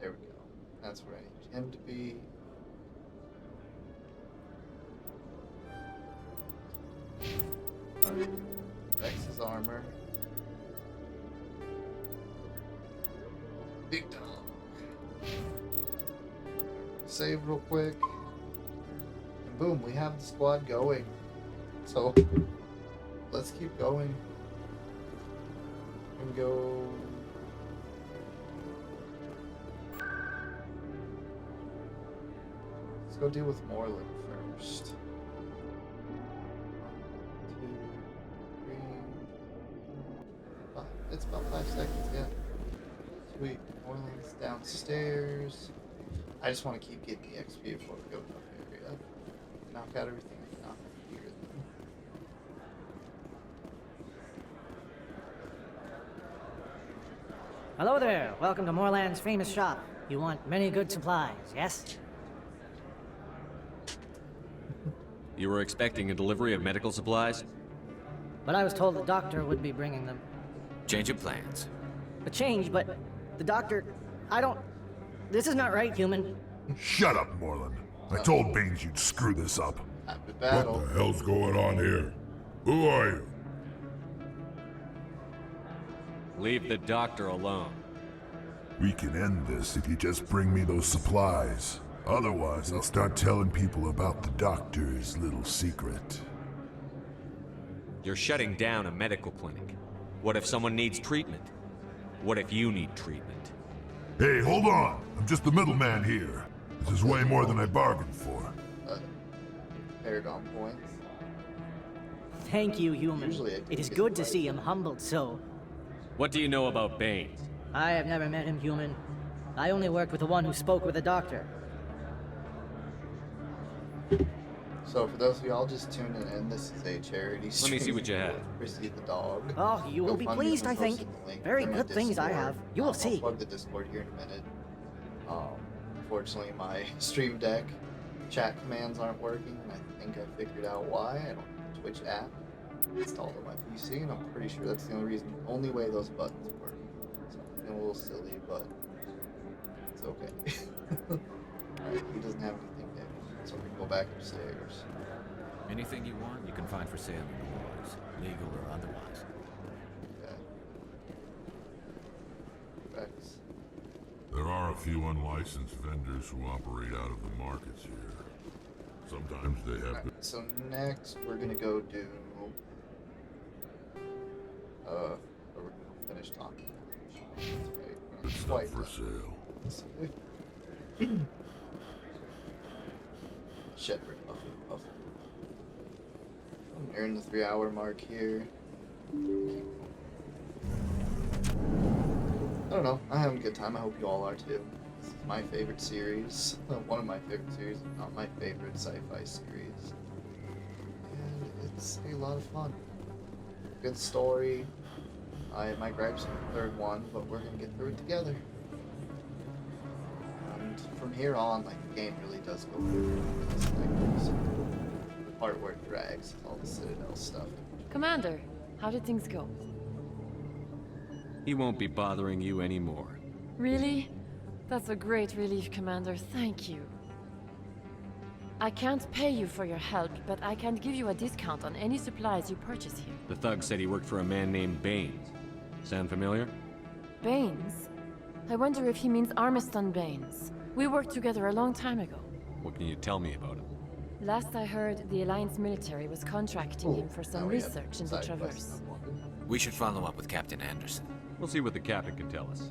There we go. That's where I need him to be. Rex's armor. Big dog. Save real quick. And boom, we have the squad going. So, let's keep going. And go... Let's go deal with Moreland first. 1, 2, 3... It's about 5 seconds, yeah. Sweet. Moreland's downstairs. I just want to keep getting the XP before we go to the area. Knock out everything I can knock here. Hello there. Welcome to Moreland's famous shop. You want many good supplies, yes? You were expecting a delivery of medical supplies? But I was told the doctor would be bringing them. Change of plans. A change, but the doctor... I don't... This is not right, human. Shut up, Moreland. I told Baines you'd screw this up. After battle. What the hell's going on here? Who are you? Leave the doctor alone. We can end this if you just bring me those supplies. Otherwise, I'll start telling people about the doctor's little secret. You're shutting down a medical clinic. What if someone needs treatment? What if you need treatment? Hey, hold on! I'm just the middleman here. This is way more than I bargained for. Paragon points. Thank you, human. It is good to see him humbled so. What do you know about Baines? I have never met him, human. I only worked with the one who spoke with the doctor. So for those of y'all just tuning in, this is a charity stream. Let me see what you have. Receive the dog. Oh, you will be pleased, I think. Very good things I have. You will see. I'll plug the Discord here in a minute. Unfortunately, my Stream Deck chat commands aren't working, and I think I figured out why. I don't have a Twitch app installed on my PC, and I'm pretty sure that's the only way those buttons work. So I'm feeling a little silly, but it's okay. Alright, he doesn't have anything there, so we can go back upstairs. Anything you want, you can find for sale in the wars, legal or otherwise. Okay. Rex. There are a few unlicensed vendors who operate out of the markets here. Sometimes they have... Right, so next, we're gonna go do... we're gonna finish talking. Good stuff for sale. Shepherd, Buffalo. We're in the 3-hour mark here. I don't know. I'm having a good time. I hope you all are too. This is my favorite series. One of my favorite series, if not my favorite sci-fi series. And it's a lot of fun. Good story. I might grab some third one, but we're gonna get through it together. And from here on, like, the game really does go through this thing. The part where it drags is all the Citadel stuff. Commander, how did things go? He won't be bothering you anymore. Really? That's a great relief, Commander. Thank you. I can't pay you for your help, but I can give you a discount on any supplies you purchase here. The thug said he worked for a man named Baines. Sound familiar? Baines? I wonder if he means Armiston Baines. We worked together a long time ago. What can you tell me about him? Last I heard, the Alliance military was contracting him for some research in the Traverse. We should follow up with Captain Anderson. We'll see what the captain can tell us.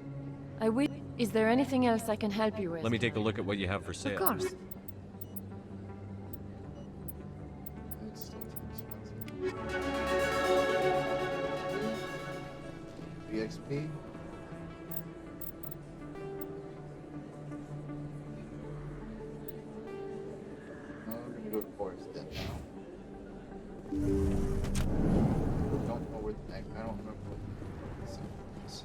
I will. Is there anything else I can help you with? Let me take a look at what you have for sale. Of course. EXP. We're gonna go to Forest Den now. Don't know where the next. I don't remember what the secret is.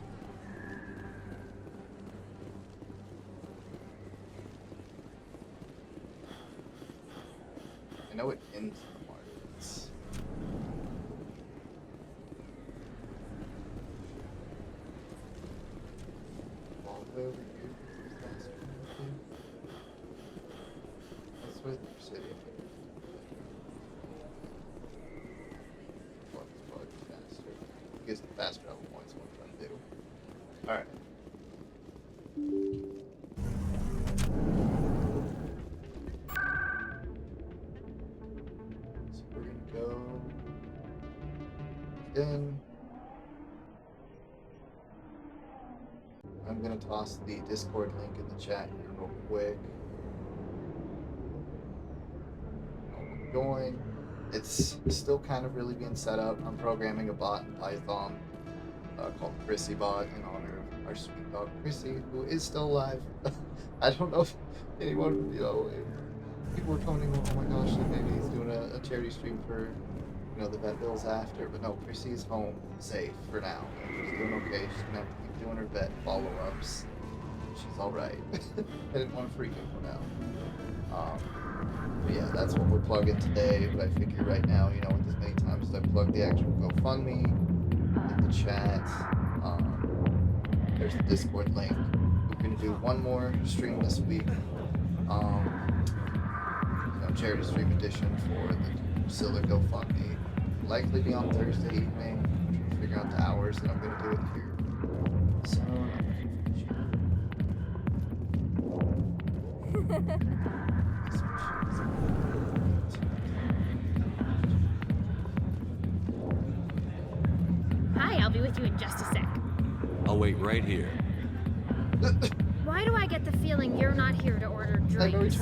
I know it ends in the markets. All the way over here. That's where the Presidium. in. I'm gonna toss the Discord link in the chat here real quick. Going. It's still kind of really being set up. I'm programming a bot in Python called Prissybot in honor of our sweet dog Prissy, who is still alive. I don't know if anyone, you know, people were commenting, oh my gosh, like maybe he's doing a charity stream for, you know, the vet bills after, but no, Prissy's home, safe for now. She's doing okay. She's gonna have to keep doing her vet follow-ups. She's alright. I didn't want to freak anyone out. But yeah, that's what we're plugging today, but I figure right now, you know, with as many times as I plug the actual GoFundMe in the chat, there's the Discord link. We're going to do one more stream this week, you know, charity stream edition for the Priscilla GoFundMe. Likely be on Thursday evening. I'm trying to figure out the hours that I'm going to do it here. So, Hi, I'll be with you in just a sec. I'll wait right here. Why do I get the feeling you're not here to order drinks?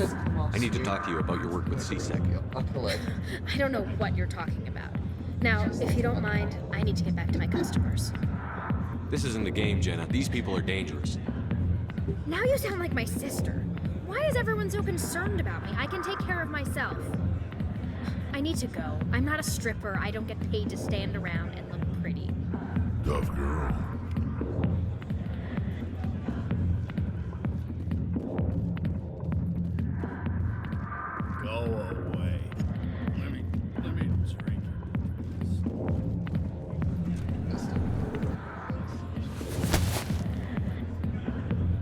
I need to talk to you about your work with CSEC. I don't know what you're talking about. Now, if you don't mind, I need to get back to my customers. This isn't a game, Jenna. These people are dangerous. Now you sound like my sister. Why is everyone so concerned about me? I can take care of myself. I need to go. I'm not a stripper. I don't get paid to stand around and look pretty. Tough girl. Go away. Let me drink.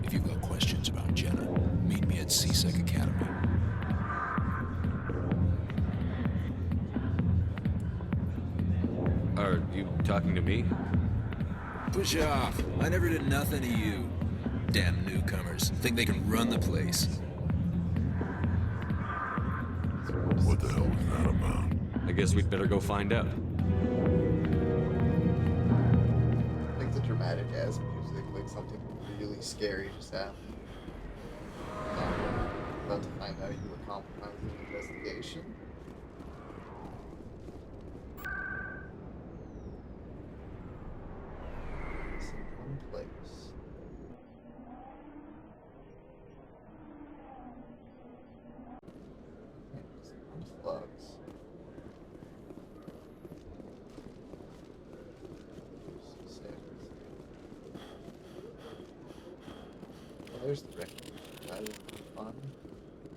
If you've got questions about Jenna, meet me at CSEC Academy. Are you talking to me? Push off. I never did nothing to you. Damn newcomers. Think they can run the place. What the hell was that about? I guess we'd better go find out. I think the dramatic ass music, like something really scary just happened. About to find out you were compromising the investigation. It's in one place. Plugs. There's the record. That would be fun.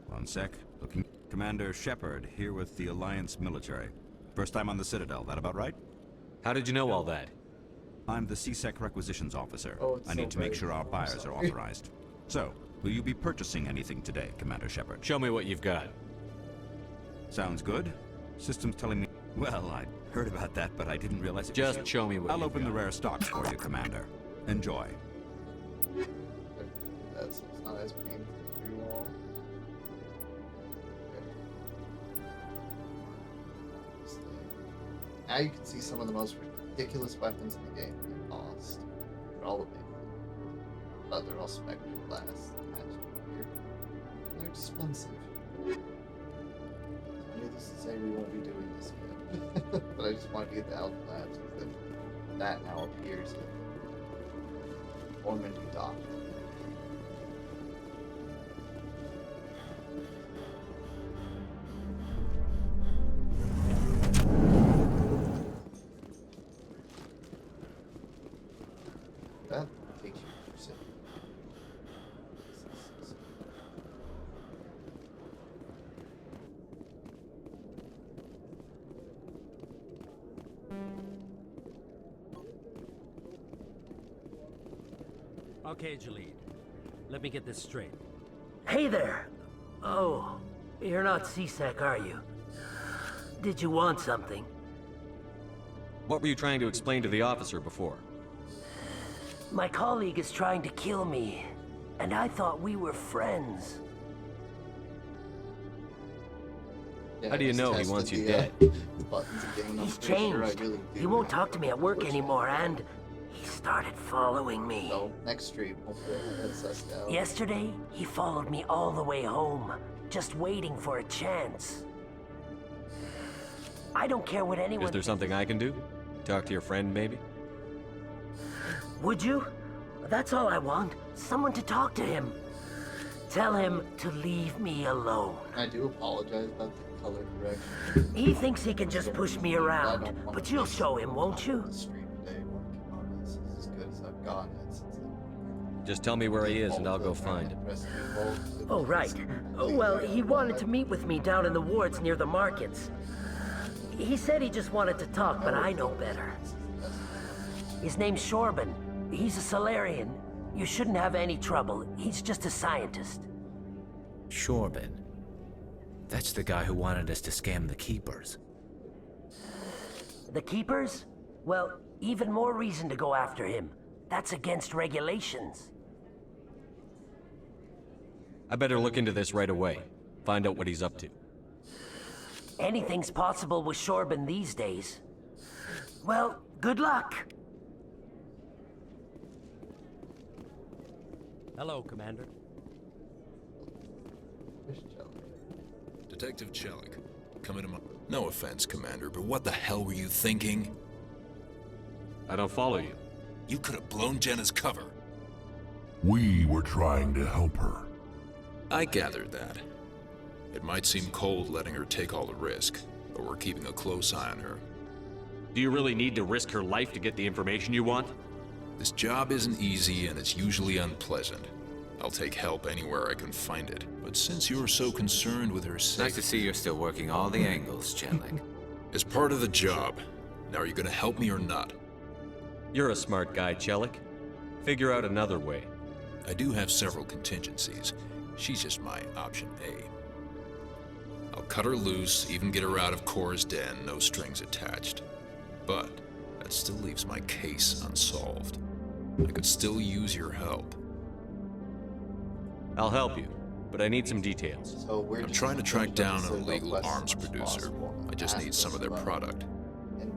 One sec. Looking. Commander Shepard, here with the Alliance military. First time on the Citadel, that about right? How did you know all that? I'm the CSEC requisitions officer. Oh, it's I need to make sure our buyers are authorized. So, will you be purchasing anything today, Commander Shepard? Show me what you've got. Sounds good. System's telling me... Well, I heard about that, but I didn't realize it Just was... show me what I'll you've open got. the rare stocks for you, Commander. Enjoy. That's it's not as painful for you all. Okay. Now you can see some of the most ridiculous weapons in the game being lost. They're all available. But they're all spectral glass attached here. They're expensive. Needless to say, we won't be doing this yet. But I just wanted to get the Alpha Labs because that now appears in Normandy Dock. That takes you to Presidium. Okay, Jalid. Let me get this straight. Hey there! Oh, you're not CSEC, are you? Did you want something? What were you trying to explain to the officer before? My colleague is trying to kill me, and I thought we were friends. How do you know he wants you dead? He's changed. He won't talk to me at work anymore, and he started following me. So, next stream, hopefully that's sussed out. Yesterday, he followed me all the way home, just waiting for a chance. I don't care what anyone... Is there something I can do? Talk to your friend, maybe? Would you? That's all I want. Someone to talk to him. Tell him to leave me alone. I do apologize about the color correction. He thinks he can just push me around, but you'll show him, won't you? Stream today working on this is as good as I've gotten it since Just tell me where he is and I'll go find him. Oh, right. Well, he wanted to meet with me down in the wards near the markets. He said he just wanted to talk, but I know better. His name's Shorban. He's a Solarian. You shouldn't have any trouble. He's just a scientist. Shorban. That's the guy who wanted us to scam the Keepers. The Keepers? Well, even more reason to go after him. That's against regulations. I better look into this right away. Find out what he's up to. Anything's possible with Shorban these days. Well, good luck. Hello, Commander. Detective Chelik, come into my... No offense, Commander, but what the hell were you thinking? I don't follow you. You could have blown Jenna's cover. We were trying to help her. I gathered that. It might seem cold letting her take all the risk, but we're keeping a close eye on her. Do you really need to risk her life to get the information you want? This job isn't easy and it's usually unpleasant. I'll take help anywhere I can find it. But since you're so concerned with her safety... Nice to see you're still working all the angles, Chelik. It's part of the job. Now are you gonna help me or not? You're a smart guy, Chelik. Figure out another way. I do have several contingencies. She's just my option A. I'll cut her loose, even get her out of Cora's den, no strings attached. But that still leaves my case unsolved. I could still use your help. I'll help you, but I need some details. I'm trying to track down an illegal arms producer. I just need some of their product.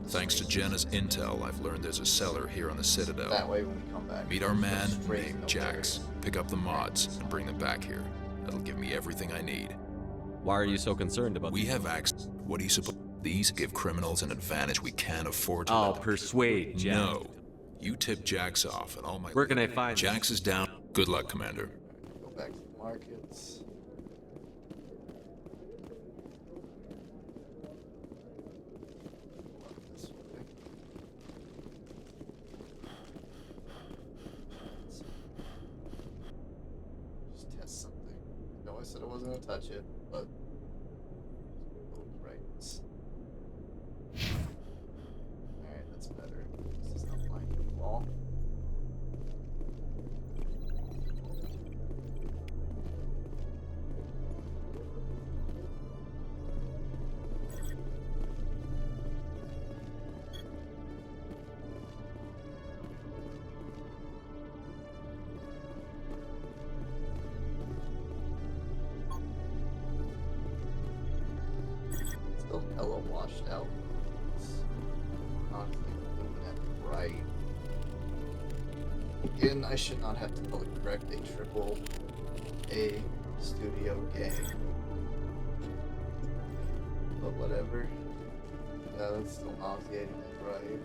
Thanks to Jenna's intel, I've learned there's a seller here on the Citadel. That way when we come back. Meet our man named Jax, pick up the mods, and bring them back here. That'll give me everything I need. Why are you so concerned about We have access. What do you suppose? These give criminals an advantage we can't afford to I'll persuade Jax. No. You tip Jax off and all my... Where can I find Jax is down. Good luck, Commander. Go back to the markets. Just test something. I know I said I wasn't gonna touch it, but right. Alright, that's better. This is not blinding the wall. Still hella washed out. Not looking at it right. Again, I should not have to color correct a AAA studio game. But whatever. Yeah, that's still nauseating, right?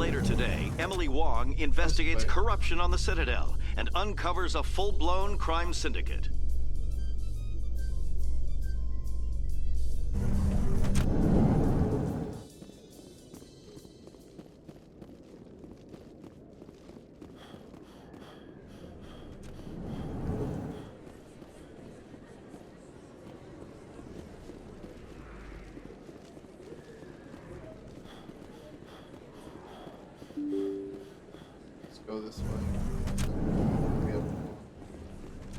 later today, Emily Wong investigates corruption on the Citadel and uncovers a full-blown crime syndicate. Go this way. We have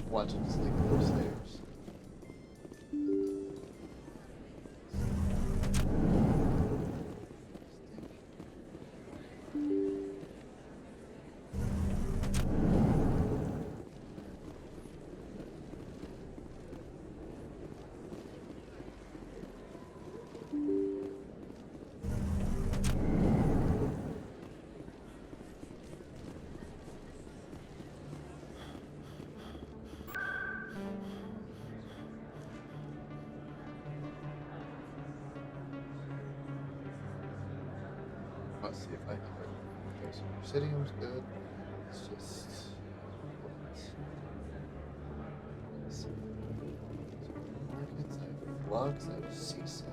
watch it just like upstairs. Let's see if I can. Okay, so Presidium's good. It's just. Let's see. Markets, I have logs, I have CSAT.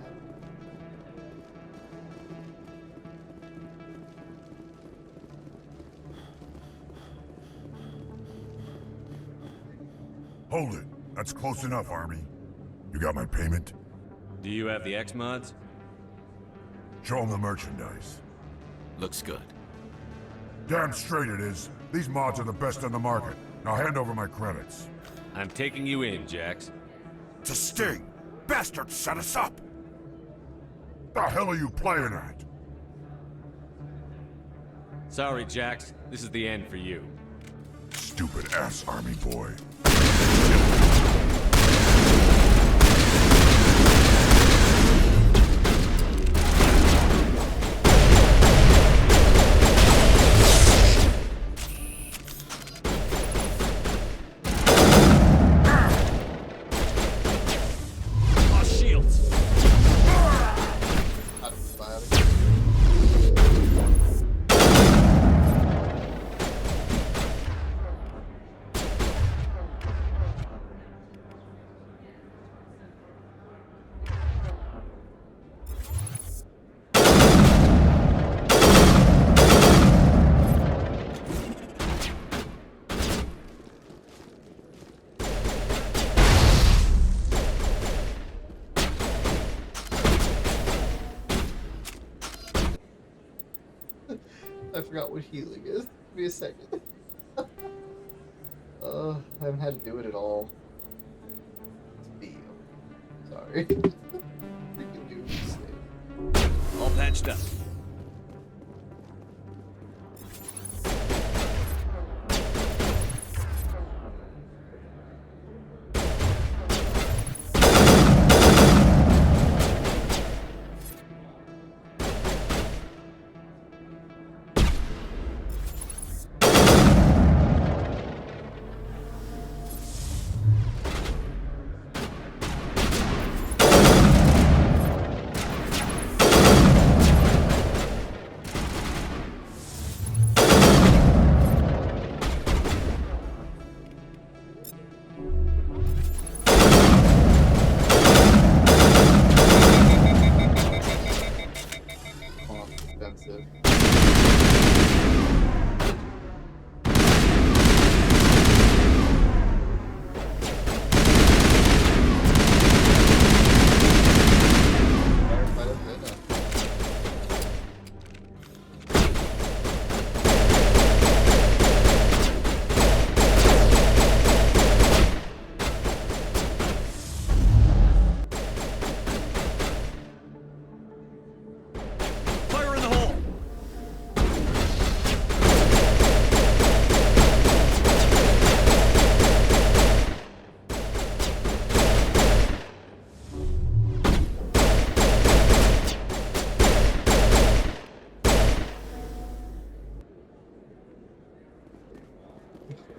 Hold it. That's close enough, Army. You got my payment? Do you have the X-Mods? Show them the merchandise. Looks good. Damn straight it is. These mods are the best on the market. Now hand over my credits. I'm taking you in, Jax. It's a sting! Bastards set us up! The hell are you playing at? Sorry, Jax. This is the end for you. Stupid ass Army boy. I forgot what healing is. Give me a second. I haven't had to do it at all. It's B. Sorry. Freaking do this thing. All patched up.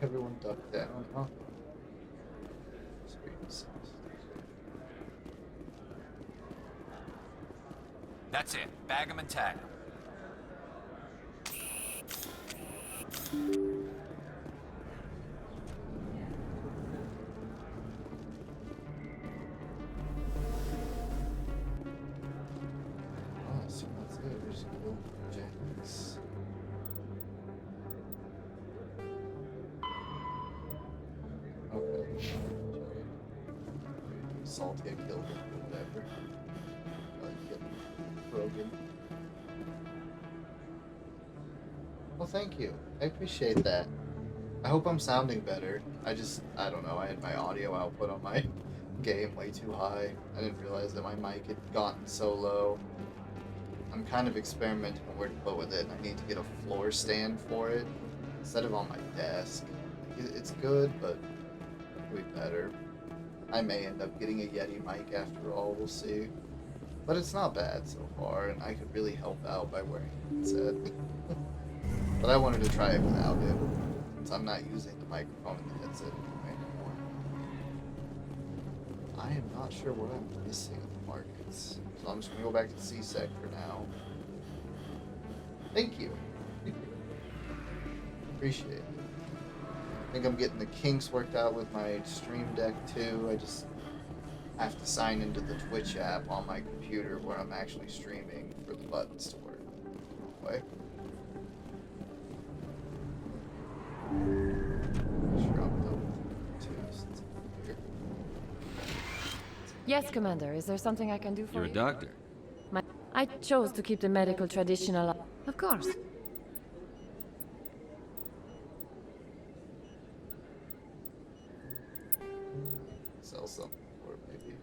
Everyone duck down, huh? Screens. That's it. Bag 'em and tag 'em. salty I killed him or whatever. Like getting broken. Well, thank you. I appreciate that. I hope I'm sounding better. I don't know, I had my audio output on my game way too high. I didn't realize that my mic had gotten so low. I'm kind of experimenting on where to put with it. I need to get a floor stand for it instead of on my desk. It's good, but way better. I may end up getting a Yeti mic after all, we'll see. But it's not bad so far, and I could really help out by wearing a headset. But I wanted to try it without it, since I'm not using the microphone in the headset anymore. I am not sure what I'm missing in the markets, so I'm just going to go back to C-Sec for now. Thank you. Appreciate it. I think I'm getting the kinks worked out with my Stream Deck too. I just have to sign into the Twitch app on my computer where I'm actually streaming for the buttons to work. Anyway. Sure I'm done with two since I'm here. Yes, Commander. Is there something I can do for you? You're a doctor. I chose to keep the medical tradition alive. Of course. Sell something for it, maybe.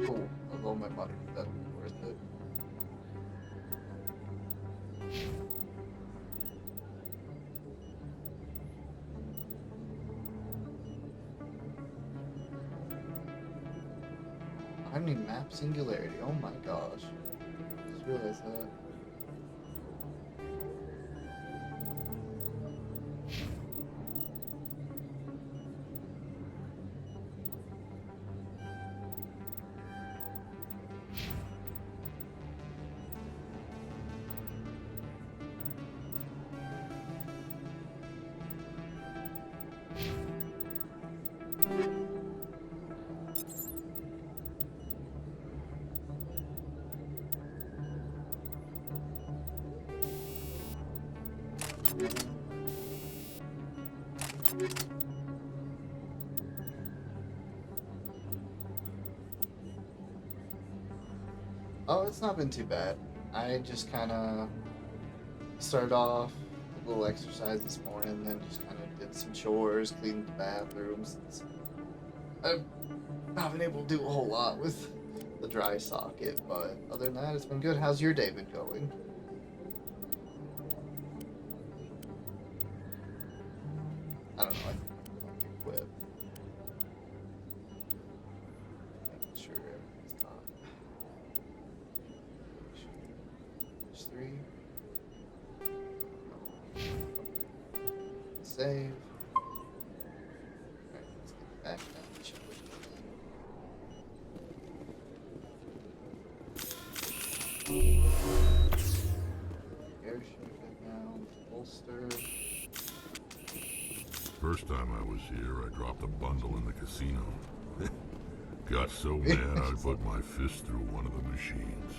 Cool. Although my money, that would be worth it. I need map singularity. Oh my gosh. Just realized that. Oh, it's not been too bad. I just kind of started off a little exercise this morning, then just kind of did some chores, cleaned the bathrooms. I've not been able to do a whole lot with the dry socket, but other than that, it's been good. How's your day been going? I don't know. I think I'm going to quit. Making sure everything's done. Three. Save. Alright, let's get back down to check. Airship now, holster. First time I was here, I dropped a bundle in the casino. Got so mad I put my fist through one of the machines.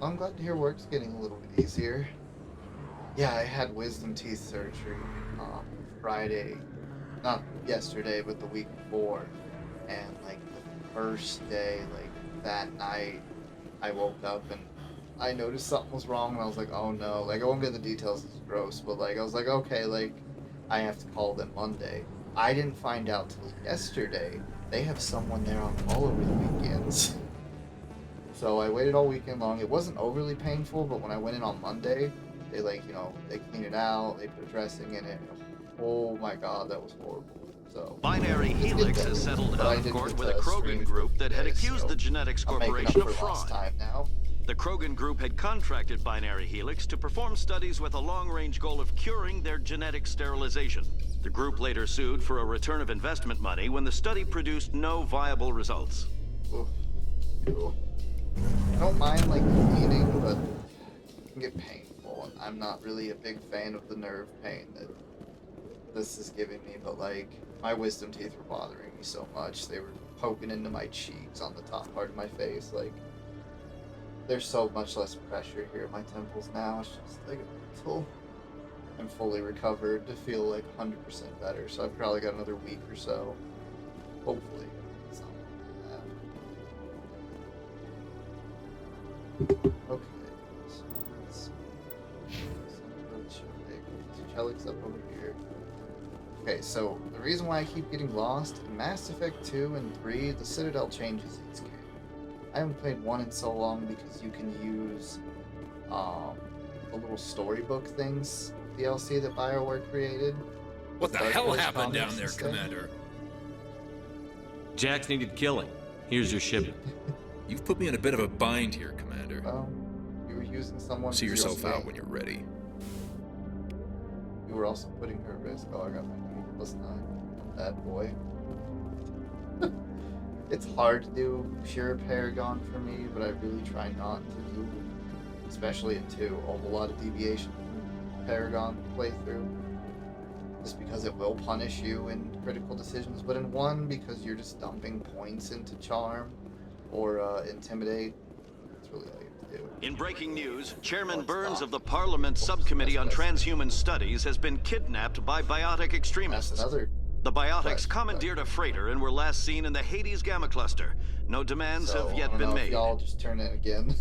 I'm glad to hear work's getting a little bit easier. Yeah, I had wisdom teeth surgery Friday, not yesterday, but the week before. And like the first day, like that night, I woke up and I noticed something was wrong, and I was like, oh no. Like, I won't get the details, it's gross, but like I was like, okay, like I have to call them Monday. I didn't find out till yesterday. They have someone there on call over the weekends. So I waited all weekend long. It wasn't overly painful, but when I went in on Monday, they they cleaned it out, they put dressing in it. Oh my god, that was horrible. So Binary Helix has settled out of court with a Krogan group that had accused the Genetics Corporation of fraud. The Krogan group had contracted Binary Helix to perform studies with a long-range goal of curing their genetic sterilization. The group later sued for a return of investment money when the study produced no viable results. I don't mind, like, bleeding, but it can get painful, and I'm not really a big fan of the nerve pain that this is giving me, but, like, my wisdom teeth were bothering me so much. They were poking into my cheeks on the top part of my face, like, there's so much less pressure here at my temples now. It's just, like, until I'm fully recovered to feel, like, 100% better, so I've probably got another week or so, hopefully. It's not like that. Okay, so let's Chelik's up over here. Okay, so the reason why I keep getting lost, in Mass Effect 2 and 3, the Citadel changes its game. I haven't played 1 in so long because you can use the little storybook things, DLC that BioWare created. What the hell happened down there, Commander? Jax needed killing. Here's your shipment. You've put me in a bit of a bind here, Commander. Well, you were using someone. See yourself out when you're ready. You were also putting her at risk. Oh, I got my +9. Bad boy. It's hard to do pure Paragon for me, but I really try not to do, especially in 2, a whole lot of deviation from Paragon playthrough. Just because it will punish you in critical decisions, but in 1, because you're just dumping points into Charm or Intimidate, that's really all you have to do. In breaking news, Chairman Burns of the Parliament Subcommittee on Transhuman Studies has been kidnapped by biotic extremists. That's another. The biotics commandeered a freighter and were last seen in the Hades Gamma Cluster. No demands have yet been made. Y'all just turn in again.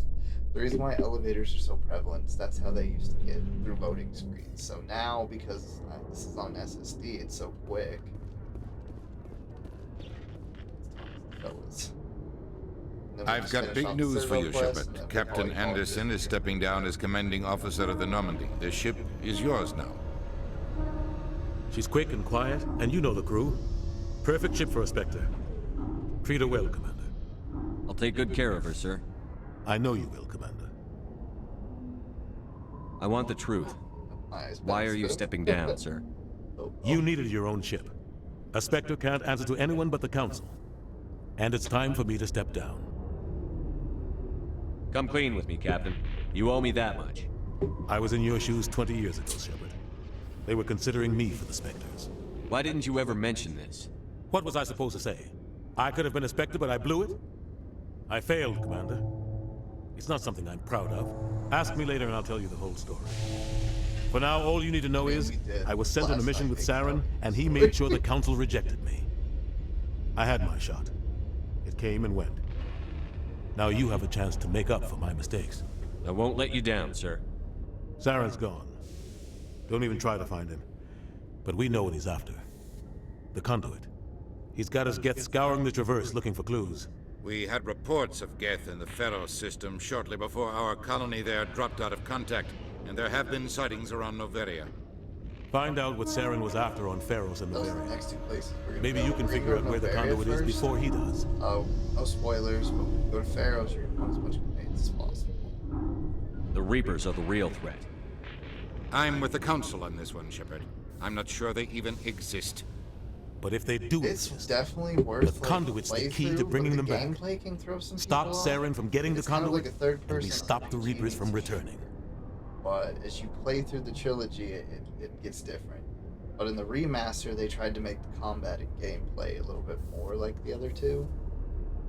The reason why elevators are so prevalent is that's how they used to get through loading screens. So now, because this is on SSD, it's so quick. Fellas. I've got big news for you, Shepard. Captain Anderson is stepping down as commanding officer of the Normandy. The ship is yours now. She's quick and quiet, and you know the crew. Perfect ship for a Spectre. Treat her well, Commander. I'll take good care of her, sir. I know you will, Commander. I want the truth. Why are you stepping down, sir? You needed your own ship. A Spectre can't answer to anyone but the Council. And it's time for me to step down. Come clean with me, Captain. You owe me that much. I was in your shoes 20 years ago, Shepard. They were considering me for the Spectres. Why didn't you ever mention this? What was I supposed to say? I could have been a Spectre, but I blew it? I failed, Commander. It's not something I'm proud of. Ask me later and I'll tell you the whole story. For now, all you need to know is, I was sent on a mission with Saren, and he made sure the Council rejected me. I had my shot. It came and went. Now you have a chance to make up for my mistakes. I won't let you down, sir. Saren's gone. Don't even try to find him. But we know what he's after. The conduit. He's got his Geth scouring the Traverse looking for clues. We had reports of Geth in the Pharaoh system shortly before our colony there dropped out of contact, and there have been sightings around Noveria. Find out what Saren was after on Pharaohs and Noveria. Next 2 places. Maybe you can figure out where the conduit is before he does. Oh, no spoilers, but when you go to Pharaohs, you're going to want as much grenades as possible. The Reapers are the real threat. I'm with the Council on this one, Shepard. I'm not sure they even exist. But if they do it's exist, definitely worth the conduit's the key to bringing them back. Can throw some stop Saren from getting the conduit, kind of like and we stop the Reapers from returning. But as you play through the trilogy, it gets different. But in the remaster, they tried to make the combat and gameplay a little bit more like the other 2.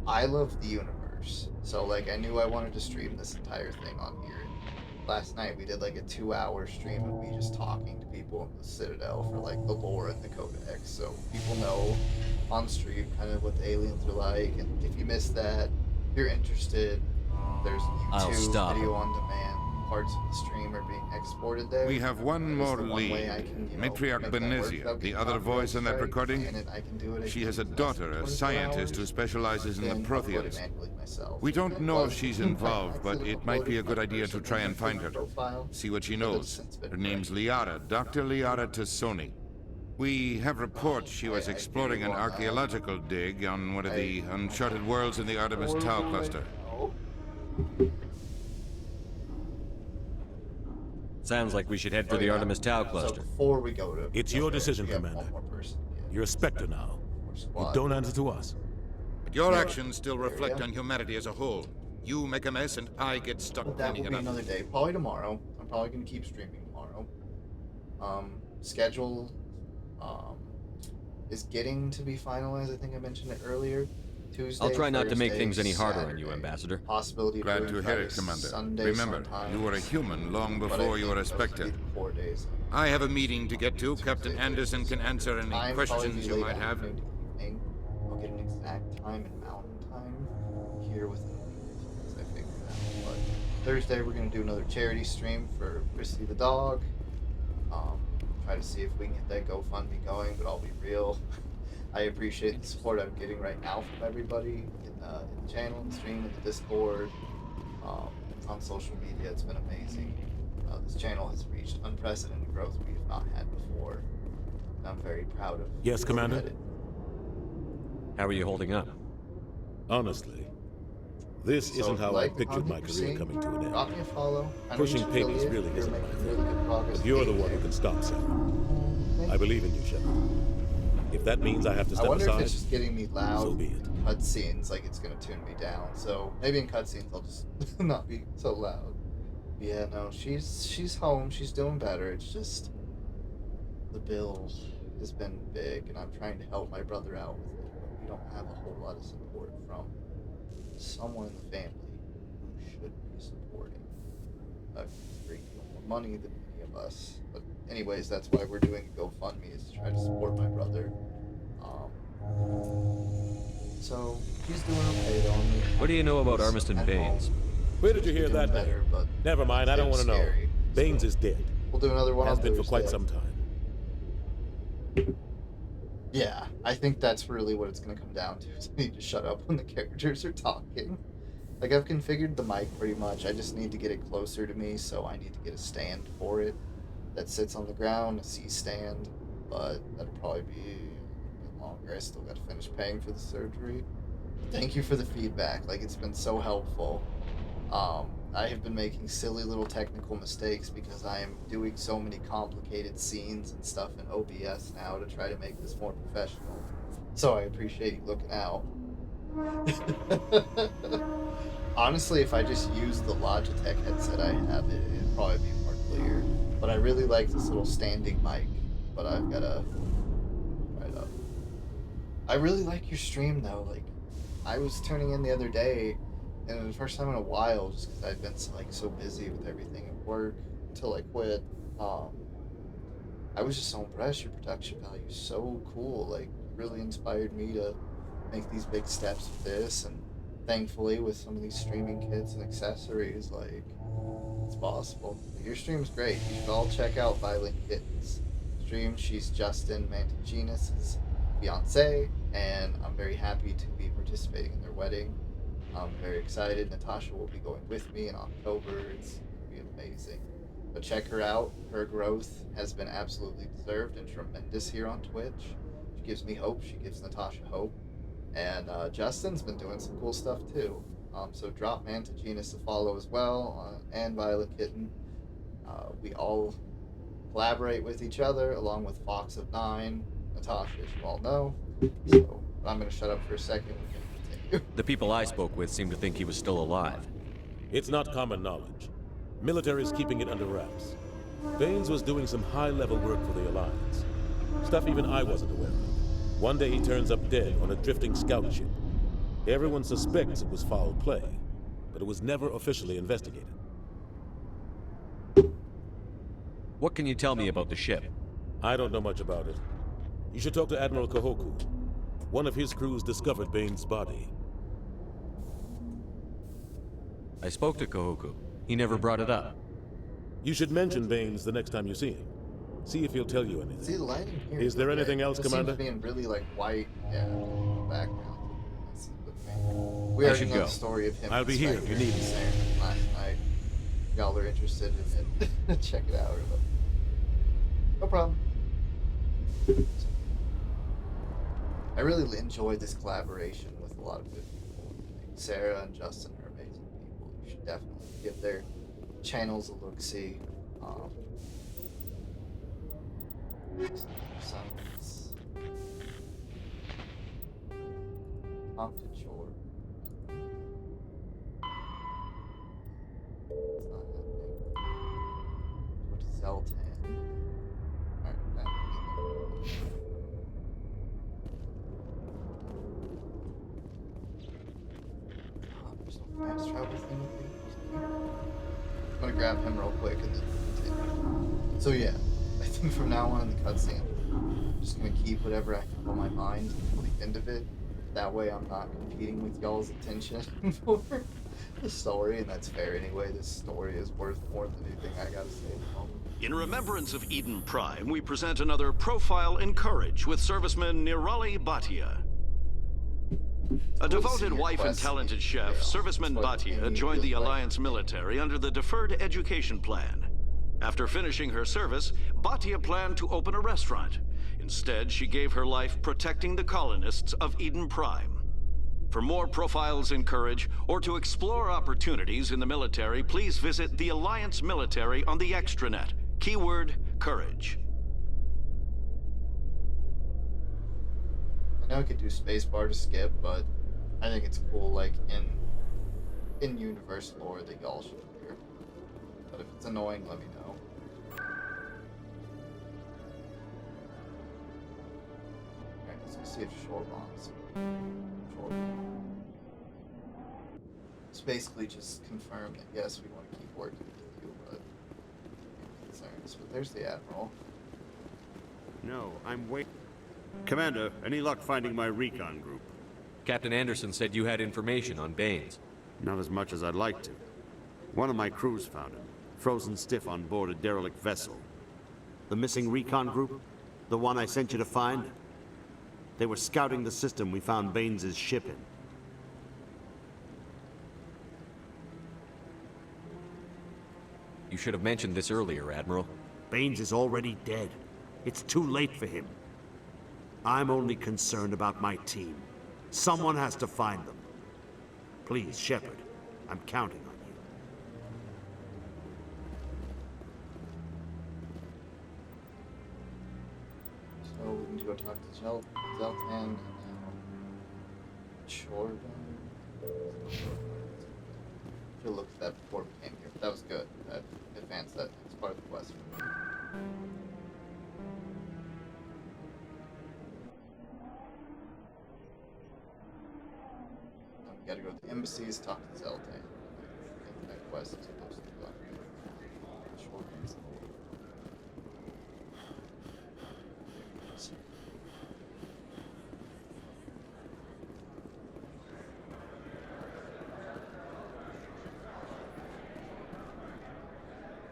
I love the universe, so like I knew I wanted to stream this entire thing on here. Last night we did like a 2-hour stream of me just talking to people in the Citadel for like the lore and the Codex, so people know on stream kind of what the aliens are like, and if you missed that, if you're interested, there's YouTube video on demand. Parts of the stream are being exported there. We have one more lead. Matriarch Benizia, the other voice in that recording. She has a daughter, a scientist who specializes in the Protheans. We don't know if she's involved, but it might be a good idea to try and find her. See what she knows. Her name's Liara, Dr. Liara Tassoni. We have reports she was exploring an archaeological dig on one of the uncharted worlds in the Artemis Tau cluster. Sounds like we should head for the Artemis Tau cluster. So before we go to... It's your decision, Commander. You're a Spectre now. You don't answer to us. But your actions still reflect on humanity as a whole. You make a mess and I get stuck cleaning it up. That will be another day. Probably tomorrow. I'm probably going to keep streaming tomorrow. Schedule is getting to be finalized. I think I mentioned it earlier. Tuesday, I'll try not Thursday, to make things any harder Saturday. on you, Ambassador. Possibility of Glad doing to hear it, Friday, Commander. Sunday Remember, sometimes. you were a human long But I before you think were a those Spectre. will be 4 days. I have a meeting to get to. Captain Anderson can answer any Time questions probably you late might have. afternoon to evening. I'll get an exact time in Mountain Time here within a week, as I figured out. But Thursday we're gonna do another charity stream for Christy the dog. Try to see if we can get that GoFundMe going, but I'll be real. I appreciate the support I'm getting right now from everybody in the channel, the stream, in the Discord, on social media. It's been amazing. This channel has reached unprecedented growth we have not had before. And I'm very proud of it. Yes, Commander? How are you holding up? Honestly, this isn't how I pictured my career coming to an end. Drop me a follow. Pushing pennies really isn't my thing. But you're the one who can stop Sarah. I believe in you, Shepard. If that means I have to step I wonder aside, if it's just getting me loud so be it. cutscenes, like it's gonna tune me down. So maybe in cutscenes I'll just not be so loud. Yeah, no, she's home. She's doing better. It's just the bill has been big, and I'm trying to help my brother out with it. But we don't have a whole lot of support from someone in the family who should be supporting a great deal more money than many of us. But anyways, that's why we're doing a GoFundMe, is to try to support my brother. So he's doing okay though. What do you know about Armiston Baines? Where did you hear that name? Never mind, I don't want to know. Baines is dead. We'll do another one Has on been for quite Thursday. some time. Yeah, I think that's really what it's going to come down to. Is I need to shut up when the characters are talking. Like, I've configured the mic pretty much. I just need to get it closer to me, so I need to get a stand for it that sits on the ground, a C-stand, but that'll probably be a bit longer. I still got to finish paying for the surgery. Thank you for the feedback. Like, it's been so helpful. I have been making silly little technical mistakes because I am doing so many complicated scenes and stuff in OBS now to try to make this more professional. So I appreciate you looking out. Honestly, if I just use the Logitech headset I have, it'd probably be more clear. But I really like this little standing mic, but I've got to right up. I really like your stream though. Like, I was turning in the other day, and it was the first time in a while, just because I've been so busy with everything at work until I quit. I was just so impressed. Your production value is so cool. Like, really inspired me to make these big steps with this, and thankfully with some of these streaming kits and accessories, like, it's possible. Your stream's great. You should all check out Violent Kitten's stream. She's Justin Mantaginas' fiance, and I'm very happy to be participating in their wedding. I'm very excited. Natasha will be going with me in October. It's going to be amazing. But check her out. Her growth has been absolutely deserved and tremendous here on Twitch. She gives me hope. She gives Natasha hope. And Justin's been doing some cool stuff too. So drop Mantaginas a follow as well, and Violet Kitten. We all collaborate with each other, along with Fox of 9, Natasha, as you all know. So I'm going to shut up for a second. The people I spoke with seemed to think he was still alive. It's not common knowledge. Military is keeping it under wraps. Baines was doing some high-level work for the Alliance. Stuff even I wasn't aware of. One day he turns up dead on a drifting scout ship. Everyone suspects it was foul play, but it was never officially investigated. What can you tell me about the ship? I don't know much about it. You should talk to Admiral Kahoku. One of his crews discovered Baines' body. I spoke to Kahoku. He never brought it up. You should mention Baines the next time you see him. See if he'll tell you anything. See, the lighting here is there anything else, Commander? It seems being really like white, yeah, background. We already know the story of him. I'll be here if you need me. Last night, y'all are interested in it. Check it out. No problem. I really enjoyed this collaboration with a lot of good people. Sarah and Justin are amazing people. You should definitely give their channels a look-see. Silence. Talk to George. It's not happening. Go to Zeltan. Alright, that there's no fast travel thing. I'm gonna grab him real quick and then continue. So yeah, I think from now on in the cutscene, I'm just gonna keep whatever I have on my mind until the end of it. That way I'm not competing with y'all's attention for the story, and that's fair anyway. This story is worth more than anything I gotta say at the moment. In remembrance of Eden Prime, we present another profile in courage with serviceman Nirali Bhatia. A devoted wife and talented chef, serviceman Bhatia joined the Alliance military under the Deferred Education Plan. After finishing her service, Bhatia planned to open a restaurant. Instead, she gave her life protecting the colonists of Eden Prime. For more profiles in courage, or to explore opportunities in the military, please visit the Alliance military on the extranet. Keyword, courage. I know I could do spacebar to skip, but I think it's cool, like, in universe lore that y'all should hear. But if it's annoying, let me know. Alright, let's go see if Shore bonds. It's basically just confirmed that yes, we want to keep working with you, but concerns. But there's the Admiral. No, I'm waiting. Commander, any luck finding my recon group? Captain Anderson said you had information on Baines. Not as much as I'd like to. One of my crews found him, frozen stiff on board a derelict vessel. The missing recon group? The one I sent you to find? They were scouting the system we found Baines' ship in. You should have mentioned this earlier, Admiral. Baines is already dead. It's too late for him. I'm only concerned about my team. Someone has to find them. Please, Shepard, I'm counting on you. So we need to go talk to Zeltan and Jordan. Should look at that before we came here, but that was good. That advanced that next part of the quest for me. Now we gotta go to the embassies, talk to Zeltan. I think that quest is supposed to be done. Jordan's.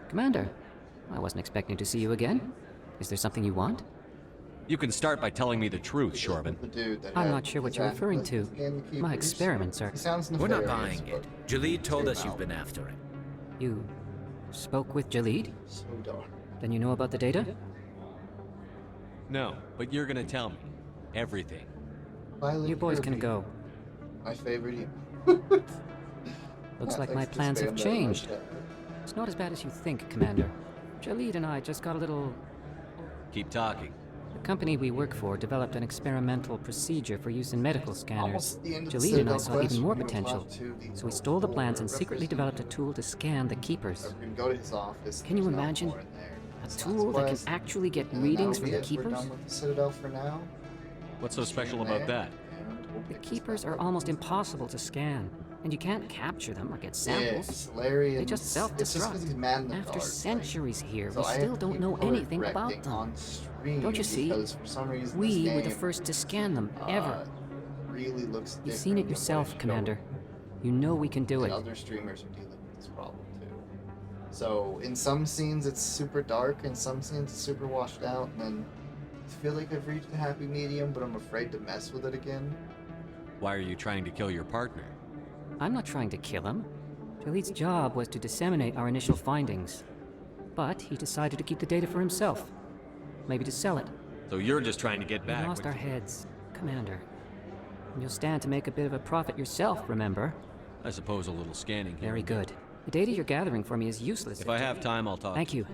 Commander, I wasn't expecting to see you again. Is there something you want? You can start by telling me the truth, Shorban. I'm not sure what you're referring to. My experiments are... We're not buying it. Jalid told us you've been after it. You spoke with Jalid? So dark. Then you know about the data? No, but you're gonna tell me. Everything. You boys can go. My favorite. Looks like my plans have changed. It's not as bad as you think, Commander. Jalid and I just got a little... Keep talking. The company we work for developed an experimental procedure for use in medical scanners. Jalid Jalid and I saw even more potential, so we stole the plans and secretly developed a tool to scan the Keepers. Go to his office. Can you imagine? A tool that can actually get readings from the Keepers? We're done with the Citadel for now. What's so special about that? The Keepers are almost impossible to scan, and you can't capture them or get samples. They just self-destruct. After centuries here, we still don't know anything about them. Don't you see? We were the first to scan them, ever. You've seen it yourself, Commander. You know we can do it. Other streamers are dealing with this problem too. So in some scenes it's super dark, in some scenes it's super washed out, and then I feel like I've reached a happy medium, but I'm afraid to mess with it again. Why are you trying to kill your partner? I'm not trying to kill him. Jalid's job was to disseminate our initial findings. But he decided to keep the data for himself. Maybe to sell it. So you're just trying to get back. We lost our heads, Commander. And you'll stand to make a bit of a profit yourself, remember? I suppose a little scanning here. Very good. The data you're gathering for me is useless. If I have time, I'll talk. Thank you.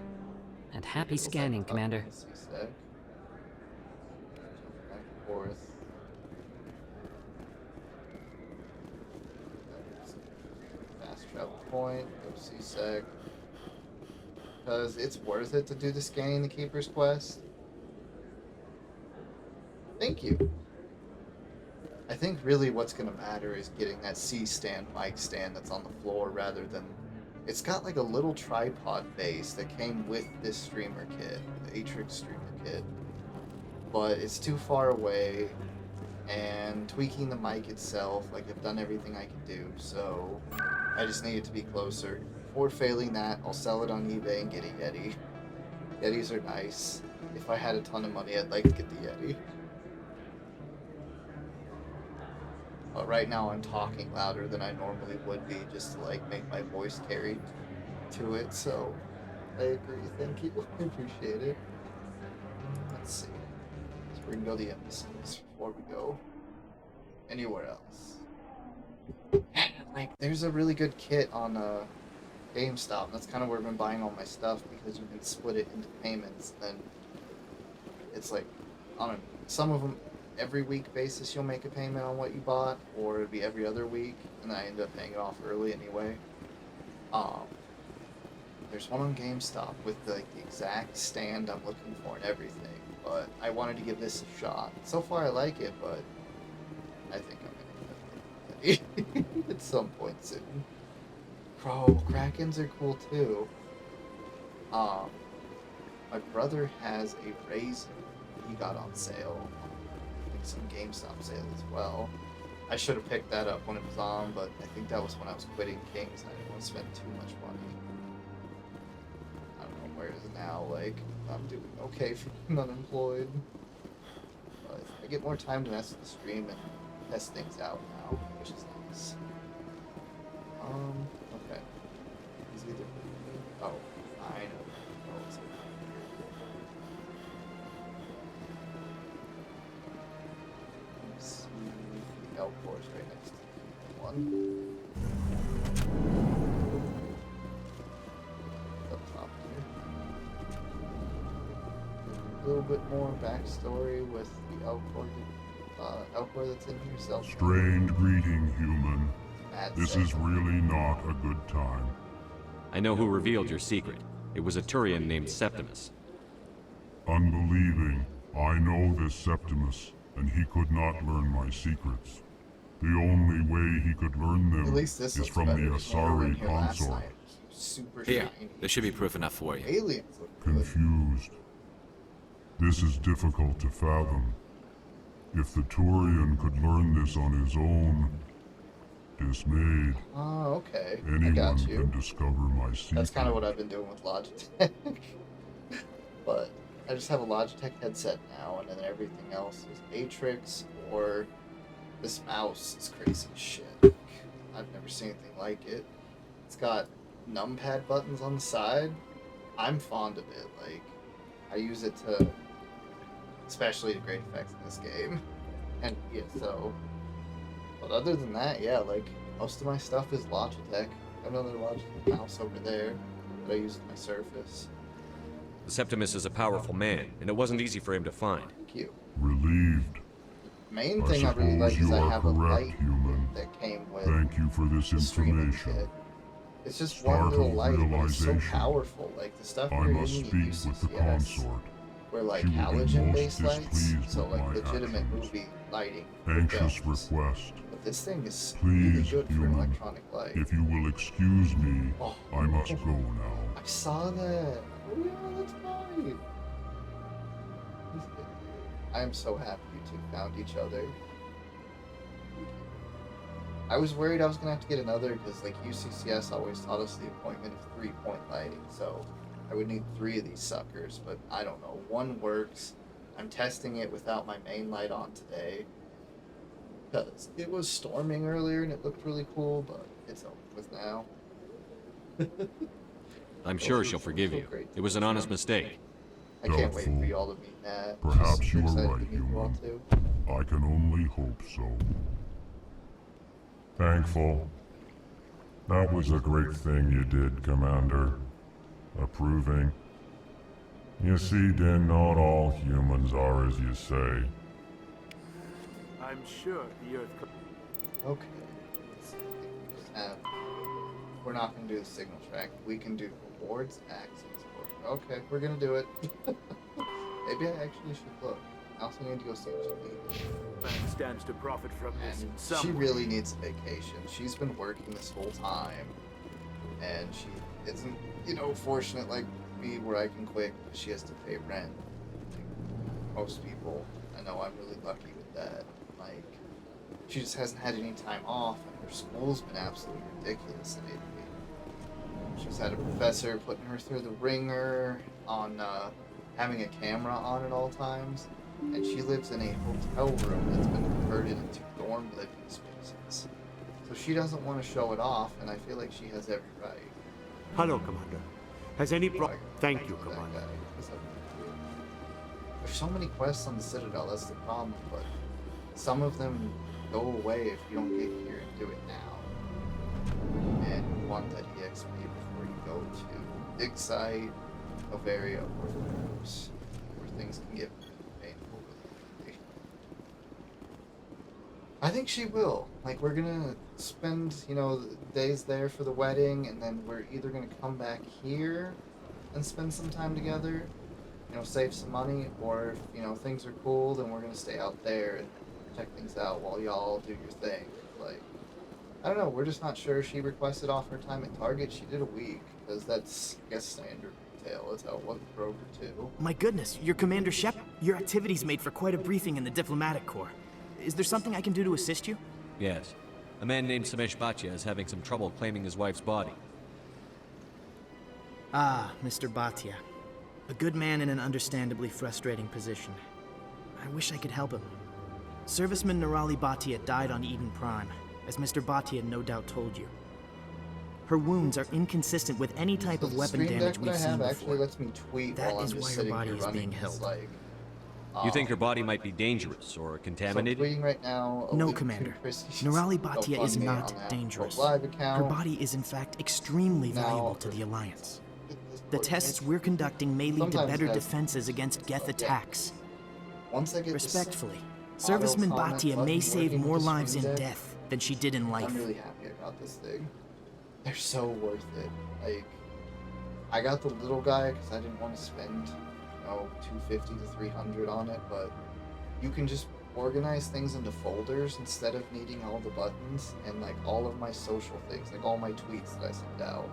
And happy scanning, Commander. Fast travel point, go C-Sec. Because it's worth it to do the scanning the Keeper's Quest. Thank you. I think really what's going to matter is getting that C-stand mic stand that's on the floor rather than... It's got like a little tripod base that came with this streamer kit, the Atrix streamer kit. But it's too far away, and tweaking the mic itself, like I've done everything I can do, so I just need it to be closer. Before failing that, I'll sell it on eBay and get a Yeti. Yetis are nice. If I had a ton of money, I'd like to get the Yeti. But right now I'm talking louder than I normally would be just to like make my voice carry to it, so I agree, thank you, I appreciate it. Let's see. So we're gonna go to the embassies before we go anywhere else. Like, there's a really good kit on GameStop. That's kind of where I've been buying all my stuff because you can split it into payments. Then it's like on some of them every week basis you'll make a payment on what you bought, or it'd be every other week, and then I end up paying it off early anyway. There's one on GameStop with like the exact stand I'm looking for and everything, but I wanted to give this a shot. So far I like it, but I think I'm gonna get it at some point soon. Bro, Krakens are cool too. My brother has a Razor he got on sale. I think some GameStop sale as well. I should have picked that up when it was on, but I think that was when I was quitting Kings and I didn't want to spend too much money. I don't know where it is now, like, I'm doing okay for being unemployed. But I get more time to mess with the stream and test things out now, which is nice. Okay. He's either... Oh, I know. Oh, it's okay. Let's see. The L4's right next to the one. Up top here. A little bit more backstory with the Elcor that's in here. Strained greeting, human. This is really not a good time. I know who revealed your secret. It was a Turian named Septimus. Unbelieving. I know this Septimus, and he could not learn my secrets. The only way he could learn them is from the Asari consort. Here, there should be proof enough for you. Aliens. Confused. This is difficult to fathom. If the Turian could learn this on his own, dismayed. Oh, okay. Anyone I got you. can discover my secret. That's kind of what I've been doing with Logitech. But I just have a Logitech headset now, and then everything else is Atrix, or this mouse is crazy as shit. I've never seen anything like it. It's got numpad buttons on the side. I'm fond of it. Like, I use it to, especially to great effects in this game. And yeah, so. But other than that, yeah, like, most of my stuff is Logitech. I have another Logitech mouse over there that I use as my Surface. The Septimus is a powerful man, and it wasn't easy for him to find. Thank you. Relieved. The main thing I really like is I have a light human. that came with. Thank you for this information. It's just one little light, but it's so powerful. Like, the stuff I you're must using speak with the consort. We're like She will be halogen-based most lights, displeased so with like my legitimate actions. movie lighting. Anxious films. request. But this thing is really Please, good for an human, electronic light. if you will excuse me, Oh. I must go now. I saw that. Oh yeah, that's right. I am so happy you two found each other. I was worried I was gonna have to get another because like UCCS always taught us the appointment of 3-point lighting, so I would need 3 of these suckers, but I don't know. One works. I'm testing it without my main light on today because it was storming earlier and it looked really cool, but it's over with now. I'm sure she'll forgive you. It was an honest mistake. I can't wait for you all to meet Nat. Perhaps She's you are excited right, to meet you all human. too. I can only hope so. Thankful. That was a great thing you did, Commander. Approving. You see, Din, not all humans are as you say. I'm sure the Earth could... Okay. We're not going to do the signal track. We can do rewards, access. Okay, we're going to do it. Maybe I actually should look. I also need to go see what she needs. Man stands to profit from this in some She way. really needs a vacation. She's been working this whole time. And she isn't, fortunate like me where I can quit because she has to pay rent. Like most people, I know I'm really lucky with that. Like, she just hasn't had any time off, and her school's been absolutely ridiculous lately. She's had a professor putting her through the ringer on having a camera on at all times, and she lives in a hotel room that's been converted into dorm living spaces. So she doesn't want to show it off, and I feel like she has every right. Hello, Commander. Has any Thank you, Commander. There's so many quests on the Citadel, that's the problem, but some of them go away if you don't get here and do it now. And you want that EXP before you go to Big Site, Bavaria, or Force, where things can get painful really quickly. I think she will. Like, we're gonna spend, days there for the wedding, and then we're either gonna come back here and spend some time together, save some money, or if, things are cool, then we're gonna stay out there and check things out while y'all do your thing. Like, I don't know, we're just not sure. She requested off her time at Target. She did a week, because that's, I guess, standard retail. That's how it was with Kroger, too. My goodness, you're Commander Shep? Your activities made for quite a briefing in the Diplomatic Corps. Is there something I can do to assist you? Yes. A man named Samesh Bhatia is having some trouble claiming his wife's body. Ah, Mr. Bhatia. A good man in an understandably frustrating position. I wish I could help him. Serviceman Nirali Bhatia died on Eden Prime, as Mr. Bhatia no doubt told you. Her wounds are inconsistent with any type of weapon damage we've seen before. Actually lets me tweet that while is I'm just why her sitting body here is running being this, held. like, You think her body might be dangerous or contaminated? So I'm tweeting right now. No, Commander. Nirali Bhatia is not dangerous. Her body is in fact extremely valuable to the Alliance. The tests we're conducting may lead to better defenses against Geth attacks. Once I get Respectfully, Serviceman Bhatia may save more lives in death than she did in life. I'm really happy I got this thing. They're so worth it. Like, I got the little guy because I didn't want to spend, $250 to $300 on it, but you can just organize things into folders instead of needing all the buttons, and like all of my social things, like all my tweets that I send out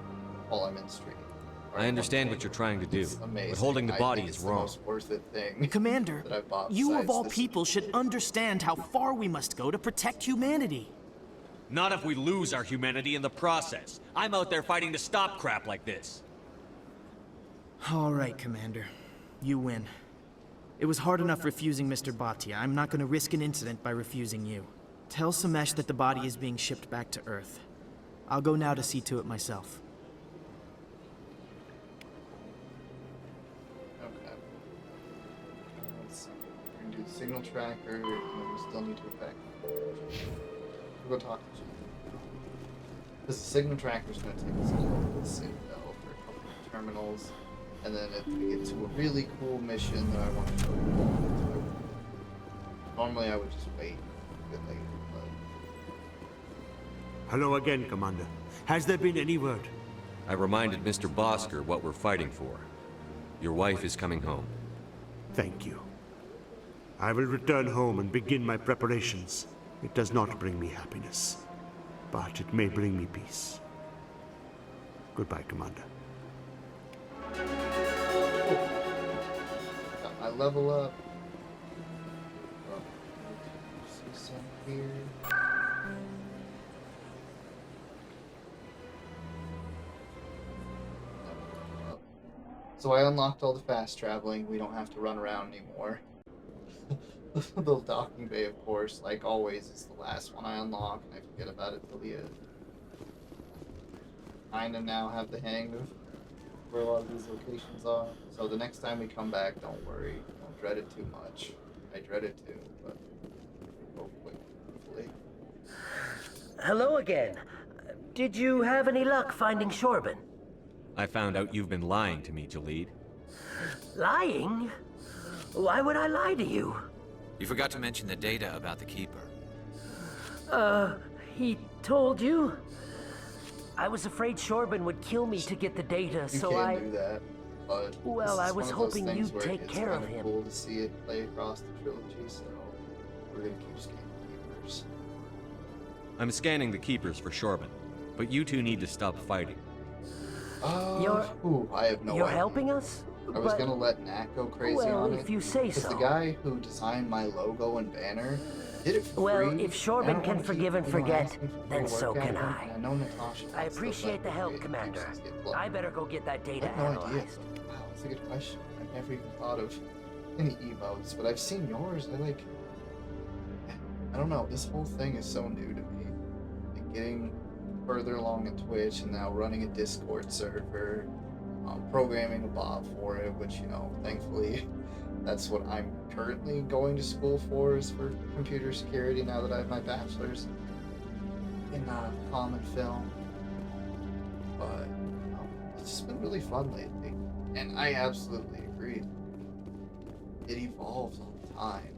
while I'm in stream. I understand what you're trying to do, but holding the body is wrong. It's the most worth it thing. Commander, that I've bought you of besides all this. people should understand how far we must go to protect humanity. Not if we lose our humanity in the process. I'm out there fighting to stop crap like this. All right, Commander. You win. It was hard enough refusing Mr. Bhatia. I'm not going to risk an incident by refusing you. Tell Samesh that the body is being shipped back to Earth. I'll go now to see to it myself. Okay. Let's see. We're gonna do the signal tracker, and then we still need to go back. We'll go talk to Jim. Because the signal tracker is going to take us all over the Citadel for a couple of terminals, and then if we get to a really cool mission that I want to show you. Normally I would just wait a bit later, but... Hello again, Commander. Has there been any word? I reminded Mr. Bosker what we're fighting for. Your wife is coming home. Thank you. I will return home and begin my preparations. It does not bring me happiness, but it may bring me peace. Goodbye, Commander. Got my level up. Oh, see some here. So I unlocked all the fast traveling. We don't have to run around anymore. The docking bay, of course, like always, is the last one I unlock, and I forget about it till the end. Kinda now have the hang of where a lot of these locations are. So the next time we come back, don't worry. Don't dread it too much. I dread it too, but go quick, hopefully. Hello again. Did you have any luck finding Shorban? I found out you've been lying to me, Jalid. Lying? Why would I lie to you? You forgot to mention the data about the Keeper. He told you? I was afraid Shorban would kill me to get the data, so I... You can do that, but... Well, I was hoping you'd take care of him. It's cool to see it play across the trilogy, so we're gonna keep scanning Keepers. I'm scanning the Keepers for Shorban, but you two need to stop fighting. I have no idea. You're helping us? I was gonna let Nat go crazy on it. If you say so. so. The guy who designed my logo and banner did it for well, free. If Shorban can forgive and forget, then so can I. I know Natasha. I appreciate the help, Commander. I better go get that data I have no analyzed. idea. Wow, that's a good question. I've never even thought of any emotes, but I've seen yours. I don't know. This whole thing is so new to me. Like getting further along in Twitch and now running a Discord server, programming a bot for it, which, you know, thankfully that's what I'm currently going to school for, is for computer security now that I have my bachelor's in comm and film. But it's just been really fun lately, and I absolutely agreed. It evolves all the time,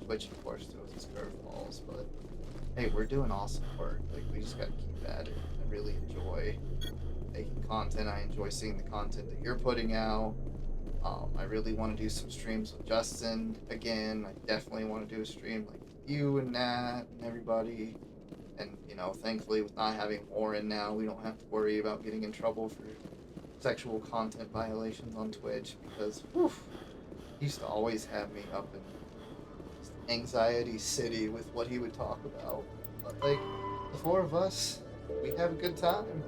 which of course throws its curveballs, but hey, we're doing awesome work. Like, we just gotta keep at it. I really enjoy making content. I enjoy seeing the content that you're putting out. I really want to do some streams with Justin again. I definitely want to do a stream like you and Nat and everybody. And, you know, thankfully with not having Warren now, we don't have to worry about getting in trouble for sexual content violations on Twitch, because he used to always have me up in anxiety city with what he would talk about. But, like, the four of us, we have a good time.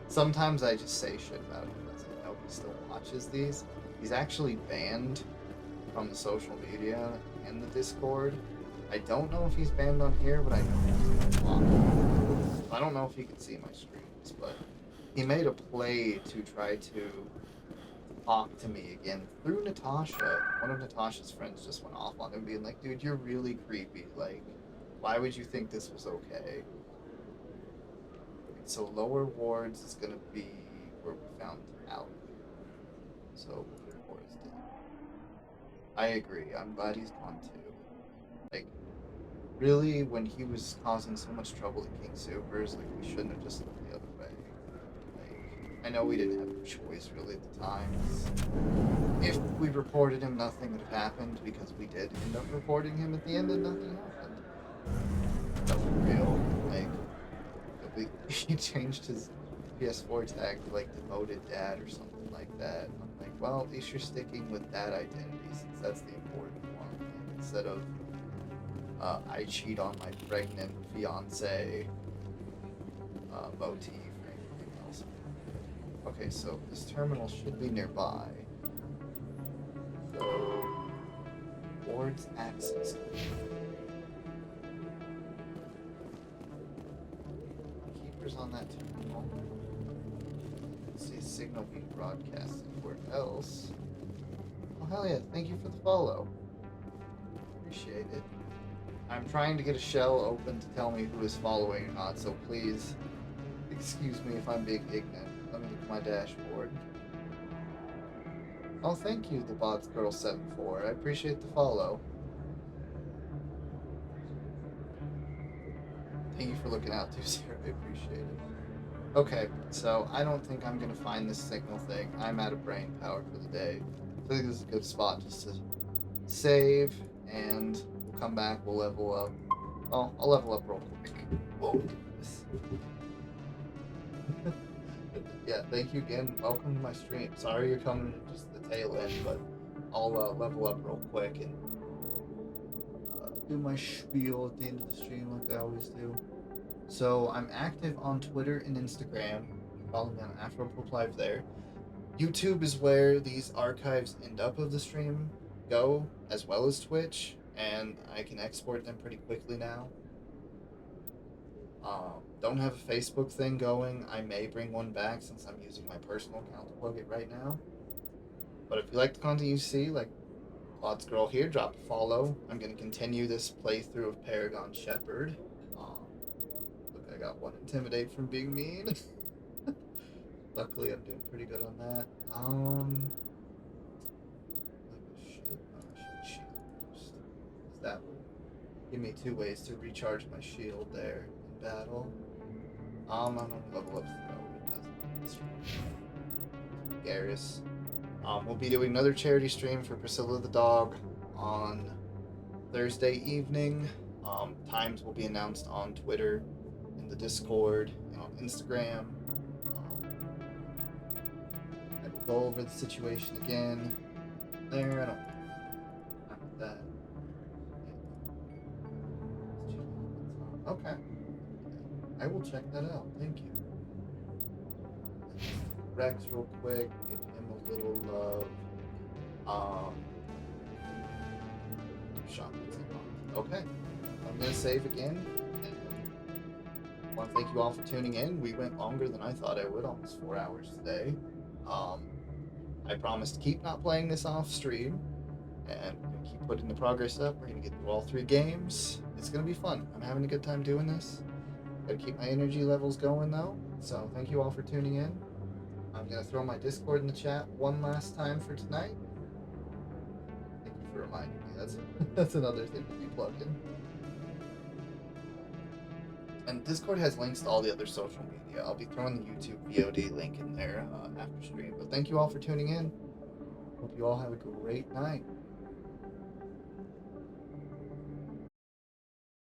Sometimes I just say shit about him because I know he still watches these. He's actually banned from the social media and the Discord. I don't know if he's banned on here, but I know he's blocked. I don't know if he can see my streams, but he made a play to try to talk to me again through Natasha. One of Natasha's friends just went off on him, being like, dude, you're really creepy. Like, why would you think this was okay? So lower wards is gonna be where we found out. So wards did. I agree. I'm glad he's gone too. Like, really, when he was causing so much trouble at King Supers, like, we shouldn't have just looked the other way. Like, I know we didn't have a choice really at the time. If we reported him, nothing would have happened, because we did end up reporting him at the end and nothing happened. That was real. Like, he changed his PS4 tag to, like, devoted dad or something like that. I'm like, well, at least you're sticking with that identity, since that's the important one, instead of I cheat on my pregnant fiance motif or anything else. Okay, so this terminal should be nearby. So, wards access. On that terminal. Let's see a signal being broadcasted where else. Oh, hell yeah, thank you for the follow. Appreciate it. I'm trying to get a shell open to tell me who is following or not, so please excuse me if I'm being ignorant. Let me look at my dashboard. Oh, thank you, the Bots Girl 74. I appreciate the follow. Thank you for looking out too, Sarah. I appreciate it. Okay, so I don't think I'm gonna find this signal thing. I'm out of brain power for the day. I think this is a good spot just to save, and we'll come back, we'll level up. Oh, I'll level up real quick. Whoa, yeah, thank you again. Welcome to my stream. Sorry you're coming just the tail end, but I'll level up real quick and do my spiel at the end of the stream like I always do. So I'm active on Twitter and Instagram. Follow me on AfroPop Live there. YouTube is where these archives end up of the stream go, as well as Twitch, and I can export them pretty quickly now. Don't have a Facebook thing going. I may bring one back since I'm using my personal account to plug it right now. But if you like the content you see, like Lots Girl here, drop a follow. I'm going to continue this playthrough of Paragon Shepherd. Look, I got one intimidate from being mean. Luckily, I'm doing pretty good on that. That will give me 2 ways to recharge my shield there in battle. I'm gonna level up throw because Garrus. We'll be doing another charity stream for Priscilla the dog on Thursday evening. Times will be announced on Twitter, in the Discord, and on Instagram. I will go over the situation again. There, I don't with that. Okay. I will check that out. Thank you. Rex real quick, give him a little love. Okay. I'm gonna save again. I want to thank you all for tuning in. We went longer than I thought I would, almost 4 hours today. I promise to keep not playing this off stream, and we're gonna keep putting the progress up. We're gonna get through all 3 games. It's gonna be fun. I'm having a good time doing this. Gotta keep my energy levels going though. So thank you all for tuning in. I'm gonna throw my Discord in the chat one last time for tonight. Thank you for reminding me. That's another thing to be plugged in. And Discord has links to all the other social media. I'll be throwing the YouTube VOD link in there after stream. But thank you all for tuning in. Hope you all have a great night.